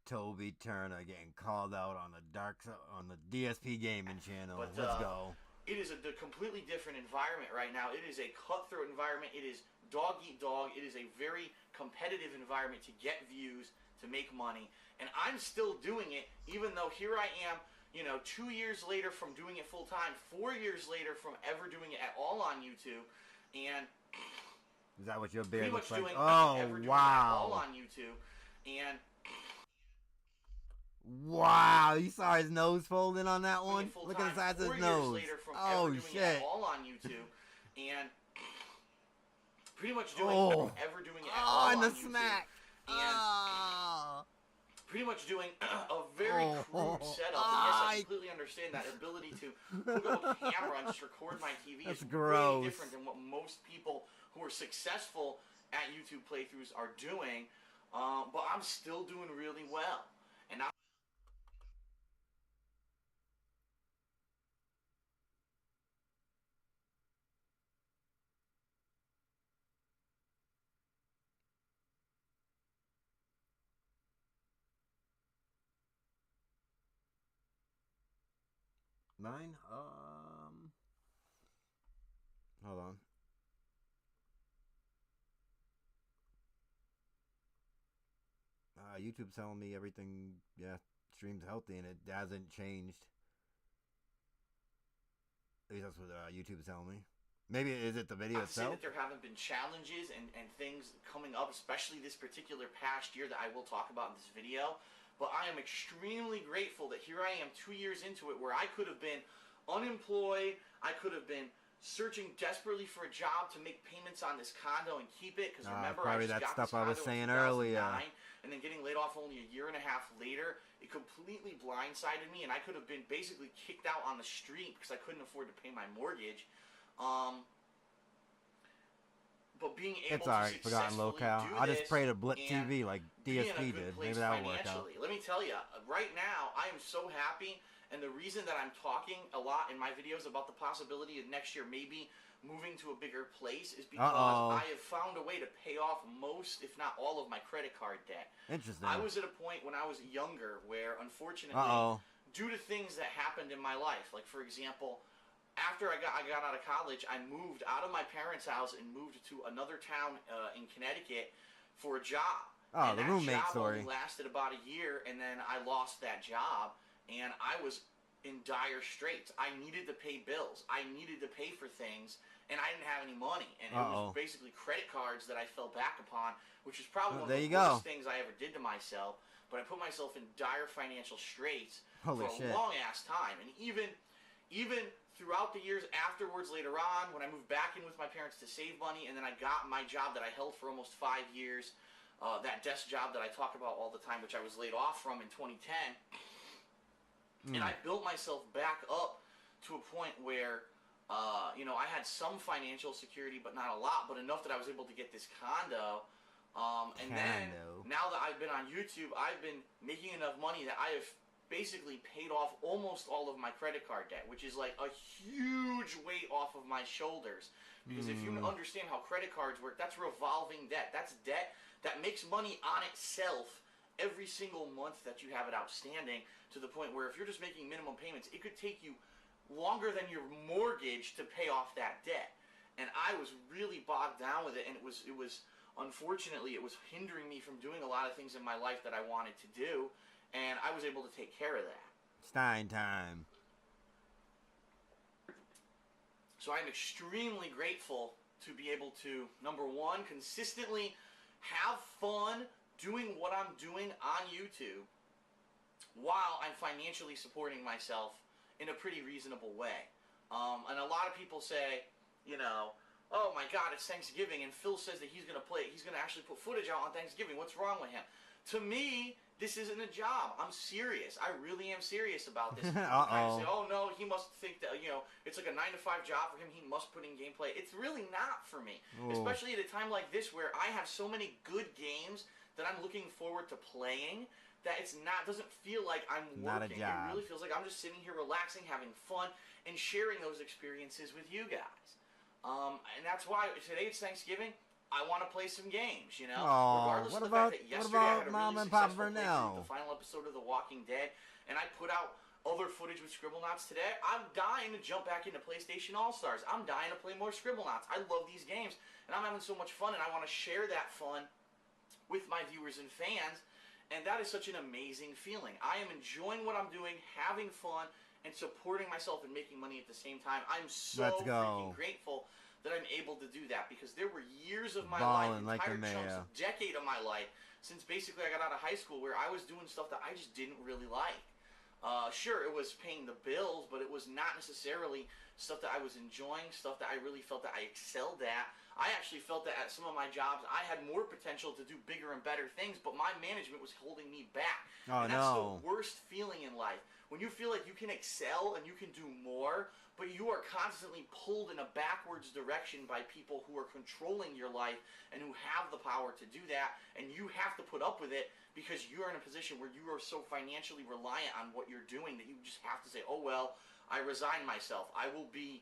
Toby Turner getting called out on the DSP gaming channel. But, let's go. It is a completely different environment right now. It is a cutthroat environment. It is dog eat dog. It is a very competitive environment to get views, to make money. And I'm still doing it, even though here I am, 2 years later from doing it full time, 4 years later from ever doing it at all on YouTube, and is that what your beard looks like? Oh, wow! All on YouTube, and wow, you saw his nose folding on that one? Look at the size of his nose. Oh, shit. All on YouTube, and pretty much doing ever doing it all on YouTube. Smack. And pretty much doing a very crude setup. And yes, I completely understand that ability to hook up a camera and just record my TV is really different than what most people who are successful at YouTube playthroughs are doing. But I'm still doing really well. And now Mine? Hold on. YouTube's telling me everything, stream's healthy and it hasn't changed. At least that's what YouTube's telling me. Maybe is it the video itself? I'd say that there haven't been challenges and things coming up, especially this particular past year that I will talk about in this video. But I am extremely grateful that here I am 2 years into it where I could have been unemployed. I could have been searching desperately for a job to make payments on this condo and keep it. Because remember, I just got this condo in 2009, and then getting laid off only a year and a half later, it completely blindsided me. And I could have been basically kicked out on the street because I couldn't afford to pay my mortgage. But being able to successfully do this, I'll just pray to Blip TV like DSP did. Maybe that'll work out. Let me tell you, right now, I am so happy, and the reason that I'm talking a lot in my videos about the possibility of next year maybe moving to a bigger place is because I have found a way to pay off most, if not all, of my credit card debt. Interesting. I was at a point when I was younger where, unfortunately, due to things that happened in my life, like, for example, after I got out of college, I moved out of my parents' house and moved to another town in Connecticut for a job. Oh, and the roommate story. Only lasted about a year, and then I lost that job, and I was in dire straits. I needed to pay bills. I needed to pay for things, and I didn't have any money. And it was basically credit cards that I fell back upon, which is probably one of the worst things I ever did to myself. But I put myself in dire financial straits for a long-ass time. And even throughout the years afterwards, later on, when I moved back in with my parents to save money, and then I got my job that I held for almost 5 years, that desk job that I talk about all the time, which I was laid off from in 2010, and I built myself back up to a point where, I had some financial security, but not a lot, but enough that I was able to get this condo. Then, now that I've been on YouTube, I've been making enough money that I have basically paid off almost all of my credit card debt, which is like a huge weight off of my shoulders. Because if you understand how credit cards work, that's revolving debt. That's debt that makes money on itself every single month that you have it outstanding, to the point where if you're just making minimum payments, it could take you longer than your mortgage to pay off that debt. And I was really bogged down with it, and it was unfortunately, it was hindering me from doing a lot of things in my life that I wanted to do, and I was able to take care of that. Stein time. So I'm extremely grateful to be able to, number one, consistently have fun doing what I'm doing on YouTube while I'm financially supporting myself in a pretty reasonable way. And a lot of people say, you know, oh my God, it's Thanksgiving, and Phil says that he's going to actually put footage out on Thanksgiving. What's wrong with him? To me, this isn't a job. I'm serious. I really am serious about this. People kind of say, oh no, he must think that, you know, it's like a 9-to-5 job for him. He must put in gameplay. It's really not for me. Ooh. Especially at a time like this where I have so many good games that I'm looking forward to playing that doesn't feel like I'm working. It really feels like I'm just sitting here relaxing, having fun, and sharing those experiences with you guys. And that's why today it's Thanksgiving. I want to play some games, you know? Regardless of the fact that yesterday I had a really successful playthrough with the final episode of The Walking Dead, and I put out other footage with Scribblenauts today, I'm dying to jump back into PlayStation All-Stars. I'm dying to play more Scribblenauts. I love these games, and I'm having so much fun, and I want to share that fun with my viewers and fans, and that is such an amazing feeling. I am enjoying what I'm doing, having fun, and supporting myself and making money at the same time. I'm so freaking grateful that I'm able to do that, because there were years of my life, entire chunks, a decade of my life, since basically I got out of high school, where I was doing stuff that I just didn't really like. Sure, it was paying the bills, but it was not necessarily stuff that I was enjoying, stuff that I really felt that I excelled at. I actually felt that at some of my jobs, I had more potential to do bigger and better things, but my management was holding me back. And that's the worst feeling in life. When you feel like you can excel and you can do more, but you are constantly pulled in a backwards direction by people who are controlling your life and who have the power to do that, and you have to put up with it because you're in a position where you are so financially reliant on what you're doing that you just have to say, oh well, I resign myself. I will be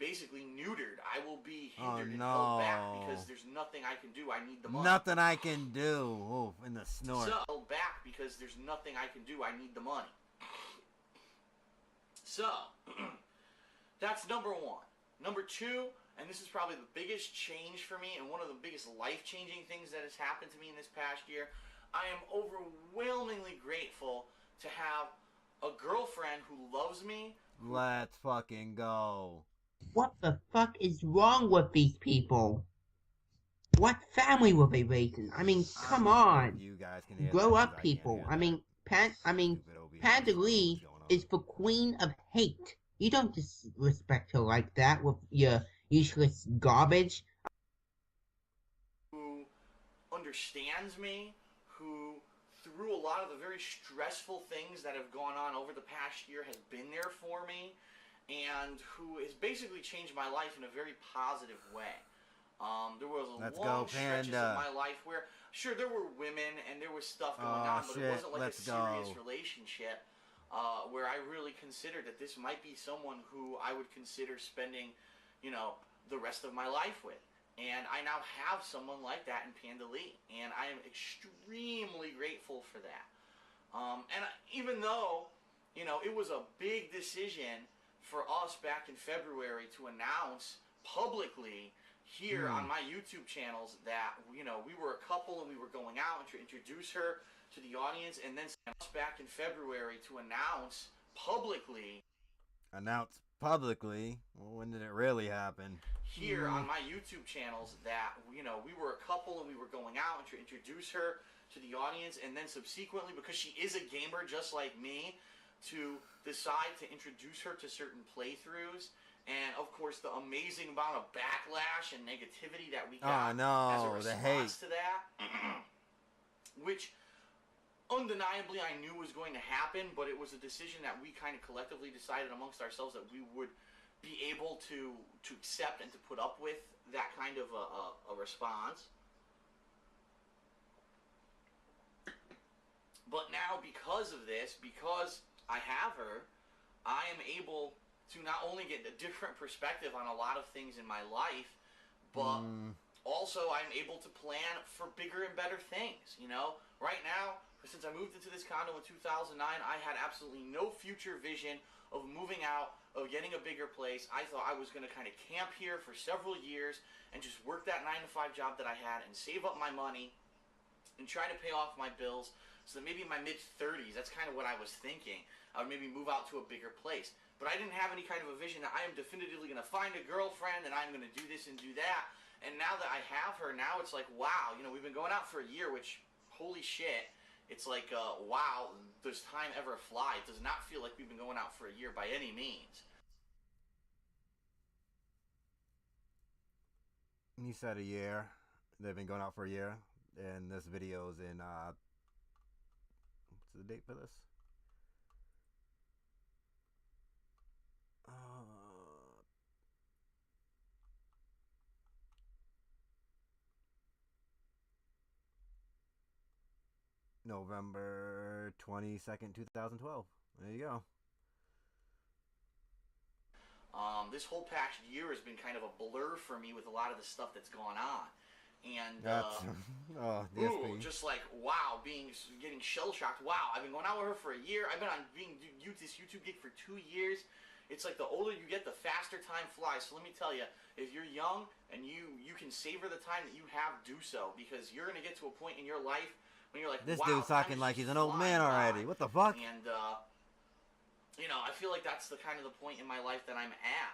basically neutered. I will be hindered and held back because there's nothing I can do. I need the money. Nothing I can do. Oh, in the snort. So, held back because there's nothing I can do. I need the money. So, that's number one. Number two, and this is probably the biggest change for me and one of the biggest life-changing things that has happened to me in this past year, I am overwhelmingly grateful to have a girlfriend who loves me. Let's fucking go. What the fuck is wrong with these people? What family were they raising? I mean, come on. You guys can grow up, people. I mean, Panda Lee is the queen of hate. You don't disrespect her like that with your useless garbage. Who understands me, who through a lot of the very stressful things that have gone on over the past year has been there for me, and who has basically changed my life in a very positive way. There was a long stretches of my life where, sure, there were women and there was stuff going on, but it wasn't like a serious relationship where I really considered that this might be someone who I would consider spending, you know, the rest of my life with. And I now have someone like that in Panda Lee, and I am extremely grateful for that. And even though, you know, it was a big decision for us back in February to announce publicly here on my YouTube channels that, you know, we were a couple and we were going out and to introduce her to the audience, and then us back in February to announce publicly. Well, when did it really happen? Here on my YouTube channels that, you know, we were a couple and we were going out and to introduce her to the audience, and then subsequently, because she is a gamer just like me, to decide to introduce her to certain playthroughs. And of course the amazing amount of backlash and negativity that we got as a response to that, which undeniably I knew was going to happen, but it was a decision that we kind of collectively decided amongst ourselves that we would be able to accept and to put up with that kind of a response. But now, because of this, because I have her, I am able to not only get a different perspective on a lot of things in my life, but also I'm able to plan for bigger and better things, you know? Right now, since I moved into this condo in 2009, I had absolutely no future vision of moving out, of getting a bigger place. I thought I was going to kind of camp here for several years and just work that 9-to-5 job that I had and save up my money and try to pay off my bills so that maybe in my mid-30s, that's kind of what I was thinking. I would maybe move out to a bigger place. But I didn't have any kind of a vision that I am definitively going to find a girlfriend and I'm going to do this and do that. And now that I have her, now it's like, wow, we've been going out for a year, which, holy shit, it's like, wow, does time ever fly? It does not feel like we've been going out for a year by any means. He said a year. They've been going out for a year. And this video is in, what's the date for this? November 22nd, 2012. There you go. This whole past year has been kind of a blur for me with a lot of the stuff that's gone on. And, just like, wow, getting shell-shocked. Wow, I've been going out with her for a year. I've been on this YouTube gig for 2 years. It's like the older you get, the faster time flies. So let me tell you, if you're young and you can savor the time that you have, do so. Because you're going to get to a point in your life when you're like, this wow, dude's talking like he's an old man already. What the fuck? And, I feel like that's the kind of the point in my life that I'm at.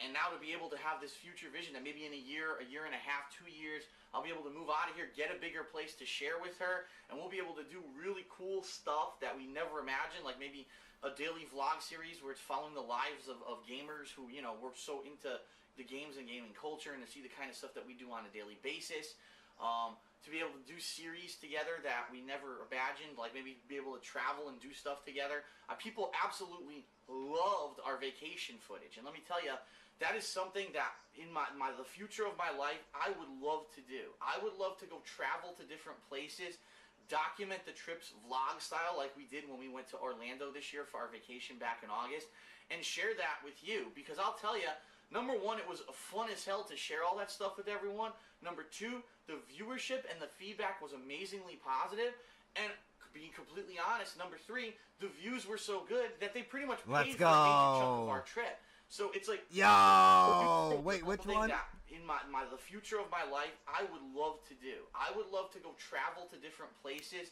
And now to be able to have this future vision that maybe in a year and a half, 2 years, I'll be able to move out of here, get a bigger place to share with her, and we'll be able to do really cool stuff that we never imagined, like maybe a daily vlog series where it's following the lives of gamers who, we're so into the games and gaming culture, and to see the kind of stuff that we do on a daily basis. To be able to do series together that we never imagined, like maybe be able to travel and do stuff together. People absolutely loved our vacation footage, and let me tell you, that is something that in the future of my life, I would love to do. I would love to go travel to different places, document the trips vlog style like we did when we went to Orlando this year for our vacation back in August, and share that with you, because I'll tell you, number one, it was fun as hell to share all that stuff with everyone. Number two, the viewership and the feedback was amazingly positive. And being completely honest, number three, the views were so good that they pretty much paid for a major chunk of our trip. So it's like, yo, wait, which one? That in the future of my life, I would love to do. I would love to go travel to different places,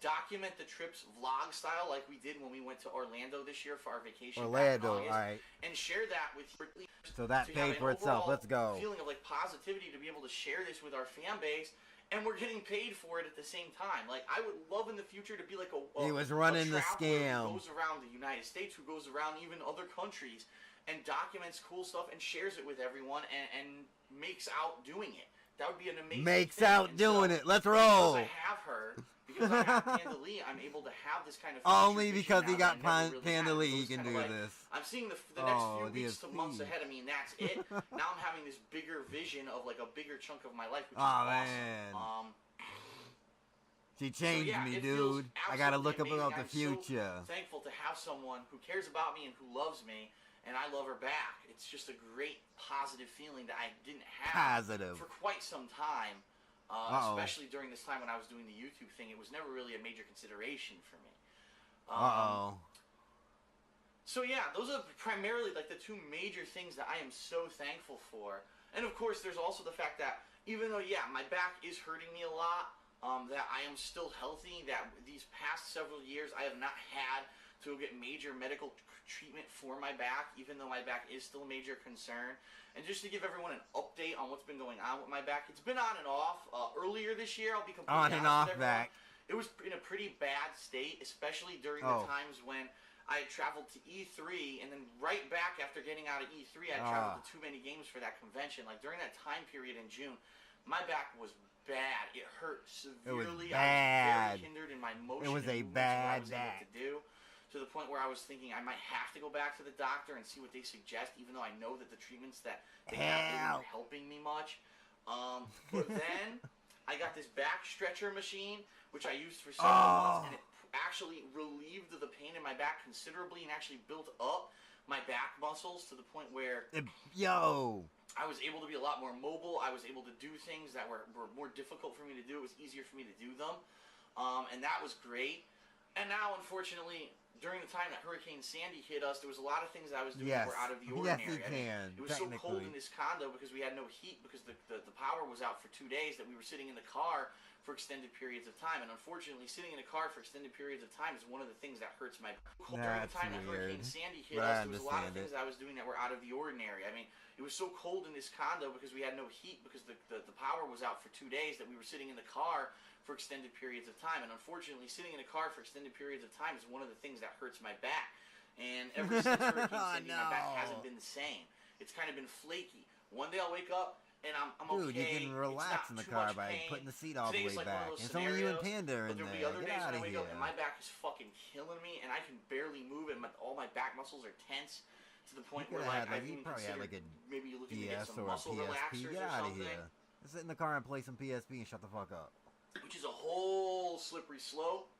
document the trips vlog style like we did when we went to Orlando this year for our vacation. Orlando, all right. And share that with you. So that paid for itself. Let's go. Feeling of like positivity to be able to share this with our fan base, and we're getting paid for it at the same time. Like, I would love in the future to be like he was running the scam. Who goes around the United States, who goes around even other countries, and documents cool stuff and shares it with everyone, and makes out doing it. That would be an amazing thing. Doing it. Let's roll. Because I have her. Because I have Panda Lee, I'm able to have this kind of only because he got Panda Lee, he can do this. I'm seeing the next few weeks to months ahead of me, and that's it. Now I'm having this bigger vision of like a bigger chunk of my life, which is awesome. Man. She changed me, dude. I gotta look up about the future. So thankful to have someone who cares about me and who loves me, and I love her back. It's just a great positive feeling that I didn't have for quite some time. Especially during this time when I was doing the YouTube thing, it was never really a major consideration for me. So yeah, those are primarily like the two major things that I am so thankful for. And of course, there's also the fact that even though, yeah, my back is hurting me a lot, that I am still healthy, that these past several years I have not had to get major medical treatment for my back, even though my back is still a major concern. And just to give everyone an update on what's been going on with my back, it's been on and off. Earlier this year, I'll be completely honest with everyone, back. It was in a pretty bad state, especially during the times when I had traveled to E3, and then right back after getting out of E3, I traveled to too many games for that convention. Like, during that time period in June, my back was bad. It hurt severely. It was bad. I was very hindered in my motion. It was a bad back. To the point where I was thinking I might have to go back to the doctor and see what they suggest, even though I know that the treatments that they have isn't helping me much. But then I got this back stretcher machine, which I used for several months, and it actually relieved the pain in my back considerably and actually built up my back muscles to the point where I was able to be a lot more mobile. I was able to do things that were more difficult for me to do. It was easier for me to do them, and that was great. And now, unfortunately, during the time that Hurricane Sandy hit us, there was a lot of things that I was doing that were out of the ordinary. Yes, you can. It was so cold in this condo because we had no heat because the power was out for 2 days that we were sitting in the car for extended periods of time. And unfortunately, sitting in a car for extended periods of time is one of the things that hurts my back. During the time that Hurricane Sandy hit us, there was a lot of things that I was doing that were out of the ordinary. I mean, it was so cold in this condo because we had no heat because the power was out for 2 days that we were sitting in the car for extended periods of time. And unfortunately, sitting in a car for extended periods of time is one of the things that hurts my back. And ever since Hurricane Sandy, my back hasn't been the same. It's kind of been flaky. One day I'll wake up and I'm Dude, okay. you can relax in the car by putting the seat all the way back. It's only you and Panda in there. Get out of here. And my back is fucking killing me, and I can barely move, and all my back muscles are tense to the point where like I've even considered maybe looking to get some muscle relaxers or something. Here. Sit in the car and play some PSP and shut the fuck up. Which is a whole slippery slope,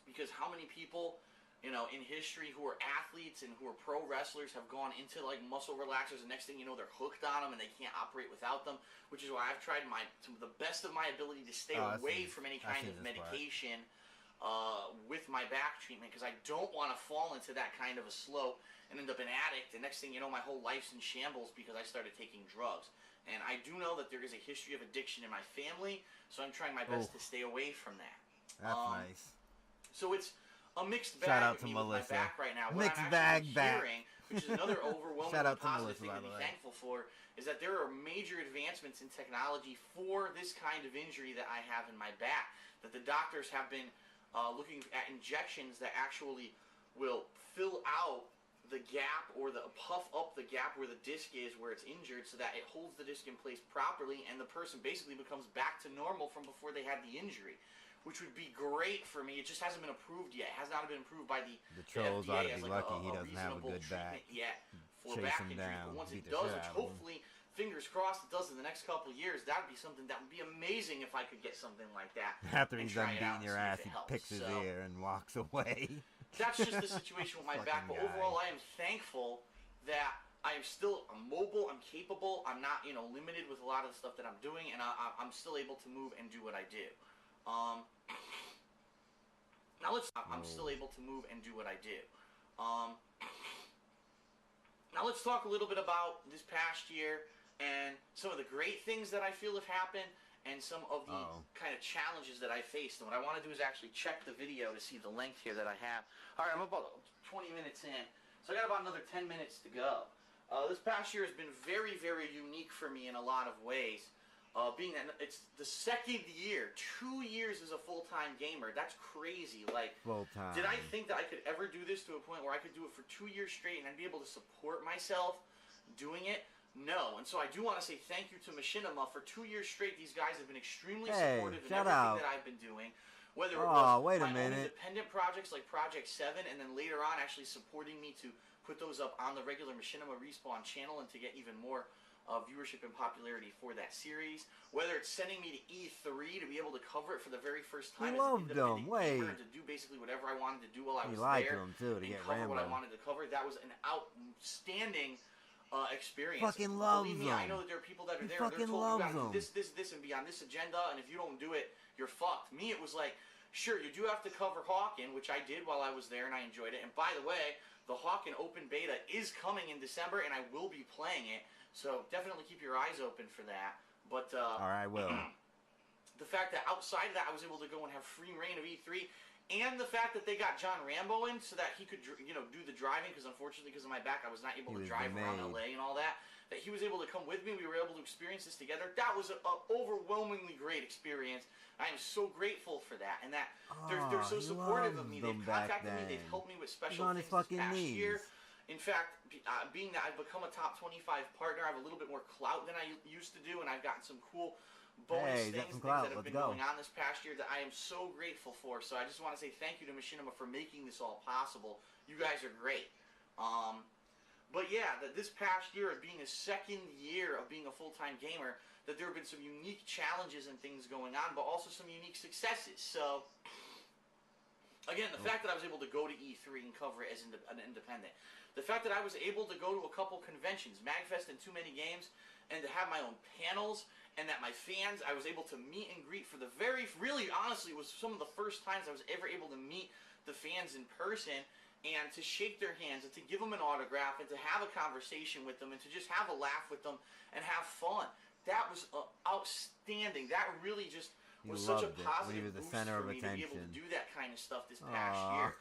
because how many people, you know, in history who are athletes and who are pro wrestlers have gone into like muscle relaxers, and next thing you know they're hooked on them and they can't operate without them, which is why I've tried to the best of my ability to stay away from any kind of medication with my back treatment, because I don't want to fall into that kind of a slope and end up an addict, and next thing you know my whole life's in shambles because I started taking drugs. And I do know that there is a history of addiction in my family, so I'm trying my best to stay away from that. That's nice. So it's a mixed bag. Shout out to Melissa. With my back right now. Mixed what I'm bag hearing, which is another overwhelmingly positive Melissa, thing to be thankful for, is that there are major advancements in technology for this kind of injury that I have in my back. That the doctors have been looking at injections that actually will fill out the gap or puff up the gap where the disc is where it's injured, so that it holds the disc in place properly and the person basically becomes back to normal from before they had the injury, which would be great for me. It just hasn't been approved yet. It has not been approved by the Trolls FDA ought to be lucky he doesn't have a good back yet for back injury. But once it does, which hopefully, fingers crossed, it does in the next couple of years, that would be something that would be amazing if I could get something like that. After he's done beating your ass, he picks his ear and walks away. That's just the situation with my back, but overall I am thankful that I am still mobile, I'm capable, I'm not, you know, limited with a lot of the stuff that I'm doing, and I'm still able to move and do what I do. I'm still able to move and do what I do. Now let's talk a little bit about this past year and some of the great things that I feel have happened, and some of the kind of challenges that I faced. And what I want to do is actually check the video to see the length here that I have. All right, I'm about 20 minutes in, so I got about another 10 minutes to go. This past year has been very, very unique for me in a lot of ways. Being that it's the second year, 2 years as a full-time gamer, that's crazy. Like, full-time. Did I think that I could ever do this to a point where I could do it for 2 years straight and I'd be able to support myself doing it? No, and so I do want to say thank you to Machinima. For 2 years straight, these guys have been extremely supportive in everything that I've been doing. Whether it was my own independent projects like Project 7, and then later on actually supporting me to put those up on the regular Machinima Respawn channel and to get even more viewership and popularity for that series. Whether it's sending me to E3 to be able to cover it for the very first time as an independent gamer, and to do basically whatever I wanted to do while I was there, and cover what I wanted to cover. That was an outstanding experience. Fucking loves Believe me, I know that there are people that are there. They're told you gotta do this, and be on this agenda, and if you don't do it, you're fucked. Me, it was like, sure, you do have to cover Hawken, which I did while I was there, and I enjoyed it. And by the way, the Hawken Open Beta is coming in December, and I will be playing it. So definitely keep your eyes open for that. But all right, I will. The fact that outside of that, I was able to go and have free reign of E3. And the fact that they got John Rambo in so that he could, you know, do the driving, because unfortunately, because of my back, I was not able to drive around LA and all that. That he was able to come with me, we were able to experience this together. That was an overwhelmingly great experience. I am so grateful for that, and that they're so supportive of me. They've contacted me, they've helped me with special things this past year. In fact, being that I've become a top 25 partner, I have a little bit more clout than I used to do, and I've gotten some cool bonus things that have been going on this past year that I am so grateful for. So I just want to say thank you to Machinima for making this all possible. You guys are great. But yeah, that this past year of being a second year of being a full-time gamer, that there have been some unique challenges and things going on, but also some unique successes. So again, the fact that I was able to go to E3 and cover it as an independent, the fact that I was able to go to a couple conventions, MagFest and Too Many Games, and to have my own panels and that my fans, I was able to meet and greet for the really, honestly, it was some of the first times I was ever able to meet the fans in person and to shake their hands and to give them an autograph and to have a conversation with them and to just have a laugh with them and have fun. That was outstanding. That really just was such a positive boost for me to be able to do that kind of stuff this past year.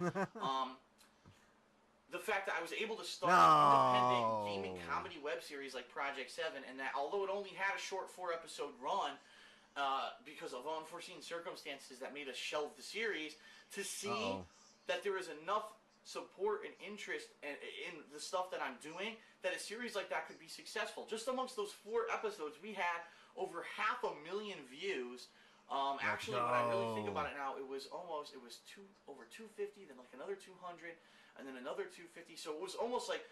The fact that I was able to start an independent gaming comedy web series like Project 7, and that although it only had a short 4-episode run, because of unforeseen circumstances that made us shelve the series, to see that there is enough support and interest in the stuff that I'm doing, that a series like that could be successful. Just amongst those 4 episodes, we had over 500,000 views. Actually, when I really think about it now, it was over 250, then like another 200, and then another 250. So it was almost like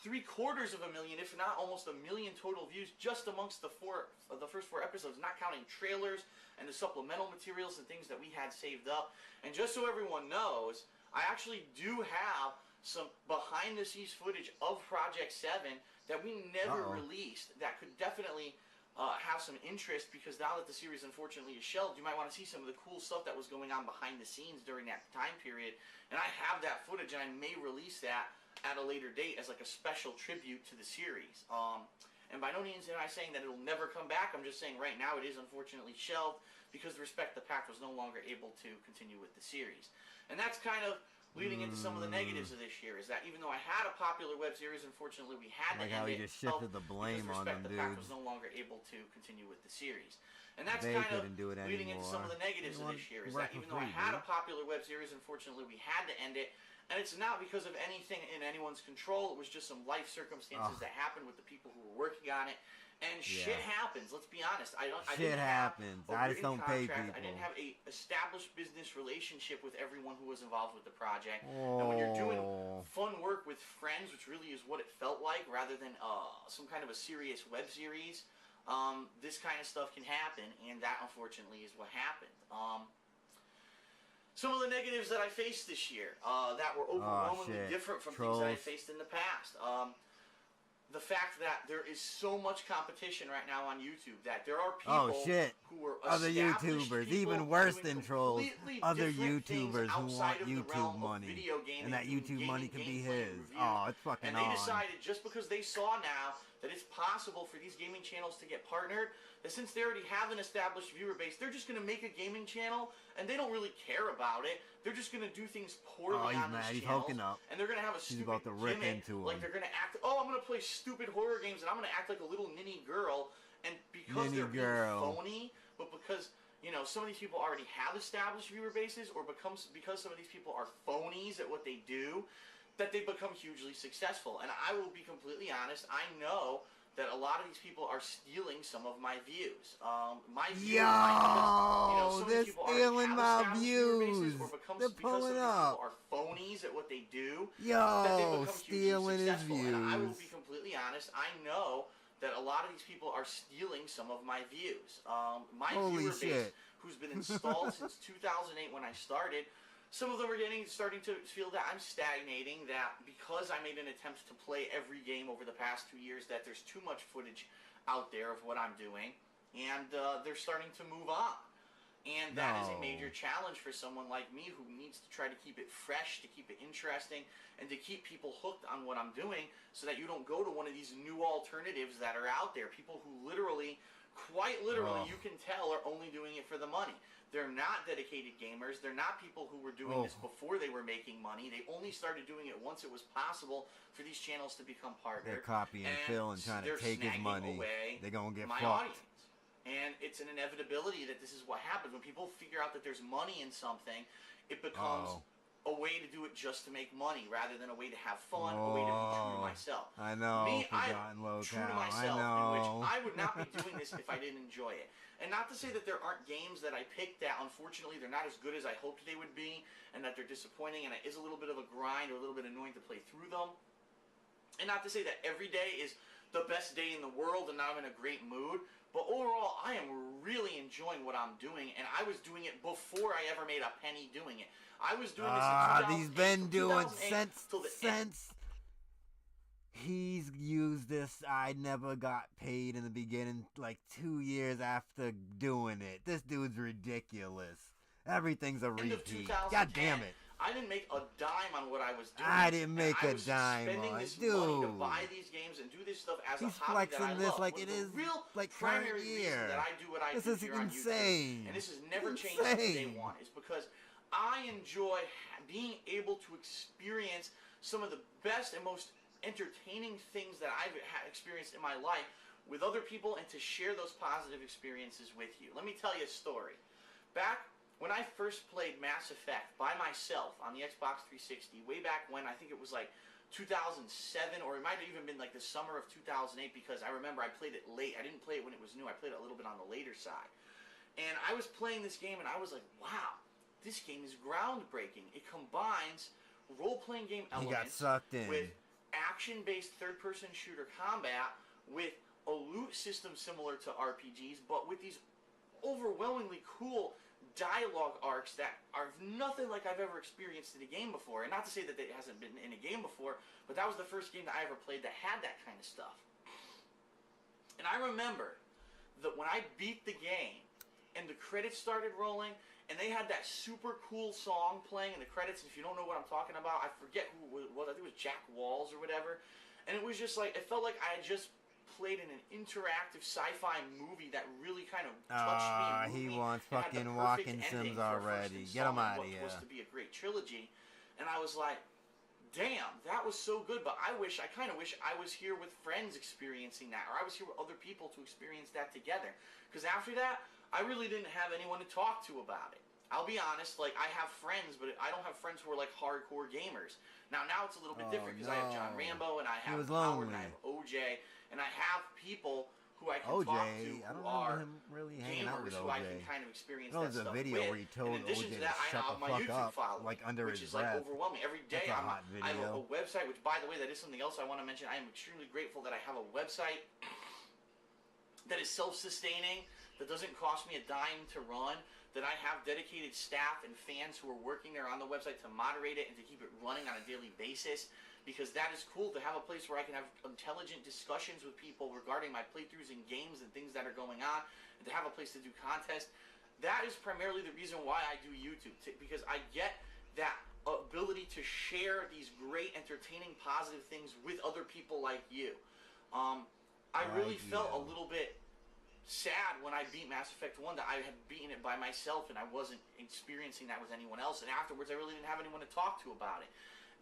750,000, if not almost 1 million total views just amongst the first 4 episodes, not counting trailers and the supplemental materials and things that we had saved up. And just so everyone knows, I actually do have some behind-the-scenes footage of Project 7 that we never released that could definitely have some interest, because now that the series unfortunately is shelved, you might want to see some of the cool stuff that was going on behind the scenes during that time period. And I have that footage, and I may release that at a later date as like a special tribute to the series. And by no means am I saying that it'll never come back. I'm just saying right now it is unfortunately shelved because the Respect the Pact was no longer able to continue with the series. And that's kind of leading into some of the negatives of this year, is that even though I had a popular web series, unfortunately we had to end it. Like how he just shifted the blame on them, dude. Respect the Pact was no longer able to continue with the series. And that's kind of leading into some of the negatives of this year, is that even though I had a popular web series, unfortunately we had to end it. And it's not because of anything in anyone's control. It was just some life circumstances that happened with the people who were working on it. And shit happens. Let's be honest. I didn't have I just don't pay people. I didn't have a established business relationship with everyone who was involved with the project. And when you're doing fun work with friends, which really is what it felt like, rather than some kind of a serious web series, this kind of stuff can happen. And that, unfortunately, is what happened. Some of the negatives that I faced this year that were overwhelmingly different from things that I faced in the past. The fact that there is so much competition right now on YouTube, that there are people who are other YouTubers, even worse than trolls, other YouTubers who want YouTube money, and that YouTube money can be his. Oh, it's fucking And they decided, just because they saw now that it's possible for these gaming channels to get partnered, that since they already have an established viewer base, they're just going to make a gaming channel, and they don't really care about it. They're just going to do things poorly on these channels, and they're going to have a stupid gimmick, like they're going to act, I'm going to play stupid horror games, and I'm going to act like a little ninny girl, and because they're being phony, but because, you know, some of these people already have established viewer bases, or because some of these people are phonies at what they do, that they become hugely successful. And I will be completely honest, I know that a lot of these people are stealing some of my views. They're stealing my views. They're pulling up. Are phonies at what they do. Stealing his views. And I will be completely honest, I know that a lot of these people are stealing some of my views. My viewer base, who's been installed since 2008 when I started, some of them are starting to feel that I'm stagnating, that because I made an attempt to play every game over the past 2 years, that there's too much footage out there of what I'm doing, and they're starting to move on. And that is a major challenge for someone like me, who needs to try to keep it fresh, to keep it interesting, and to keep people hooked on what I'm doing, so that you don't go to one of these new alternatives that are out there. People who literally, quite literally, you can tell are only doing it for the money. They're not dedicated gamers. They're not people who were doing this before they were making money. They only started doing it once it was possible for these channels to become partnered. They're copying Phil and trying to take his money. They're going to get fucked. Audience. And it's an inevitability that this is what happens. When people figure out that there's money in something, it becomes a way to do it just to make money, rather than a way to have fun, a way to be true to myself. I know. Me, I'm true to myself, in which I would not be doing this if I didn't enjoy it. And not to say that there aren't games that I picked that, unfortunately, they're not as good as I hoped they would be, and that they're disappointing, and it is a little bit of a grind, or a little bit annoying to play through them. And not to say that every day is the best day in the world and I'm in a great mood, but overall, I am really enjoying what I'm doing, and I was doing it before I ever made a penny doing it. I was doing this in 2008, he's been doing since He's used this. I never got paid in the beginning, like 2 years after doing it. This dude's ridiculous. Everything's a repeat. God damn it. I didn't make a dime on what I was doing. I didn't make a dime spending on this dude. money to buy these games and do this stuff as He's a hobby that I flexing this love. like it is real like primary current year. reason that I do what I This do is here on insane. YouTube, and this has never changed since day one. It's because I enjoy being able to experience some of the best and most entertaining things that I've experienced in my life with other people, and to share those positive experiences with you. Let me tell you a story. Back when I first played Mass Effect by myself on the Xbox 360, way back when, I think it was like 2007, or it might have even been like the summer of 2008, because I remember I played it late. I didn't play it when it was new. I played it a little bit on the later side. And I was playing this game, and I was like, wow, this game is groundbreaking. It combines role-playing game elements with action-based third-person shooter combat with a loot system similar to RPGs, but with these overwhelmingly cool dialogue arcs that are nothing like I've ever experienced in a game before. And not to say that it hasn't been in a game before, but that was the first game that I ever played that had that kind of stuff. And I remember that when I beat the game and the credits started rolling, and they had that super cool song playing in the credits. If you don't know what I'm talking about, I forget who it was. I think it was Jack Walls or whatever. And it was just like, it felt like I had just played in an interactive sci-fi movie that really kind of touched me. He wants fucking walking sims already. Get him out of here. What was supposed to be a great trilogy. And I was like, damn, that was so good, but I kind of wish I was here with friends experiencing that, or I was here with other people to experience that together. Because after that, I really didn't have anyone to talk to about it. I'll be honest, like, I have friends, but I don't have friends who are, like, hardcore gamers. Now it's a little bit different, because I have John Rambo, and I have Howard, and I have OJ, and I have people who I can talk to who are him really hanging out with gamers OJ. who I can kind of experience that There's a stuff video with. where he told In addition OJ to that, I to shut have the my fuck YouTube up, following, like under which his is like breath. overwhelming. Every day That's a I hot have video. a website, which, by the way, that is something else I want to mention. I am extremely grateful that I have a website that is self-sustaining, that doesn't cost me a dime to run, that I have dedicated staff and fans who are working there on the website to moderate it and to keep it running on a daily basis, because that is cool to have a place where I can have intelligent discussions with people regarding my playthroughs and games and things that are going on, and to have a place to do contests. That is primarily the reason why I do YouTube, because I get that ability to share these great, entertaining, positive things with other people like you. I really felt a little bit sad when I beat Mass Effect 1 that I had beaten it by myself and I wasn't experiencing that with anyone else, and afterwards I really didn't have anyone to talk to about it.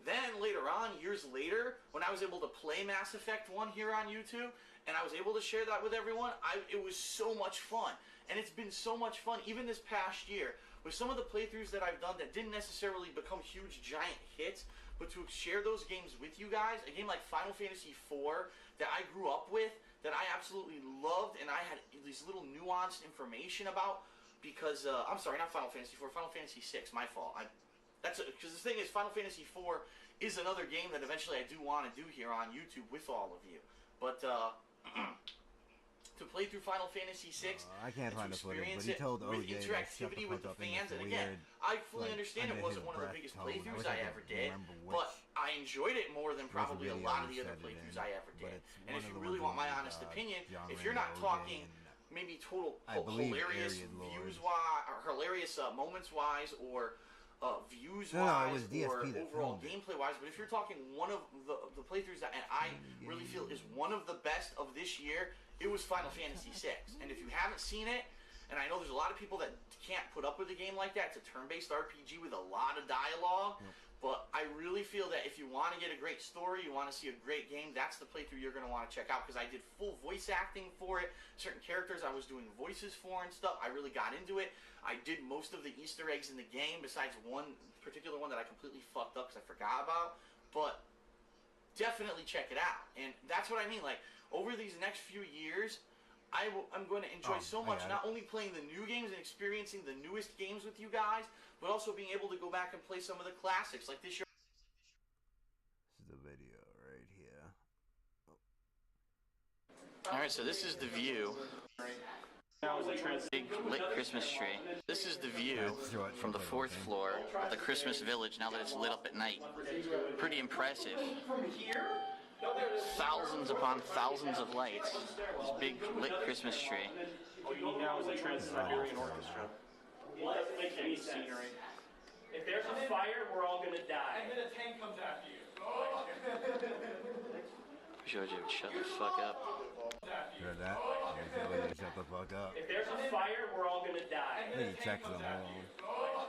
Then later on, years later, when I was able to play Mass Effect 1 here on YouTube and I was able to share that with everyone, it was so much fun. And it's been so much fun, even this past year, with some of the playthroughs that I've done that didn't necessarily become huge, giant hits, but to share those games with you guys, a game like Final Fantasy IV that I grew up with, that I absolutely loved, and I had these little nuanced information about, because, I'm sorry, not Final Fantasy IV, Final Fantasy VI, my fault. Because the thing is, Final Fantasy IV is another game that eventually I do want to do here on YouTube with all of you. But, to play through Final Fantasy VI, I can't find the footage, but he told OJ with interactivity with the fans, and again, I fully understand it wasn't one of the biggest playthroughs I ever did, but I enjoyed it more than probably a lot of the other playthroughs I ever did. And if you really want my honest opinion, if you're not talking maybe total hilarious views-wise, or hilarious moments-wise, or views-wise, or overall gameplay-wise, but if you're talking one of the playthroughs that I really feel is one of the best of this year, it was Final Fantasy VI. And if you haven't seen it, and I know there's a lot of people that can't put up with a game like that, it's a turn-based RPG with a lot of dialogue, but I really feel that if you want to get a great story, you want to see a great game, that's the playthrough you're going to want to check out, because I did full voice acting for it. Certain characters I was doing voices for and stuff. I really got into it. I did most of the Easter eggs in the game, besides one particular one that I completely fucked up because I forgot about, but definitely check it out. And that's what I mean, like, over these next few years, I'm going to enjoy so much, not only playing the new games and experiencing the newest games with you guys, but also being able to go back and play some of the classics, like this year. This is the video right here. Alright, so this is the view. Big lit Christmas tree. This is the view from the 4th floor of the Christmas village now that it's lit up at night. Pretty impressive. thousands upon thousands of lights. This big lit Christmas tree. All you need now is a Trans-Siberian Orchestra. It doesn't make any scenery. If there's a fire, we're all gonna die. And then a tank comes after you. Jojo, shut the fuck up. Heard that? Shut the fuck up. If there's a fire, we're all gonna die. I think he checks them all.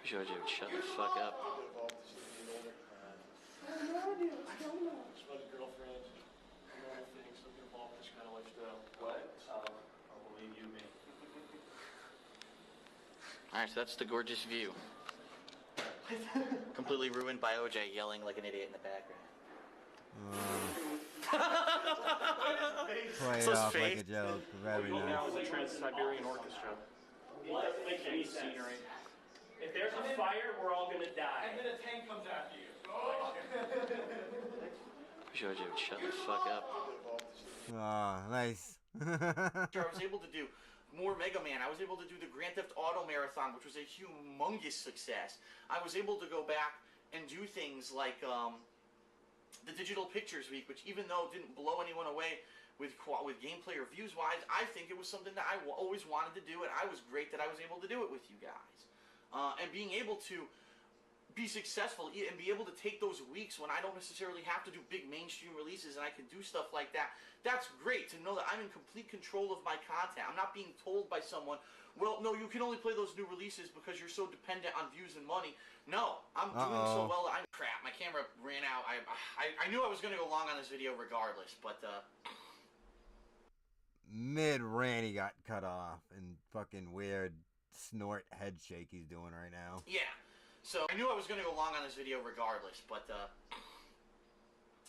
Jojo, shut the fuck up. Alright, so that's the gorgeous view. Completely ruined by OJ yelling like an idiot in the background. Play So it off fake. like a joke. Very All you need now nice. is a Trans-Siberian Orchestra. It doesn't make any scenery. If there's a fire, we're all gonna die. And then a tank comes after you. Jojo, shut the fuck up. Ah, nice. I was able to do more Mega Man. I was able to do the Grand Theft Auto Marathon, which was a humongous success. I was able to go back and do things like the Digital Pictures Week, which even though it didn't blow anyone away with gameplay or views-wise, I think it was something that I always wanted to do, and I was great that I was able to do it with you guys. And being able to be successful and be able to take those weeks when I don't necessarily have to do big mainstream releases and I can do stuff like that, that's great to know that I'm in complete control of my content. I'm not being told by someone, well, no, you can only play those new releases because you're so dependent on views and money. No, I'm doing so well. I'm crap. My camera ran out. I knew I was going to go long on this video regardless, but Mid-rant he got cut off and fucking weird snort head shake he's doing right now. Yeah. So I knew I was going to go long on this video regardless, but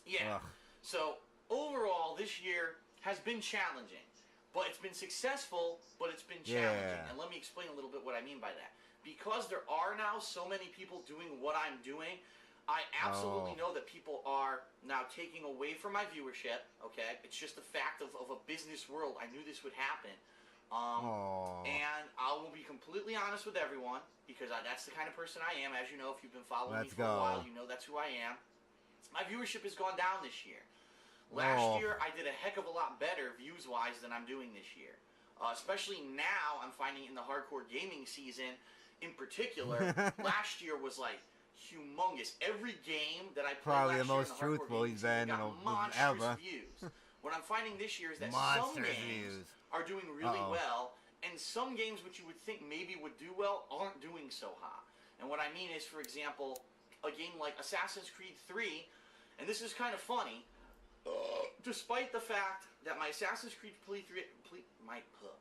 yeah. Ugh. So overall, this year has been challenging, but it's been successful, but it's been challenging. Yeah. And let me explain a little bit what I mean by that. Because there are now so many people doing what I'm doing, I absolutely know that people are now taking away from my viewership, okay? It's just a fact of a business world. I knew this would happen. And I will be completely honest with everyone, because that's the kind of person I am. As you know, if you've been following me for a while, you know that's who I am. My viewership has gone down this year. Last year, I did a heck of a lot better views-wise than I'm doing this year. Especially now, I'm finding in the hardcore gaming season, in particular, last year was like humongous. Every game that I played probably last the most year in the truthful he's been got monstrous views. What I'm finding this year is that some games are doing really well, and some games which you would think maybe would do well aren't doing so hot. And what I mean is, for example, a game like Assassin's Creed 3, and this is kind of funny, despite the fact that my Assassin's Creed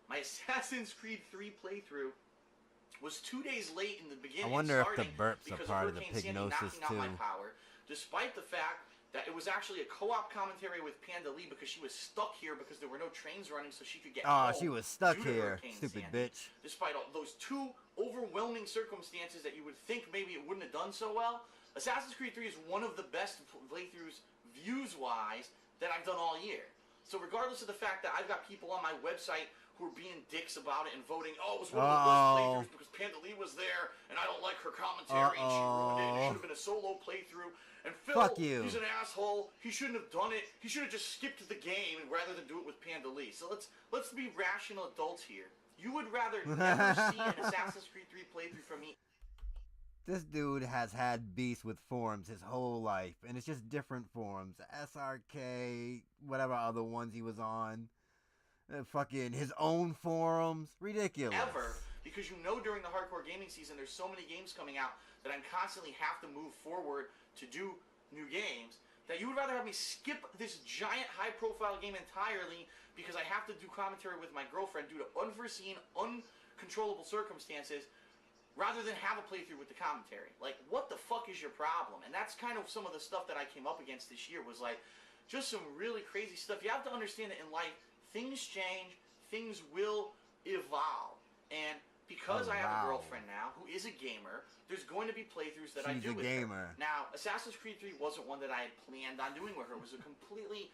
my Assassin's Creed 3 playthrough was 2 days late in the beginning. I wonder if the burps are part of the pignosis too. Despite the fact that it was actually a co-op commentary with Panda Lee because she was stuck here because there were no trains running so she could get home. She was stuck here, stupid bitch. Despite all those two overwhelming circumstances that you would think maybe it wouldn't have done so well, Assassin's Creed 3 is one of the best playthroughs, views-wise, that I've done all year. So regardless of the fact that I've got people on my website who are being dicks about it and voting, it was one of the best playthroughs because Panda Lee was there and I don't like her commentary and she ruined it. It should have been a solo playthrough. And Phil, he's an asshole. He shouldn't have done it. He should have just skipped the game rather than do it with Panda Lee. So let's be rational adults here. You would rather never see an Assassin's Creed 3 playthrough from me. This dude has had beefs with forums his whole life, and it's just different forums. SRK, whatever other ones he was on. Fucking his own forums. Ridiculous. Ever. Because you know during the hardcore gaming season there's so many games coming out that I'm constantly have to move forward to do new games that you would rather have me skip this giant high-profile game entirely because I have to do commentary with my girlfriend due to unforeseen, uncontrollable circumstances rather than have a playthrough with the commentary. Like, what the fuck is your problem? And that's kind of some of the stuff that I came up against this year was like just some really crazy stuff. You have to understand that in life, things change, things will evolve. And because I have a girlfriend now who is a gamer, there's going to be playthroughs that I do with her. Now, Assassin's Creed 3 wasn't one that I had planned on doing with her. It was a completely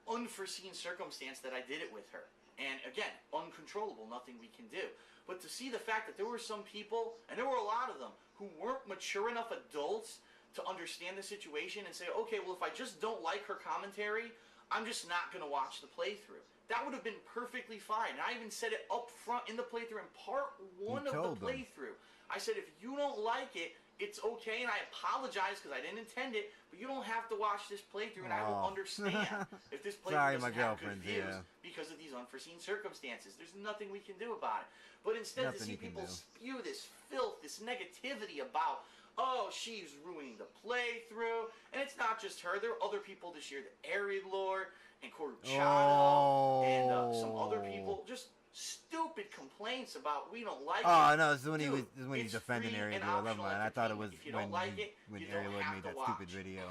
unforeseen circumstance that I did it with her. And again, uncontrollable, nothing we can do. But to see the fact that there were some people, and there were a lot of them, who weren't mature enough adults to understand the situation and say, okay, well, if I just don't like her commentary, I'm just not going to watch the playthrough. That would have been perfectly fine. And I even said it up front in the playthrough in part 1 of the playthrough. I said, if you don't like it, it's okay, and I apologize because I didn't intend it, but you don't have to watch this playthrough, and I will understand if this playthrough doesn't have good views because of these unforeseen circumstances. There's nothing we can do about it. But instead, to see people spew this filth, this negativity about, oh, she's ruining the playthrough, and it's not just her. There are other people this year, the R.I.P and Corruchado and some other people, just stupid complaints about we don't like it. Oh no, this is when he defended R.I.P. I love mine. I thought it was when R.I.P. made that stupid video.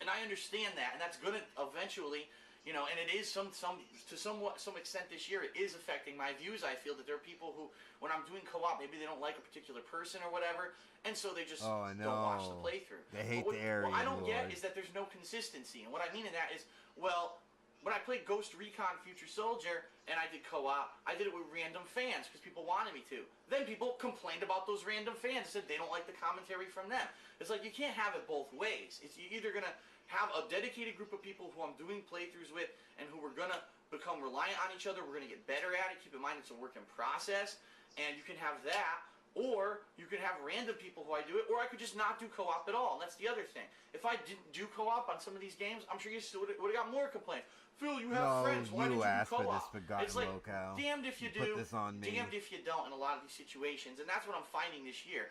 And I understand that, and that's gonna eventually, you know, and it is to some extent this year, it is affecting my views. I feel that there are people who, when I'm doing co-op, maybe they don't like a particular person or whatever, and so they just don't watch the playthrough. They hate the area. What I don't get is that there's no consistency, and what I mean in that is, well, when I played Ghost Recon Future Soldier and I did co-op, I did it with random fans because people wanted me to. Then people complained about those random fans and said they don't like the commentary from them. It's like you can't have it both ways. You're either going to have a dedicated group of people who I'm doing playthroughs with and who we're going to become reliant on each other. We're going to get better at it. Keep in mind it's a work in process. And you can have that. Or you could have random people who I do it, or I could just not do co-op at all. And that's the other thing. If I didn't do co-op on some of these games, I'm sure you still would have got more complaints. Phil, you have friends. Why did you do co-op? It's like, damned if you do, damned if you don't in a lot of these situations. And that's what I'm finding this year.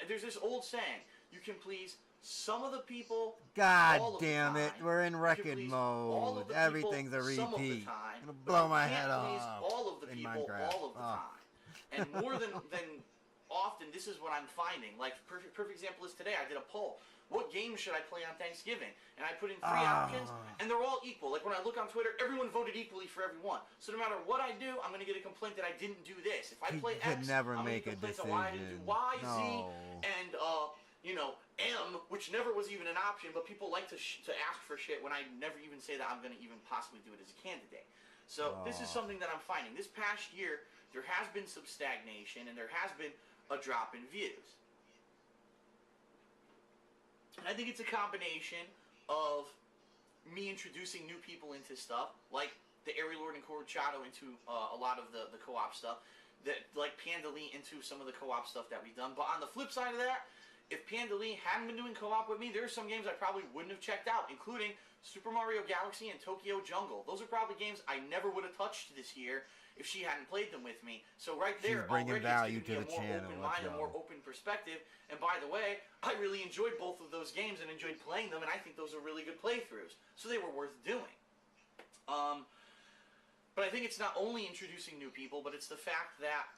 There's this old saying, you can please some of the people, God damn it, we're in record mode. Everything's a repeat. I'm gonna blow my head off. All of the people, all of the time. And more than often, this is what I'm finding. Like, perfect example is today. I did a poll. What game should I play on Thanksgiving? And I put in 3 options, and they're all equal. Like, when I look on Twitter, everyone voted equally for everyone. So no matter what I do, I'm going to get a complaint that I didn't do this. If I play X, never I'm going to get complaints on why I didn't do Y, Z, and, you know, M, which never was even an option, but people like to ask for shit when I never even say that I'm going to even possibly do it as a candidate. So this is something that I'm finding. This past year, there has been some stagnation, and there has been a drop in views. And I think it's a combination of me introducing new people into stuff, like the Airy Lord and Corruchado into a lot of the co-op stuff, that like Panda Lee into some of the co-op stuff that we've done. But on the flip side of that, if Panda Lee hadn't been doing co-op with me, there are some games I probably wouldn't have checked out, including Super Mario Galaxy and Tokyo Jungle. Those are probably games I never would have touched this year if she hadn't played them with me. So right there, already value to the channel. Open mind, a more open perspective. And by the way, I really enjoyed both of those games and enjoyed playing them, and I think those are really good playthroughs. So they were worth doing. But I think it's not only introducing new people, but it's the fact that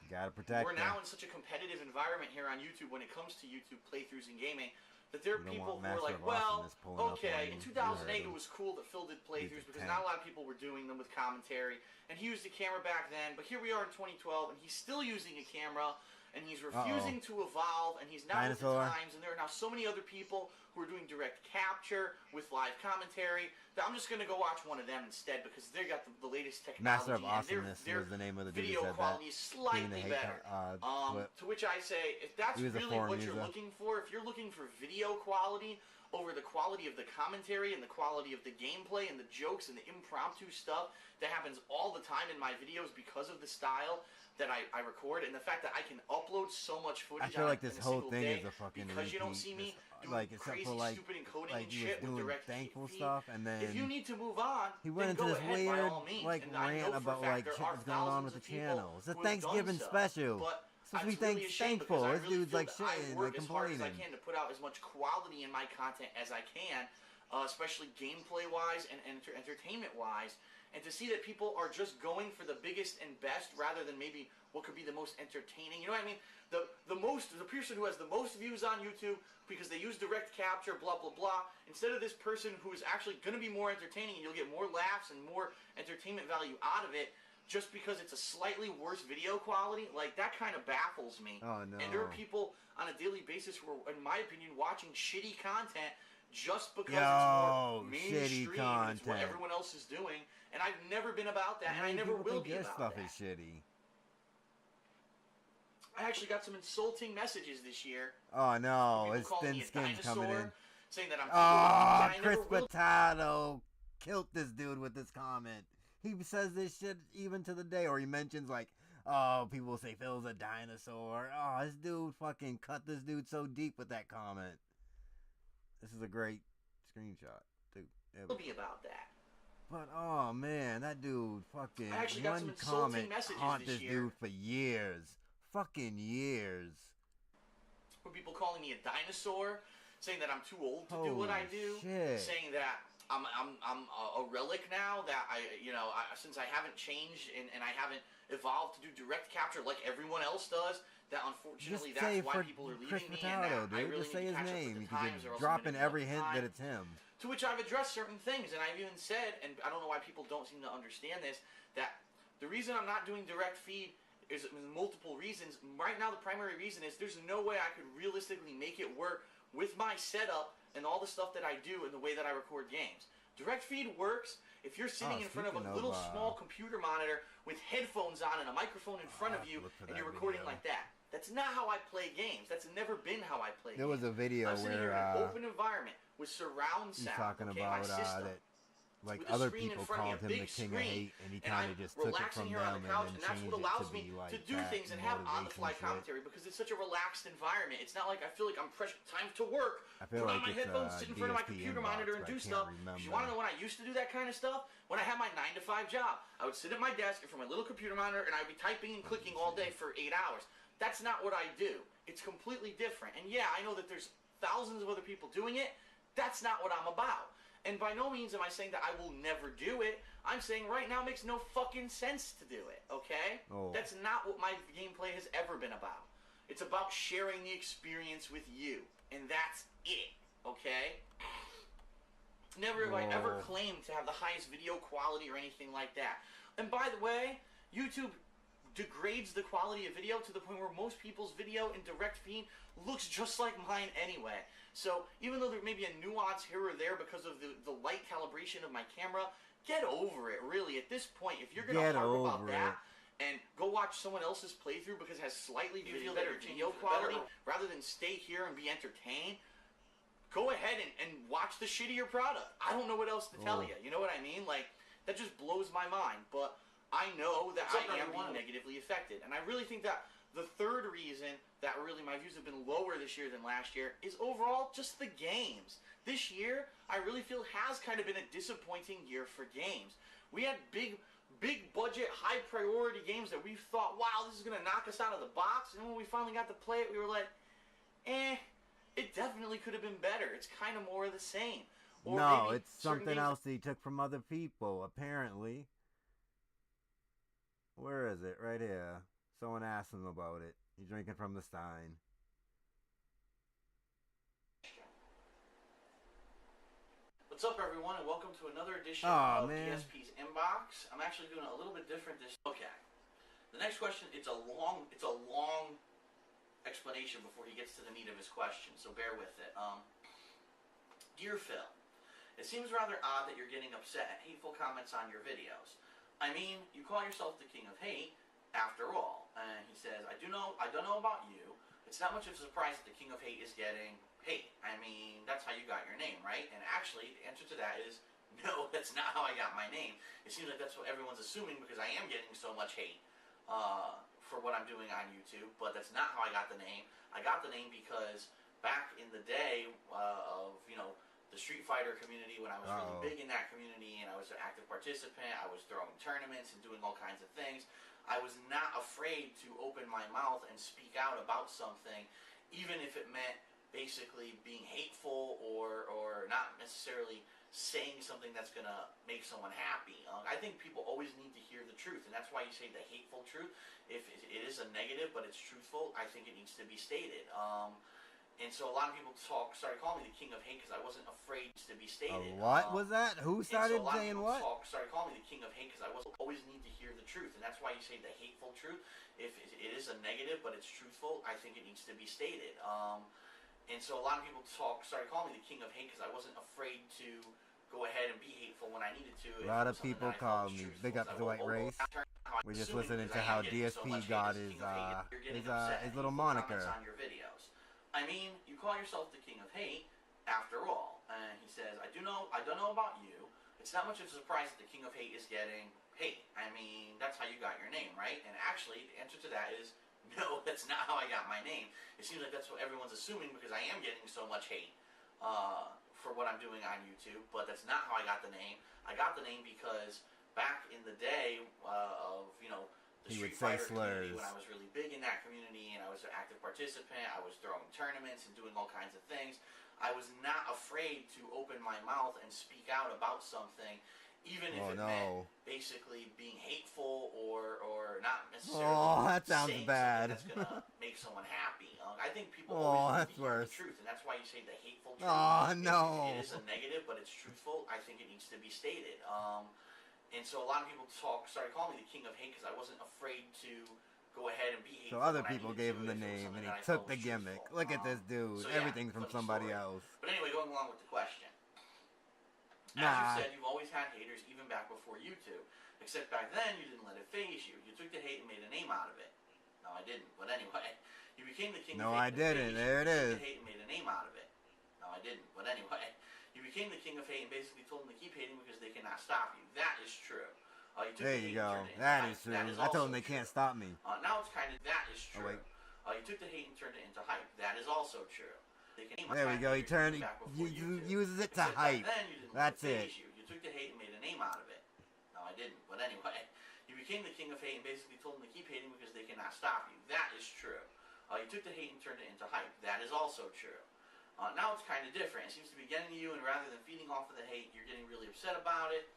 we're now in such a competitive environment here on YouTube when it comes to YouTube playthroughs and gaming, that there are people who are like, well, okay, in 2008 it was cool that Phil did playthroughs because not a lot of people were doing them with commentary, and he used a camera back then, but here we are in 2012, and he's still using a camera, and he's refusing to evolve, and he's not with the times, and there are now so many other people who are doing direct capture with live commentary that I'm just going to go watch one of them instead because they got the latest technology. Master of Awesomeness was the name of the dude video who said quality that. is slightly better. To which I say, if that's really what you're looking for, if you're looking for video quality over the quality of the commentary and the quality of the gameplay and the jokes and the impromptu stuff that happens all the time in my videos because of the style that I record and the fact that I can upload so much footage. I feel like this whole thing is a fucking because you don't see me doing like crazy, stupid encoding and shit with direct thankful feed. stuff, and then if you need to move on, he went into this weird like rant about like shit that's going on with the channel. It's a Thanksgiving special. Supposed to be thankful. This dude's like shitting, like complaining. As hard as I can to put out as much quality in my content as I can, especially gameplay wise and entertainment wise. And to see that people are just going for the biggest and best rather than maybe what could be the most entertaining. You know what I mean? The person who has the most views on YouTube because they use direct capture, blah, blah, blah, instead of this person who is actually going to be more entertaining and you'll get more laughs and more entertainment value out of it just because it's a slightly worse video quality, like that kind of baffles me. Oh, no. And there are people on a daily basis who are, in my opinion, watching shitty content just because it's more mainstream and it's what everyone else is doing. And I've never been about that, and I never will be about stuff that. Is shitty. I actually got some insulting messages this year. Oh no, People his calling thin me a skin's coming dinosaur, in. saying that I'm Oh, too Chris old, that I never will. Potato killed this dude with this comment. He says this shit even to the day, or he mentions like, oh, people say Phil's a dinosaur. Oh, this dude fucking cut this dude so deep with that comment. This is a great screenshot, dude. Tell me about that. But oh man, that dude fucking I actually got some insulting messages haunt this this year. dude for years, fucking years. Were people calling me a dinosaur, saying that I'm too old to do Holy what I do, shit. saying that I'm a relic now, that since I haven't changed and I haven't evolved to do direct capture like everyone else does, that unfortunately Just say that's why for people are Chris leaving me, Potato, and that I dude. really Just say need his to catch up name. with You the can times, or else drop I'm in gonna be every left hint behind. that it's him. To which I've addressed certain things, and I've even said, and I don't know why people don't seem to understand this, that the reason I'm not doing direct feed is multiple reasons. Right now, the primary reason is there's no way I could realistically make it work with my setup and all the stuff that I do and the way that I record games. Direct feed works if you're sitting in front of a little small computer monitor with headphones on and a microphone in front of you, and you're recording like that. That's not how I play games. That's never been how I play games. There was a video I'm sitting where here in an open environment with surround he's sound. talking Okay, about my system. that, like With a other screen in people front of me, called a him the big king of screen, hate, and he and kind I'm of just took it relaxing from here on them the couch, and and that's changed what it allows to me be like to do that things and have motivation on-the-fly shit. commentary because it's such a relaxed environment. It's not like I feel like I'm fresh time to work, I feel put like on my it's headphones, sit in front of my DSP computer inbox, monitor and but do I can't stuff. remember. You want to know when I used to do that kind of stuff? When I had my 9-to-5 job. I would sit at my desk in front of my little computer monitor and I'd be typing and clicking all day for 8 hours. That's not what I do. It's completely different. And yeah, I know that there's thousands of other people doing it. That's not what I'm about. And by no means am I saying that I will never do it. I'm saying right now it makes no fucking sense to do it, okay? Oh. That's not what my gameplay has ever been about. It's about sharing the experience with you. And that's it, okay? Never have I ever claimed to have the highest video quality or anything like that. And by the way, YouTube degrades the quality of video to the point where most people's video in direct feed looks just like mine anyway. So even though there may be a nuance here or there because of the light calibration of my camera, get over it, really. At this point, if you're going to harp about that and go watch someone else's playthrough because it has slightly better video quality rather than stay here and be entertained, go ahead and watch the shittier product. I don't know what else to tell you. You know what I mean? Like, that just blows my mind. But I know that I am being negatively affected. And I really think that the third reason that really my views have been lower this year than last year is overall just the games. This year, I really feel has kind of been a disappointing year for games. We had big budget, high priority games that we thought, wow, this is going to knock us out of the box. And when we finally got to play it, we were like, it definitely could have been better. It's kind of more of the same. Or no, it's something else he took from other people, apparently. Where is it? Right here. Someone asked him about it. He's drinking from the stein. What's up, everyone, and welcome to another edition of DSP's Inbox. I'm actually doing a little bit different this. Okay. The next question, it's a long explanation before he gets to the meat of his question, so bear with it. Dear Phil, it seems rather odd that you're getting upset at hateful comments on your videos. I mean, you call yourself the king of hate, after all. And he says, I don't know about you. It's not much of a surprise that the king of hate is getting hate. I mean, that's how you got your name, right? And actually, the answer to that is, no, that's not how I got my name. It seems like that's what everyone's assuming because I am getting so much hate for what I'm doing on YouTube, but that's not how I got the name. I got the name because back in the day of, the Street Fighter community, when I was really big in that community and I was an active participant, I was throwing tournaments and doing all kinds of things, I was not afraid to open my mouth and speak out about something, even if it meant basically being hateful or not necessarily saying something that's going to make someone happy. I think people always need to hear the truth, and that's why you say the hateful truth. If it is a negative but it's truthful, I think it needs to be stated. And so a lot of people started calling me the king of hate because I wasn't afraid to be stated. What was that? Who started saying what? Started calling me the king of hate because I always need to hear the truth, and that's why you say the hateful truth. If it is a negative but it's truthful, I think it needs to be stated. And so a lot of people started calling me the king of hate because I wasn't afraid to go ahead and be hateful when I needed to. A lot of people call me. Big up to Dwight Race. How how we're just listening to how DSP got his little moniker. On your videos. I mean, you call yourself the King of Hate, after all. And he says, I don't know about you. It's not much of a surprise that the King of Hate is getting hate. I mean, that's how you got your name, right? And actually, the answer to that is, no, that's not how I got my name. It seems like that's what everyone's assuming because I am getting so much hate for what I'm doing on YouTube, but that's not how I got the name. I got the name because back in the day of, the Street Fighter community, when I was really big in that community and I was an active participant, I was throwing tournaments and doing all kinds of things, I was not afraid to open my mouth and speak out about something, even if it meant basically being hateful or not necessarily that sounds bad. That's going to make someone happy. I think people always hear the truth, and that's why you say the hateful truth. It is a negative, but it's truthful. I think it needs to be stated. And so a lot of people started calling me the King of Hate because I wasn't afraid to go ahead and be hateful. So other people gave him the name, and he took the gimmick. Look at this dude. Everything's from somebody else. But anyway, going along with the question. As you said, you've always had haters, even back before YouTube. Except back then, you didn't let it phase you. You took the hate and made a name out of it. No, I didn't. But anyway, you became the King of Hate. No, I didn't. There it is. You took the hate and made a name out of it. No, I didn't. But anyway, you became the King of Hate and basically told them to keep hating because they cannot stop you. That is true. There you go. That is true. I told them they can't stop me. Now it's kind of, that is true. You took the hate and turned it into hype. That is also true. There we go. He uses it to hype. That's it. You took the hate and made a name out of it. No, I didn't. But anyway, you became the King of Hate and basically told them to keep hating because they cannot stop you. That is true. You took the hate and turned it into hype. That is also true. Now it's kind of different. It seems to be getting to you, and rather than feeding off of the hate, you're getting really upset about it.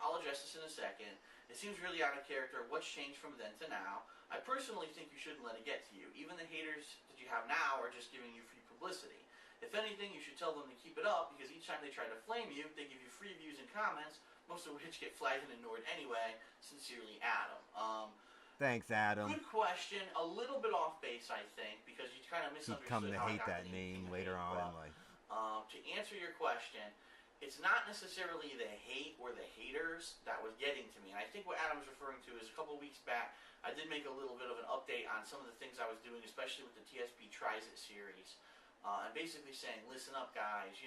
I'll address this in a second. It seems really out of character. What's changed from then to now? I personally think you shouldn't let it get to you. Even the haters that you have now are just giving you free publicity. If anything, you should tell them to keep it up, because each time they try to flame you, they give you free views and comments, most of which get flagged and ignored anyway. Sincerely, Adam. Thanks, Adam. Good question. A little bit off base, I think, because you kind of misunderstood how I got the name. He'd come to hate that name later on in life. To answer your question, it's not necessarily the hate or the haters that was getting to me. And I think what Adam was referring to is a couple of weeks back, I did make a little bit of an update on some of the things I was doing, especially with the TSP Tries It series. And basically saying, listen up, guys,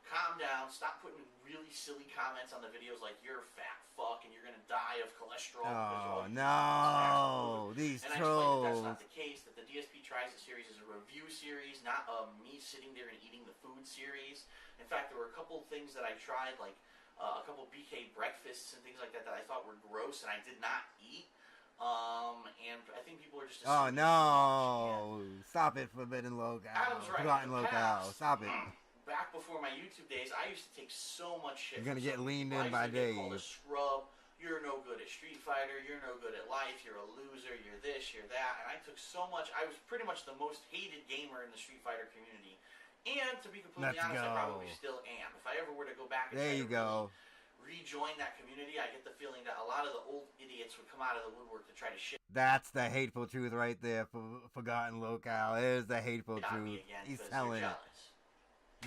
calm down, stop putting really silly comments on the videos like you're a fat fuck and you're going to die of cholesterol. Oh, no, these trolls. And I explained that that's not the case, that the DSP Tries It series is a review series, not me sitting there and eating the food series. In fact, there were a couple things that I tried, like a couple BK breakfasts and things like that I thought were gross and I did not eat. And I think people are just assuming. Oh, no. Stop it, Forbidden Locale. Adam's right. Forgotten Locale. Stop it. Back before my YouTube days, I used to take so much shit. You're going to get leaned in by Dave. Called a scrub. You're no good at Street Fighter. You're no good at life. You're a loser. You're this. You're that. And I took so much. I was pretty much the most hated gamer in the Street Fighter community. And to be completely honest, I probably still am. If I ever were to go back and rejoin that community, I get the feeling that a lot of the old idiots would come out of the woodwork to try to shit. That's the hateful truth right there. Forgotten Locale. It is the hateful truth. He's telling it.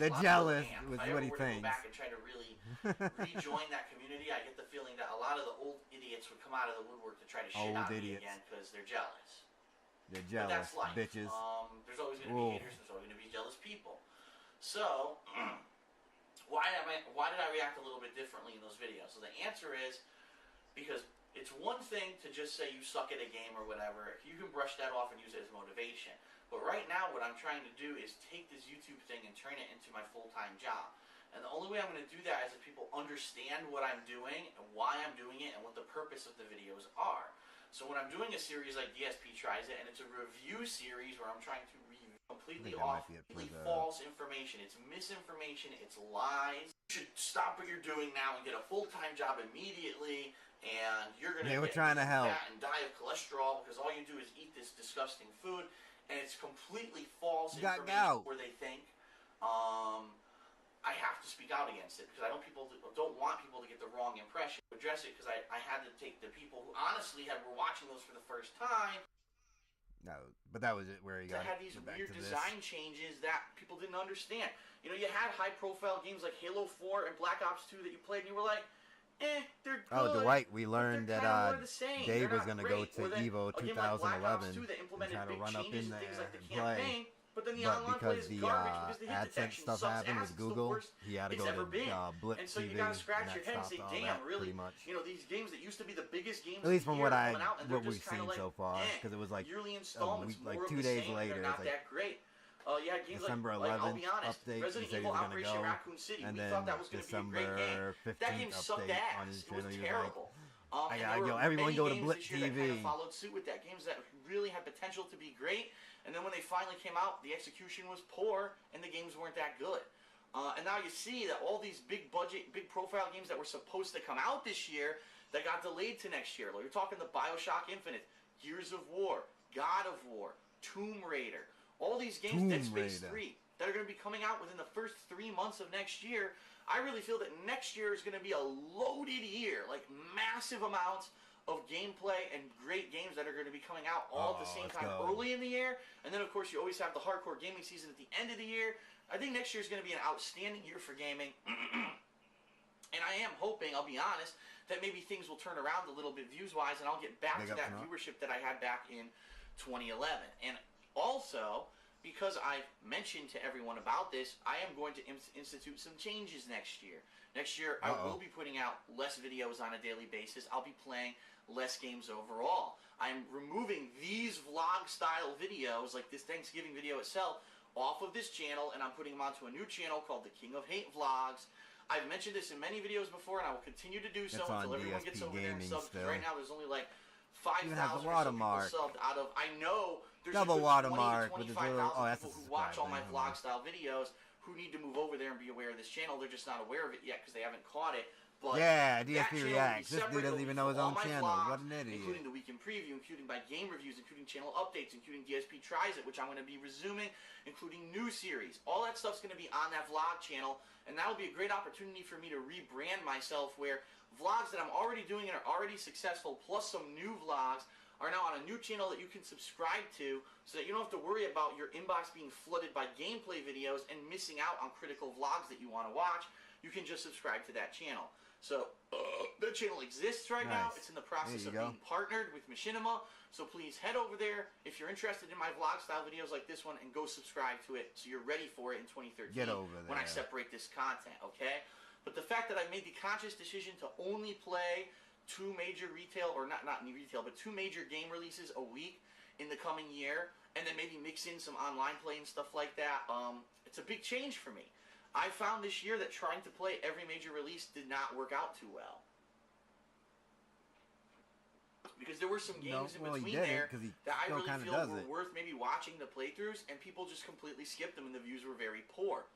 The jealous was what he thinks. If I ever were to go back and try to really rejoin that community, I get the feeling that a lot of the old idiots would come out of the woodwork to try to shit on me again because they're jealous. They're jealous, but that's life. Bitches. There's always going to be haters. There's always going to be jealous people. So, why did I react a little bit differently in those videos? So the answer is because it's one thing to just say you suck at a game or whatever. You can brush that off and use it as motivation. But right now, what I'm trying to do is take this YouTube thing and turn it into my full-time job. And the only way I'm going to do that is if people understand what I'm doing and why I'm doing it and what the purpose of the videos are. So when I'm doing a series like DSP Tries It, and it's a review series where I'm trying to review completely false information, it's misinformation, it's lies. You should stop what you're doing now and get a full-time job immediately, and you're going to get fat and die of cholesterol because all you do is eat this disgusting food. And it's completely false information where they think I have to speak out against it because I don't want people to get the wrong impression. To address it because I had to take the people who honestly were watching those for the first time. No, but that was it where he got. Had these weird design changes that people didn't understand. You had high-profile games like Halo 4 and Black Ops 2 that you played, and you were like, they're good. Oh, Dwight, we learned that Dave was going to go to EVO 2011 and try to run up in there and play. But then the But online play because is the garbage because the hit AdSense detection stuff sucks happened ass. with It's the Google, worst he had to it's go ever been. to Blip And so TV, you gotta scratch and your that head and stopped say, all damn, that really? pretty much. You know, these games that used to be the biggest games At least from what we've seen so far, because it was like yearly installments, like more 2 of the days same, later, they're not it's like that great. Yeah, games December like I'll 11th be honest, update. Resident He said he Evil was gonna Operation go, Raccoon City, and we then thought that was going to be a great game. December 15th That game sucked update ass. on his It was channel. He was terrible. I gotta go. Everyone go to Blip TV. That kind of followed suit with that. Games that really had potential to be great, and then when they finally came out, the execution was poor, and the games weren't that good. And now you see that all these big budget, big profile games that were supposed to come out this year, that got delayed to next year. Like, you're talking the BioShock Infinite, Gears of War, God of War, Tomb Raider, all these games, Dead Space 3, that are going to be coming out within the first 3 months of next year. I really feel that next year is going to be a loaded year, like massive amounts of gameplay and great games that are going to be coming out all at the same time early in the year. And then, of course, you always have the hardcore gaming season at the end of the year. I think next year is going to be an outstanding year for gaming. And I am hoping, I'll be honest, that maybe things will turn around a little bit views-wise, and I'll get back to that viewership that I had back in 2011. And also, because I've mentioned to everyone about this, I am going to institute some changes next year. Next year, I will be putting out less videos on a daily basis. I'll be playing less games overall. I'm removing these vlog-style videos, like this Thanksgiving video itself, off of this channel, and I'm putting them onto a new channel called The King of Hate Vlogs. I've mentioned this in many videos before, and I will continue to do so until everyone gets over there and subs. Right now, there's only like 5,000 people subbed out of, I know there's double watermark with 25,000 people who watch all my vlog style videos who need to move over there and be aware of this channel. They're just not aware of it yet because they haven't caught it. But yeah, DSP Reacts. This dude doesn't even know his own channel. What an idiot. Including the Weekend Preview, including my game reviews, including channel updates, including DSP Tries It, which I'm going to be resuming, including new series. All that stuff's going to be on that vlog channel, and that will be a great opportunity for me to rebrand myself, where vlogs that I'm already doing and are already successful, plus some new vlogs, are now on a new channel that you can subscribe to, so that you don't have to worry about your inbox being flooded by gameplay videos and missing out on critical vlogs that you want to watch. You can just subscribe to that channel. So, the channel exists right now. It's in the process of being partnered with Machinima. So please head over there if you're interested in my vlog style videos like this one, and go subscribe to it so you're ready for it in 2013 Get over there. when I separate this content, okay? But the fact that I made the conscious decision to only play two major retail, or not new retail, but two major game releases a week in the coming year, and then maybe mix in some online play and stuff like that, it's a big change for me. I found this year that trying to play every major release did not work out too well. Because there were some games in between there that I really feel were worth maybe watching the playthroughs, and people just completely skipped them and the views were very poor.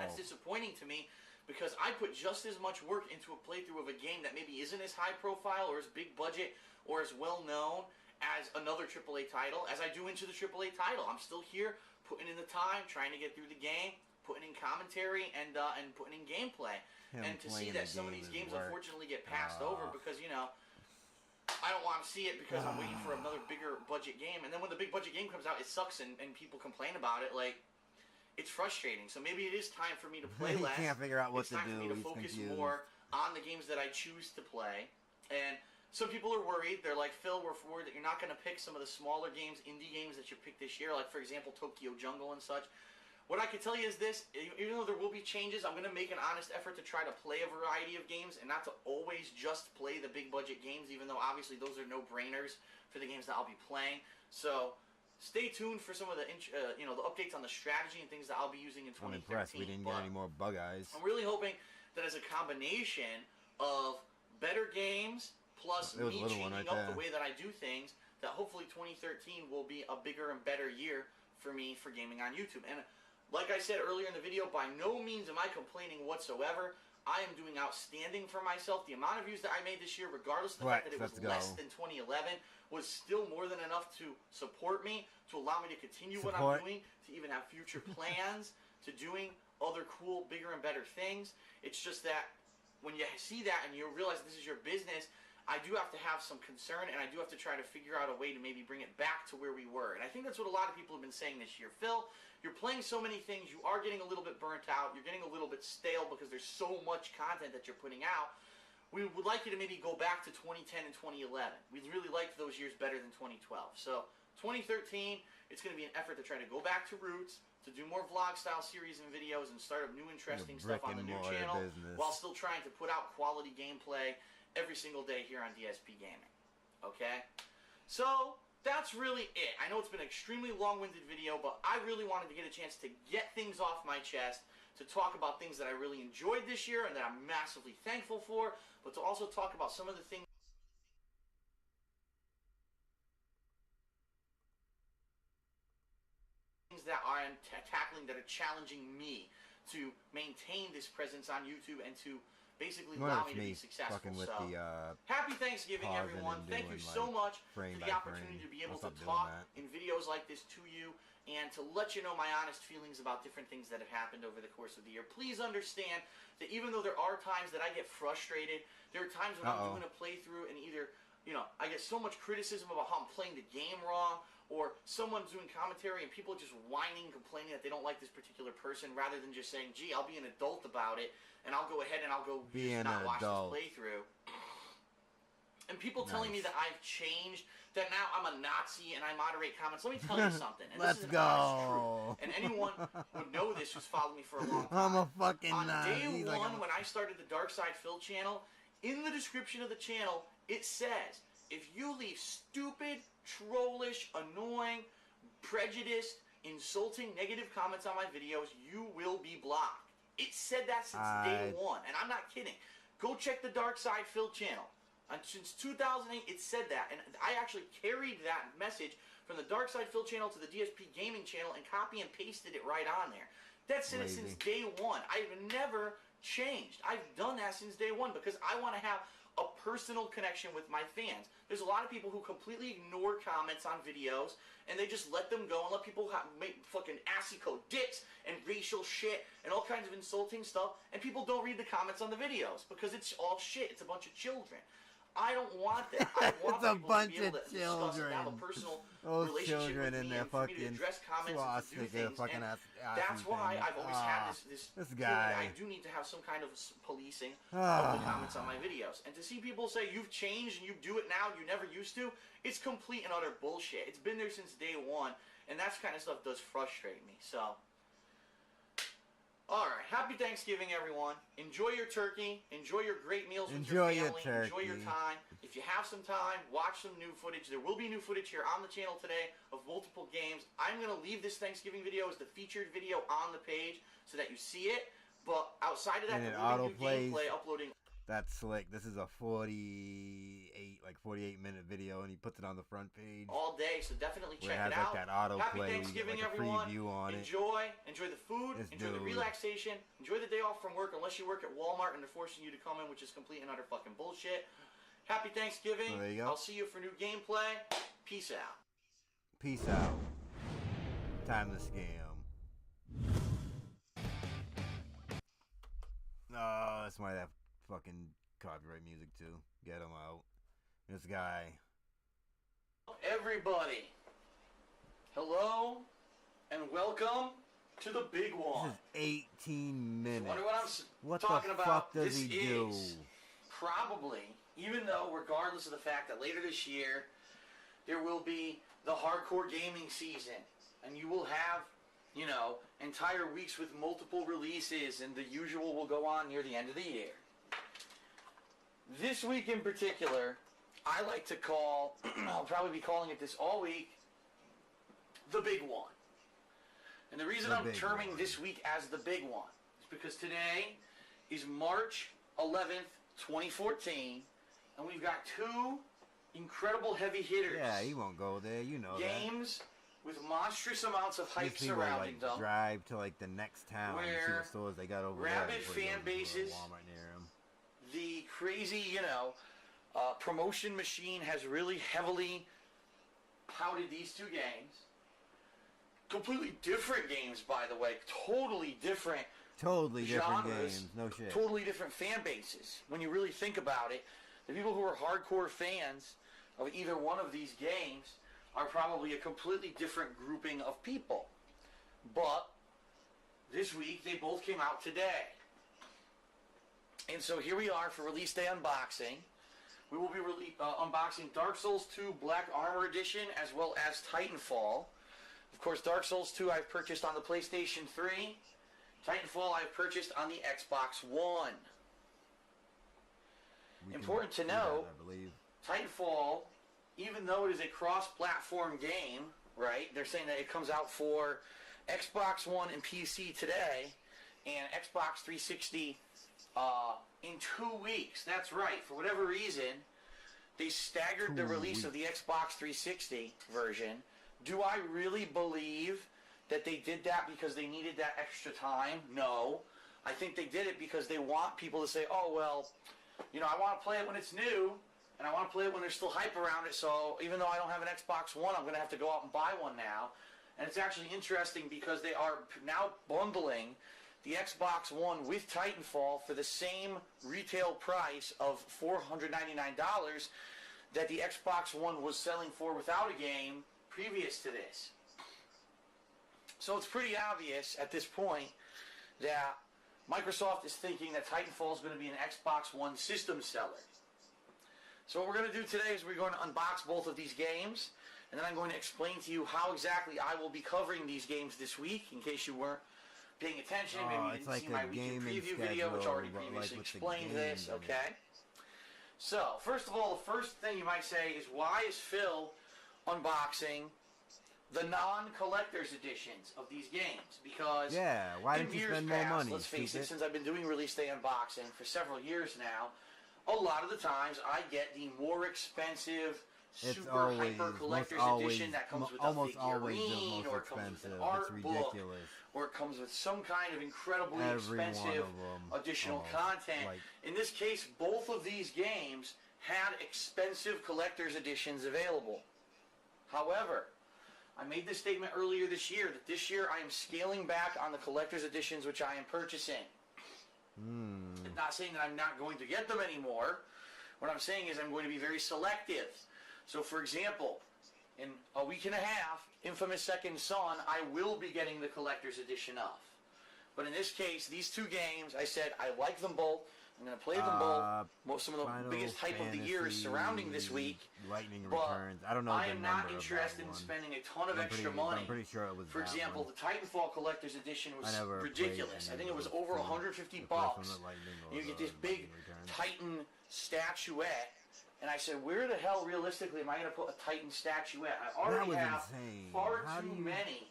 That's disappointing to me, because I put just as much work into a playthrough of a game that maybe isn't as high profile or as big budget or as well known as another AAA title as I do into the AAA title. I'm still here putting in the time, trying to get through the game, putting in commentary and putting in gameplay. And to see that some of these games unfortunately get passed over because, you know, I don't want to see it because I'm waiting for another bigger budget game. And then when the big budget game comes out, it sucks and people complain about it. Like, it's frustrating. So maybe it is time for me to play less. He can't figure out what to do. It's time for me to focus more on the games that I choose to play. And some people are worried. They're like, Phil, we're worried that you're not going to pick some of the smaller games, indie games that you picked this year, like, for example, Tokyo Jungle and such. What I can tell you is this: even though there will be changes, I'm going to make an honest effort to try to play a variety of games and not to always just play the big budget games, even though obviously those are no-brainers for the games that I'll be playing. So stay tuned for some of the the updates on the strategy and things that I'll be using in 2013. I'm impressed we didn't get any more bug eyes. I'm really hoping that as a combination of better games plus me changing up the way that I do things, that hopefully 2013 will be a bigger and better year for me for gaming on YouTube. And like I said earlier in the video, by no means am I complaining whatsoever. I am doing outstanding for myself. The amount of views that I made this year, regardless of the fact that it was less than 2011, was still more than enough to support me, to allow me to continue what I'm doing, to even have future plans, to doing other cool, bigger and better things. It's just that when you see that and you realize this is your business, I do have to have some concern, and I do have to try to figure out a way to maybe bring it back to where we were. And I think that's what a lot of people have been saying this year. Phil, you're playing so many things, you are getting a little bit burnt out, you're getting a little bit stale because there's so much content that you're putting out. we would like you to maybe go back to 2010 and 2011. We really liked those years better than 2012. So 2013, it's going to be an effort to try to go back to roots, to do more vlog-style series and videos, and start up new interesting stuff on the new channel, while still trying to put out quality gameplay every single day here on DSP Gaming. Okay? So that's really it. I know it's been an extremely long-winded video, but I really wanted to get a chance to get things off my chest, to talk about things that I really enjoyed this year and that I'm massively thankful for, but to also talk about some of the things that I'm tackling that are challenging me to maintain this presence on YouTube and to basically allow me to be successful. With so, happy Thanksgiving, everyone. Thank you so much for the opportunity to be able to talk in videos like this to you and to let you know my honest feelings about different things that have happened over the course of the year. Please understand that even though there are times that I get frustrated, there are times when I'm doing a playthrough and either, you know, I get so much criticism about how I'm playing the game wrong, or someone's doing commentary and people are just whining, complaining that they don't like this particular person, rather than just saying, gee, I'll be an adult about it, and I'll go ahead and I'll go not watch this playthrough. And people telling me that I've changed, that now I'm a Nazi and I moderate comments. Let me tell you something. And Let's this is go. And anyone would know this who's followed me for a long I'm time. a fucking On Nazi. day one, when I started the Dark Side Phil channel, in the description of the channel, it says, if you leave stupid, trollish, annoying, prejudiced, insulting, negative comments on my videos, you will be blocked. It said that since day one, and I'm not kidding. Go check the Dark Side Phil channel. And since 2008, it said that, and I actually carried that message from the Dark Side Phil channel to the DSP Gaming channel and copy and pasted it right on there. That said it since day one. I've never changed. I've done that since day one because I want to have a personal connection with my fans. There's a lot of people who completely ignore comments on videos and they just let them go and let people make fucking assy-code dicks and racial shit and all kinds of insulting stuff, and people don't read the comments on the videos because it's all shit. It's a bunch of children. I don't want that. I want people to be able to discuss and have a personal relationship with me and for me to address comments and to do things. And that's why I've always had this feeling that I do need to have some kind of policing of the comments on my videos. And to see people say, you've changed and you do it now, you never used to, it's complete and utter bullshit. It's been there since day one, and that kind of stuff does frustrate me. So, alright, happy Thanksgiving, everyone. Enjoy your turkey. Enjoy your great meals with your family. Enjoy your time. If you have some time, watch some new footage. There will be new footage here on the channel today of multiple games. I'm going to leave this Thanksgiving video as the featured video on the page so that you see it. But outside of that, there will be new gameplay uploading. That's slick. This is a 48-minute video, and he puts it on the front page all day. So definitely check it Like out. that autoplay. Happy Thanksgiving, everyone. Enjoy the food. Enjoy the relaxation. Enjoy the day off from work, unless you work at Walmart and they're forcing you to come in, which is complete and utter fucking bullshit. Happy Thanksgiving. There you go. I'll see you for new gameplay. Peace out. Peace out. Time to scam. Oh, that's why that fucking copyright music too. Get him out. This guy. Everybody, hello and welcome to the big one. This is 18 minutes. Wonder what I'm talking about. Fuck does he do? Probably, even though regardless of the fact that later this year there will be the hardcore gaming season, and you will have, you know, entire weeks with multiple releases, and the usual will go on near the end of the year. This week in particular, I like to call, I'll probably be calling it this all week, the big one. And the reason I'm terming this week as the big one is because today is March 11th, 2014, and we've got two incredible heavy hitters. Yeah, he won't go there, you know games with monstrous amounts of hype surrounding them. Drive to like the next town and see what stores they got over there. Rabid fan bases. Walmart near him. The crazy, you know, promotion machine has really heavily touted these two games. Completely different games, by the way. Totally different different games. No shit. Totally different fan bases. When you really think about it, the people who are hardcore fans of either one of these games are probably a completely different grouping of people. But this week, they both came out today. And so here we are for release day unboxing. We will be unboxing Dark Souls 2 Black Armor Edition as well as Titanfall. Of course, Dark Souls 2 I've purchased on the PlayStation 3. Titanfall I've purchased on the Xbox One. Important to know, I believe. Titanfall, even though it is a cross-platform game, right, they're saying that it comes out for Xbox One and PC today, and Xbox 360 in 2 weeks. That's right. For whatever reason, they staggered the release of the Xbox 360 version. Do I really believe that they did that because they needed that extra time? No. I think they did it because they want people to say, oh, well, you know, I want to play it when it's new, and I want to play it when there's still hype around it, so even though I don't have an Xbox One, I'm going to have to go out and buy one now. And it's actually interesting because they are now bundling the Xbox One with Titanfall for the same retail price of $499 that the Xbox One was selling for without a game previous to this. So it's pretty obvious at this point that Microsoft is thinking that Titanfall is going to be an Xbox One system seller. So what we're going to do today is we're going to unbox both of these games, and then I'm going to explain to you how exactly I will be covering these games this week, in case you weren't paying attention. Maybe you didn't see my weekly preview video, which already previously explained this, okay? So, first of all, the first thing you might say is, why is Phil unboxing the non-collector's editions of these games? Because why didn't you spend more money? Let's face it, since I've been doing release day unboxing for several years now, a lot of the times I get the more expensive, super hyper collector's edition that comes with a figurine, or it comes with an art book, or it comes with some kind of incredibly expensive additional content. In this case, both of these games had expensive collector's editions available. However, I made this statement earlier this year that this year I am scaling back on the collector's editions which I am purchasing. I'm not saying that I'm not going to get them anymore. What I'm saying is I'm going to be very selective. So, for example, in a week and a half, Infamous Second Son, I will be getting the collector's edition of. But in this case, these two games, I said I like them both. I'm going to play them both. Some of the biggest hype of the year is surrounding this week. Lightning Returns. I don't know. I am not interested in spending a ton of extra money. I'm pretty sure it was. For example, the Titanfall collector's edition was ridiculous. I think it was over $150. You get this big Titan statuette. And I said, where the hell, realistically, am I going to put a Titan statuette? I already have far too many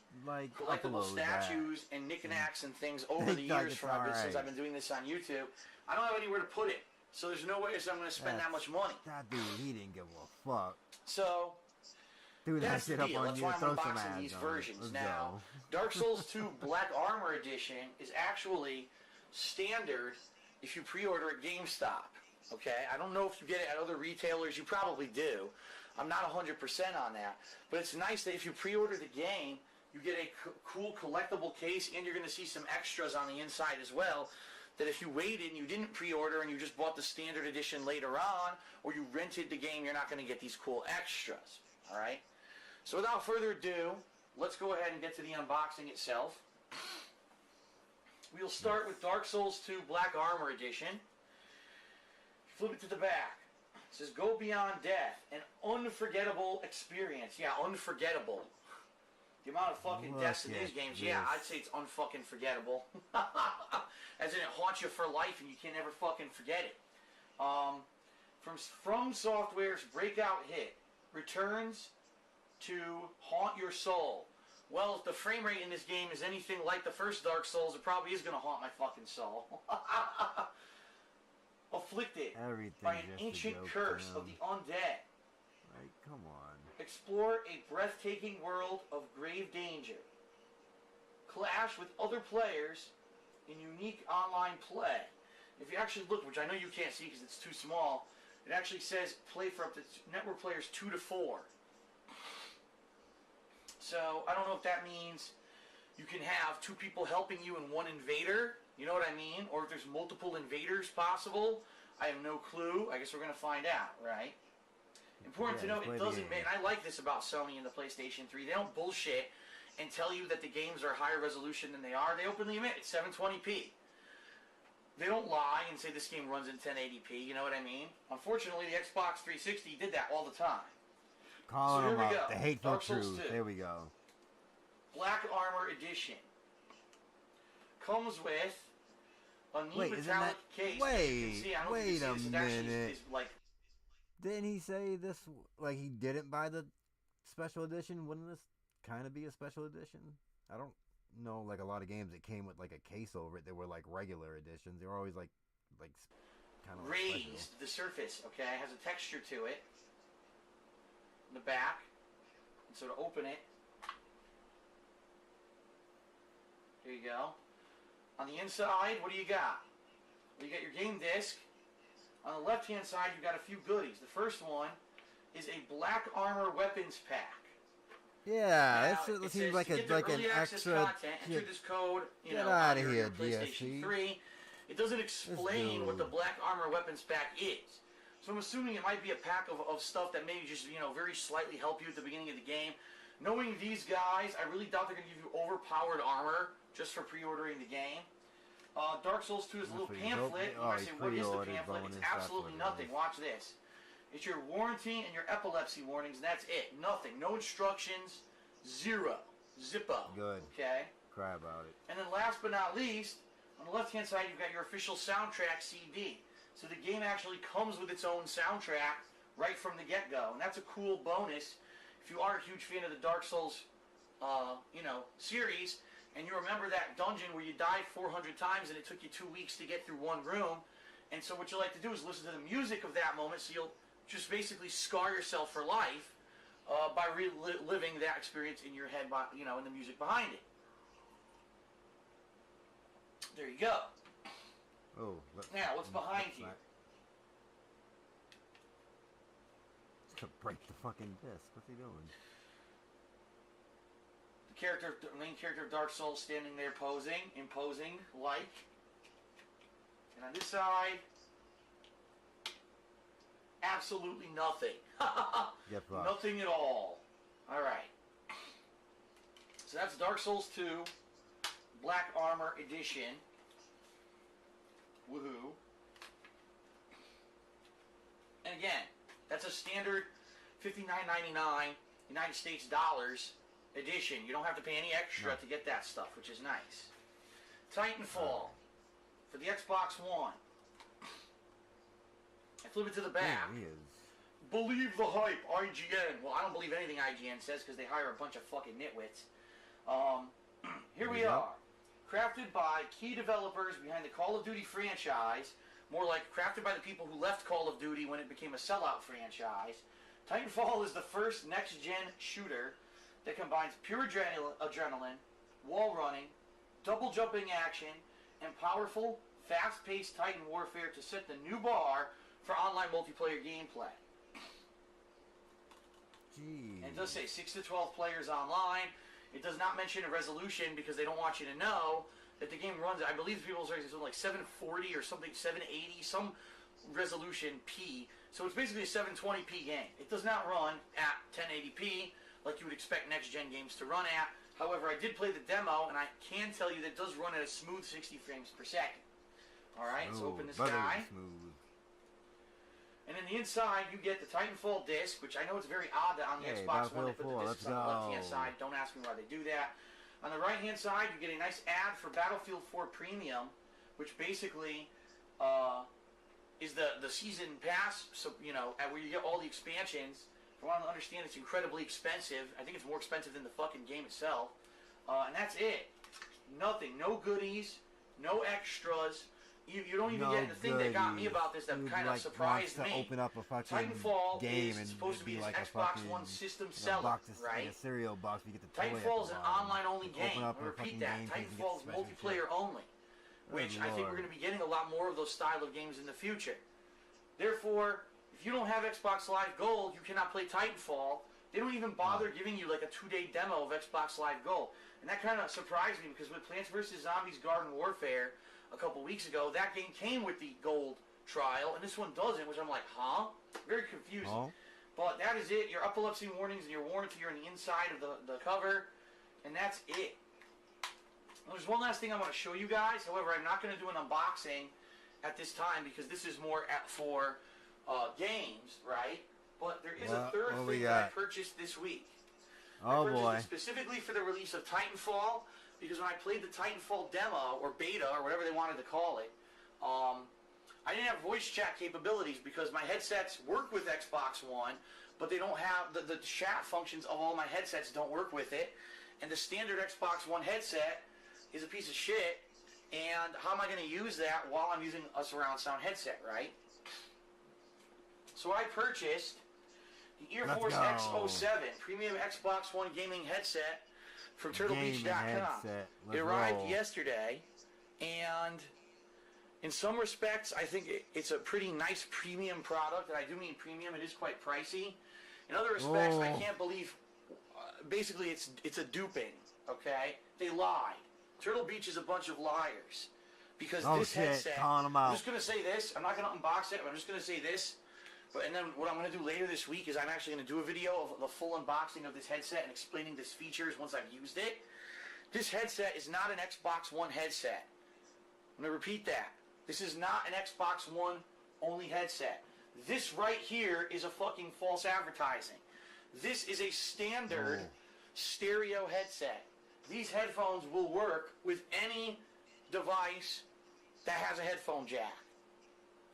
collectible statues and knickknacks and things over the years since I've been doing this on YouTube. I don't have anywhere to put it. So there's no way I'm going to spend that much money. That dude, he didn't give a fuck. So, that's the deal. That's why I'm unboxing these versions. Now, Dark Souls 2 Black Armor Edition is actually standard if you pre-order at GameStop. Okay, I don't know if you get it at other retailers. You probably do. I'm not 100% on that. But it's nice that if you pre-order the game, you get a cool collectible case, and you're going to see some extras on the inside as well, that if you waited and you didn't pre-order and you just bought the standard edition later on, or you rented the game, you're not going to get these cool extras. All right? So without further ado, let's go ahead and get to the unboxing itself. We'll start with Dark Souls 2 Black Armor Edition. Flip it to the back. It says, go beyond death. An unforgettable experience. Yeah, unforgettable. The amount of fucking deaths in these games, yeah, I'd say it's unfucking forgettable. As in, it haunts you for life and you can never fucking forget it. From Software's breakout hit returns to haunt your soul. Well, if the frame rate in this game is anything like the first Dark Souls, it probably is going to haunt my fucking soul. Afflicted by an ancient curse of the undead. Right, come on. Explore a breathtaking world of grave danger. Clash with other players in unique online play. If you actually look, which I know you can't see because it's too small, it actually says play for up to network players 2 to 4. So, I don't know if that means you can have 2 people helping you and 1 invader. You know what I mean? Or if there's multiple invaders possible. I have no clue. I guess we're going to find out, right? Important to note, it doesn't make... I like this about Sony and the PlayStation 3. They don't bullshit and tell you that the games are higher resolution than they are. They openly admit it's 720p. They don't lie and say this game runs in 1080p, you know what I mean? Unfortunately, the Xbox 360 did that all the time. Calling so here them we go. up. The hateful Dark Souls truth. 2. There we go. Black Armor Edition. Comes with a neat metallic case. Wait a minute. Didn't he say this, like he didn't buy the special edition? Wouldn't this kind of be a special edition? I don't know, like a lot of games that came with like a case over it that were like regular editions. They were always like kind of raised the surface, okay? It has a texture to it. In the back. And so to open it, here you go. On the inside, what do you got? Well, you got your game disc. On the left-hand side, you've got a few goodies. The first one is a Black Armor weapons pack. Yeah, it seems like an extra. Enter this code. Get out of here, PlayStation 3. It doesn't explain what the Black Armor weapons pack is. So I'm assuming it might be a pack of stuff that maybe just, very slightly help you at the beginning of the game. Knowing these guys, I really doubt they're going to give you overpowered armor just for pre-ordering the game. Dark Souls 2 is a little pamphlet. You might say, what is the pamphlet? It's absolutely nothing. Watch this. It's your warranty and your epilepsy warnings, and that's it. Nothing. No instructions. Zero. Zippo. Good. Okay? Cry about it. And then last but not least, on the left-hand side, you've got your official soundtrack CD. So the game actually comes with its own soundtrack right from the get-go. And that's a cool bonus. If you are a huge fan of the Dark Souls, series, and you remember that dungeon where you died 400 times and it took you 2 weeks to get through one room, and so what you like to do is listen to the music of that moment, so you'll just basically scar yourself for life by reliving that experience in your head, and the music behind it. There you go. Oh. Now, what's behind here? To break the fucking disc. What's he doing? The main character of Dark Souls standing there imposing, like. And on this side, absolutely nothing. Nothing at all. Alright. So that's Dark Souls 2, Black Armor Edition. Woohoo. And again, that's a standard $59.99 United States dollars edition. You don't have to pay any extra to get that stuff, which is nice. Titanfall for the Xbox One. I flip it to the back. There he is. Believe the hype, IGN. Well, I don't believe anything IGN says because they hire a bunch of fucking nitwits. Here we are. Crafted by key developers behind the Call of Duty franchise. More like crafted by the people who left Call of Duty when it became a sellout franchise. Titanfall is the first next-gen shooter that combines pure adrenaline, wall running, double jumping action, and powerful, fast-paced Titan warfare to set the new bar for online multiplayer gameplay. Jeez. And it does say 6 to 12 players online. It does not mention a resolution because they don't want you to know that the game runs. I believe people are saying something like 740 or something, 780, some resolution P. So it's basically a 720p game. It does not run at 1080p like you would expect next-gen games to run at. However, I did play the demo, and I can tell you that it does run at a smooth 60 frames per second. Alright, so open this guy. Smooth. And in the inside, you get the Titanfall disc, which I know it's very odd that on the Xbox One they put the discs on the left-hand side. Don't ask me why they do that. On the right-hand side, you get a nice ad for Battlefield 4 Premium, which basically is the season pass, so where you get all the expansions. From what I understand, it's incredibly expensive. I think it's more expensive than the fucking game itself. And that's it. Nothing. No goodies. No extras. You don't even get the thing that got me about this that kind of surprised me. Open up a fucking Titanfall game is supposed to be like Xbox One system seller, right? Like a cereal box. You get the Titanfall is an online-only game. I repeat that. Titanfall is multiplayer only, which I think we're going to be getting a lot more of those style of games in the future. Therefore, if you don't have Xbox Live Gold, you cannot play Titanfall. They don't even bother giving you like a 2-day demo of Xbox Live Gold. And that kind of surprised me because with Plants vs. Zombies Garden Warfare a couple weeks ago, that game came with the gold trial, and this one doesn't, which I'm like, huh? Very confusing. Huh? But that is it. Your epilepsy warnings and your warranty are on the inside of the cover, and that's it. Well, there's one last thing I want to show you guys. However, I'm not going to do an unboxing at this time because this is more for games, right? But there is a third thing that I purchased this week. Oh, I purchased boy. it specifically for the release of Titanfall, because when I played the Titanfall demo, or beta, or whatever they wanted to call it, I didn't have voice chat capabilities because my headsets work with Xbox One, but they don't have, the chat functions of all my headsets don't work with it, and the standard Xbox One headset is a piece of shit, and how am I going to use that while I'm using a surround sound headset, right? So I purchased the Air Force X07 premium Xbox One gaming headset from TurtleBeach.com. It arrived yesterday, and in some respects, I think it's a pretty nice premium product, and I do mean premium. It is quite pricey. In other respects, I can't believe. Basically, it's a duping. Okay, they lied. Turtle Beach is a bunch of liars because this headset. I'm just gonna say this. I'm not gonna unbox it. I'm just gonna say this. And then what I'm going to do later this week is I'm actually going to do a video of the full unboxing of this headset and explaining its features once I've used it. This headset is not an Xbox One headset. I'm going to repeat that. This is not an Xbox One only headset. This right here is a fucking false advertising. This is a standard stereo headset. These headphones will work with any device that has a headphone jack.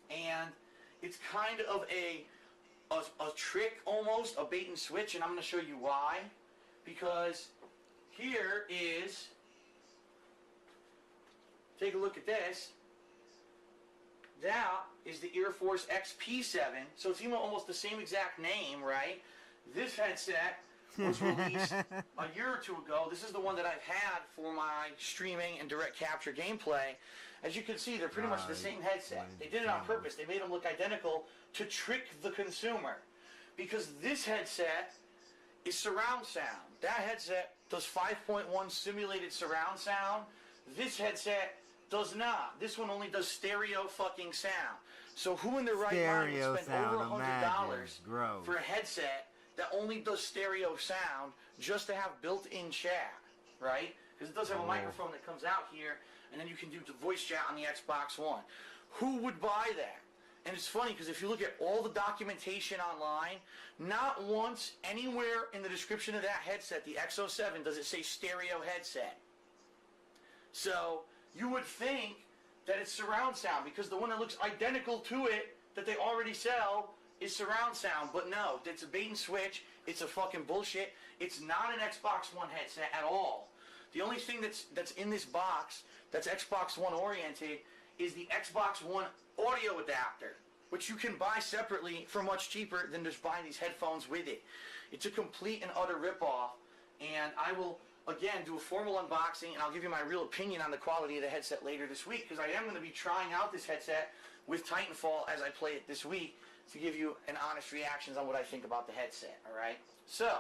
And it's kind of a trick almost, a bait and switch, and I'm going to show you why. Because here is, take a look at this. That is the Air Force XP7, so it's even almost the same exact name, right? This headset was released a year or two ago. This is the one that I've had for my streaming and direct capture gameplay. As you can see, they're pretty much the same headset. They did it on purpose. They made them look identical to trick the consumer. Because this headset is surround sound. That headset does 5.1 simulated surround sound. This headset does not. This one only does stereo fucking sound. So who in their right mind would spend over $100 for a headset that only does stereo sound just to have built-in chat, right? Because it does have a microphone that comes out here, and then you can do the voice chat on the Xbox One. Who would buy that? And it's funny because if you look at all the documentation online, not once anywhere in the description of that headset, the X07, does it say stereo headset. So you would think that it's surround sound because the one that looks identical to it that they already sell is surround sound. But no, it's a bait and switch. It's a fucking bullshit. It's not an Xbox One headset at all. The only thing that's in this box that's Xbox One oriented is the Xbox One audio adapter, which you can buy separately for much cheaper than just buying these headphones with it. It's a complete and utter ripoff, and I will, again, do a formal unboxing, and I'll give you my real opinion on the quality of the headset later this week, because I am going to be trying out this headset with Titanfall as I play it this week to give you an honest reactions on what I think about the headset, all right? So,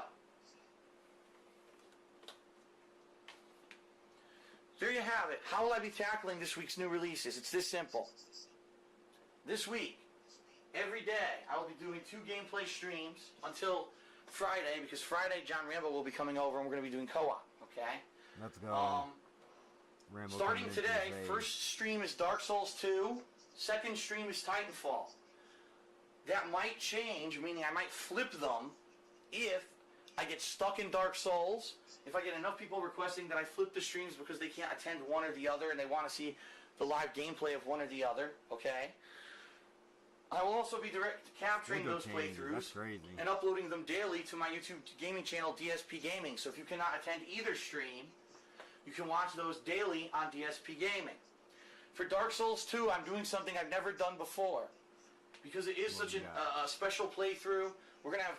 there you have it. How will I be tackling this week's new releases? It's this simple. This week, every day, I will be doing 2 gameplay streams until Friday, because Friday, John Rambo will be coming over and we're going to be doing co-op, okay? Let's go. Starting today, first stream is Dark Souls 2, second stream is Titanfall. That might change, meaning I might flip them if I get stuck in Dark Souls, if I get enough people requesting that I flip the streams because they can't attend one or the other and they want to see the live gameplay of one or the other, okay? I will also be direct capturing those playthroughs and uploading them daily to my YouTube gaming channel, DSP Gaming. So if you cannot attend either stream, you can watch those daily on DSP Gaming. For Dark Souls 2, I'm doing something I've never done before. Because it is such a special playthrough, we're going to have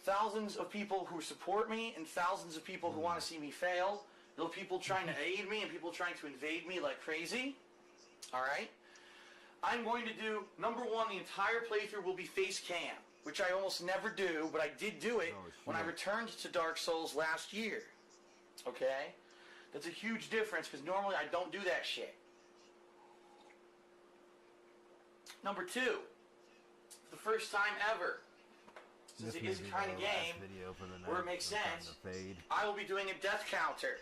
thousands of people who support me and thousands of people who want to see me fail. There'll be people trying to aid me and people trying to invade me like crazy. Alright? I'm going to do, number one, the entire playthrough will be face cam, which I almost never do, but I did do it when I returned to Dark Souls last year. Okay? That's a huge difference because normally I don't do that shit. Number 2, for the first time ever, since it is a kind of game where it makes sense, I will be doing a death counter.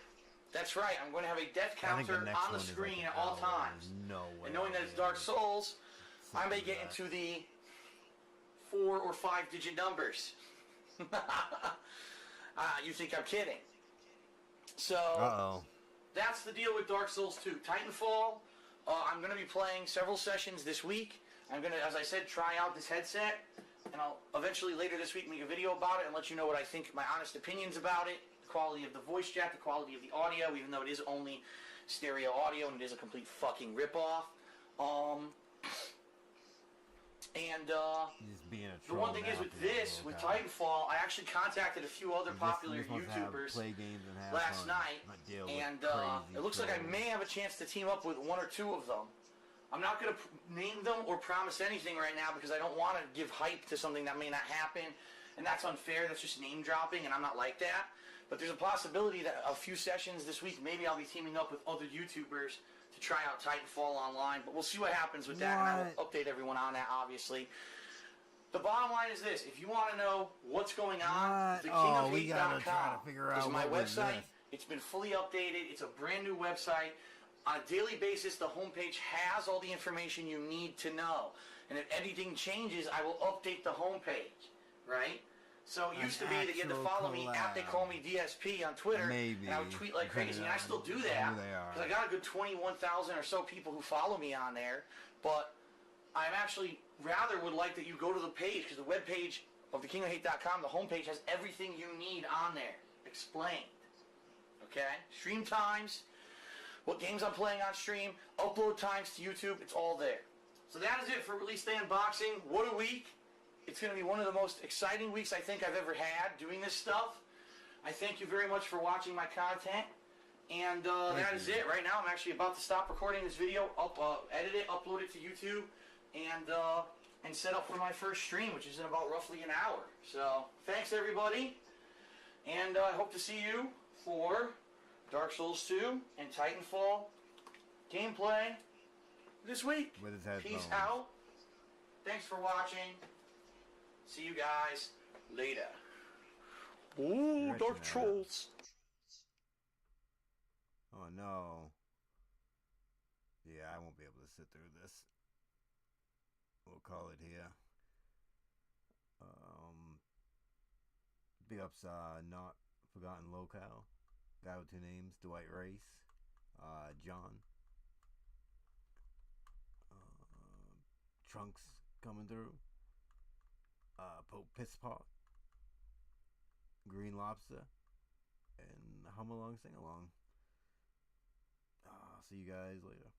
That's right. I'm going to have a death counter on the screen at all times. No way. And knowing that it's Dark Souls, I may get into the 4 or 5 digit numbers. You think I'm kidding? So, that's the deal with Dark Souls 2. Titanfall, I'm going to be playing several sessions this week. I'm going to, as I said, try out this headset. And I'll eventually later this week make a video about it and let you know what I think, my honest opinions about it. The quality of the voice jack, the quality of the audio, even though it is only stereo audio and it is a complete fucking ripoff. The one thing is with this, with Titanfall, I actually contacted a few other popular YouTubers last night, and it looks like I may have a chance to team up with 1 or 2 of them. I'm not going to name them or promise anything right now because I don't want to give hype to something that may not happen, and that's unfair. That's just name dropping, and I'm not like that. But there's a possibility that a few sessions this week, maybe I'll be teaming up with other YouTubers to try out Titanfall online, but we'll see what happens with that, and I will update everyone on that, obviously. The bottom line is this: if you want to know what's going on, thekingofhate.com is my website. It's been fully updated. It's a brand new website. On a daily basis, the homepage has all the information you need to know. And if anything changes, I will update the homepage, right? So it used to be that you had to follow me at They Call Me DSP on Twitter, and I would tweet like crazy, and I still do that, because I got a good 21,000 or so people who follow me on there, but I'm actually rather would like that you go to the page, because the webpage of thekingofhate.com, the homepage, has everything you need on there, explained, okay? Stream times, what games I'm playing on stream, upload times to YouTube, it's all there. So that is it for Release Day Unboxing. What a week. It's going to be one of the most exciting weeks I think I've ever had doing this stuff. I thank you very much for watching my content. And that is it. Right now I'm actually about to stop recording this video, edit it, upload it to YouTube, and set up for my first stream, which is in about roughly an hour. So thanks everybody. And I hope to see you for Dark Souls 2 and Titanfall gameplay this week. Peace out. Thanks for watching. See you guys later. Ooh, Dark Souls. Oh no. Yeah, I won't be able to sit through this. We'll call it here. Big ups, Not Forgotten Locale. Guy with 2 names, Dwight Race, John, Trunks coming through, Pope Pisspot, Green Lobster, and Hum Along Sing Along. See you guys later.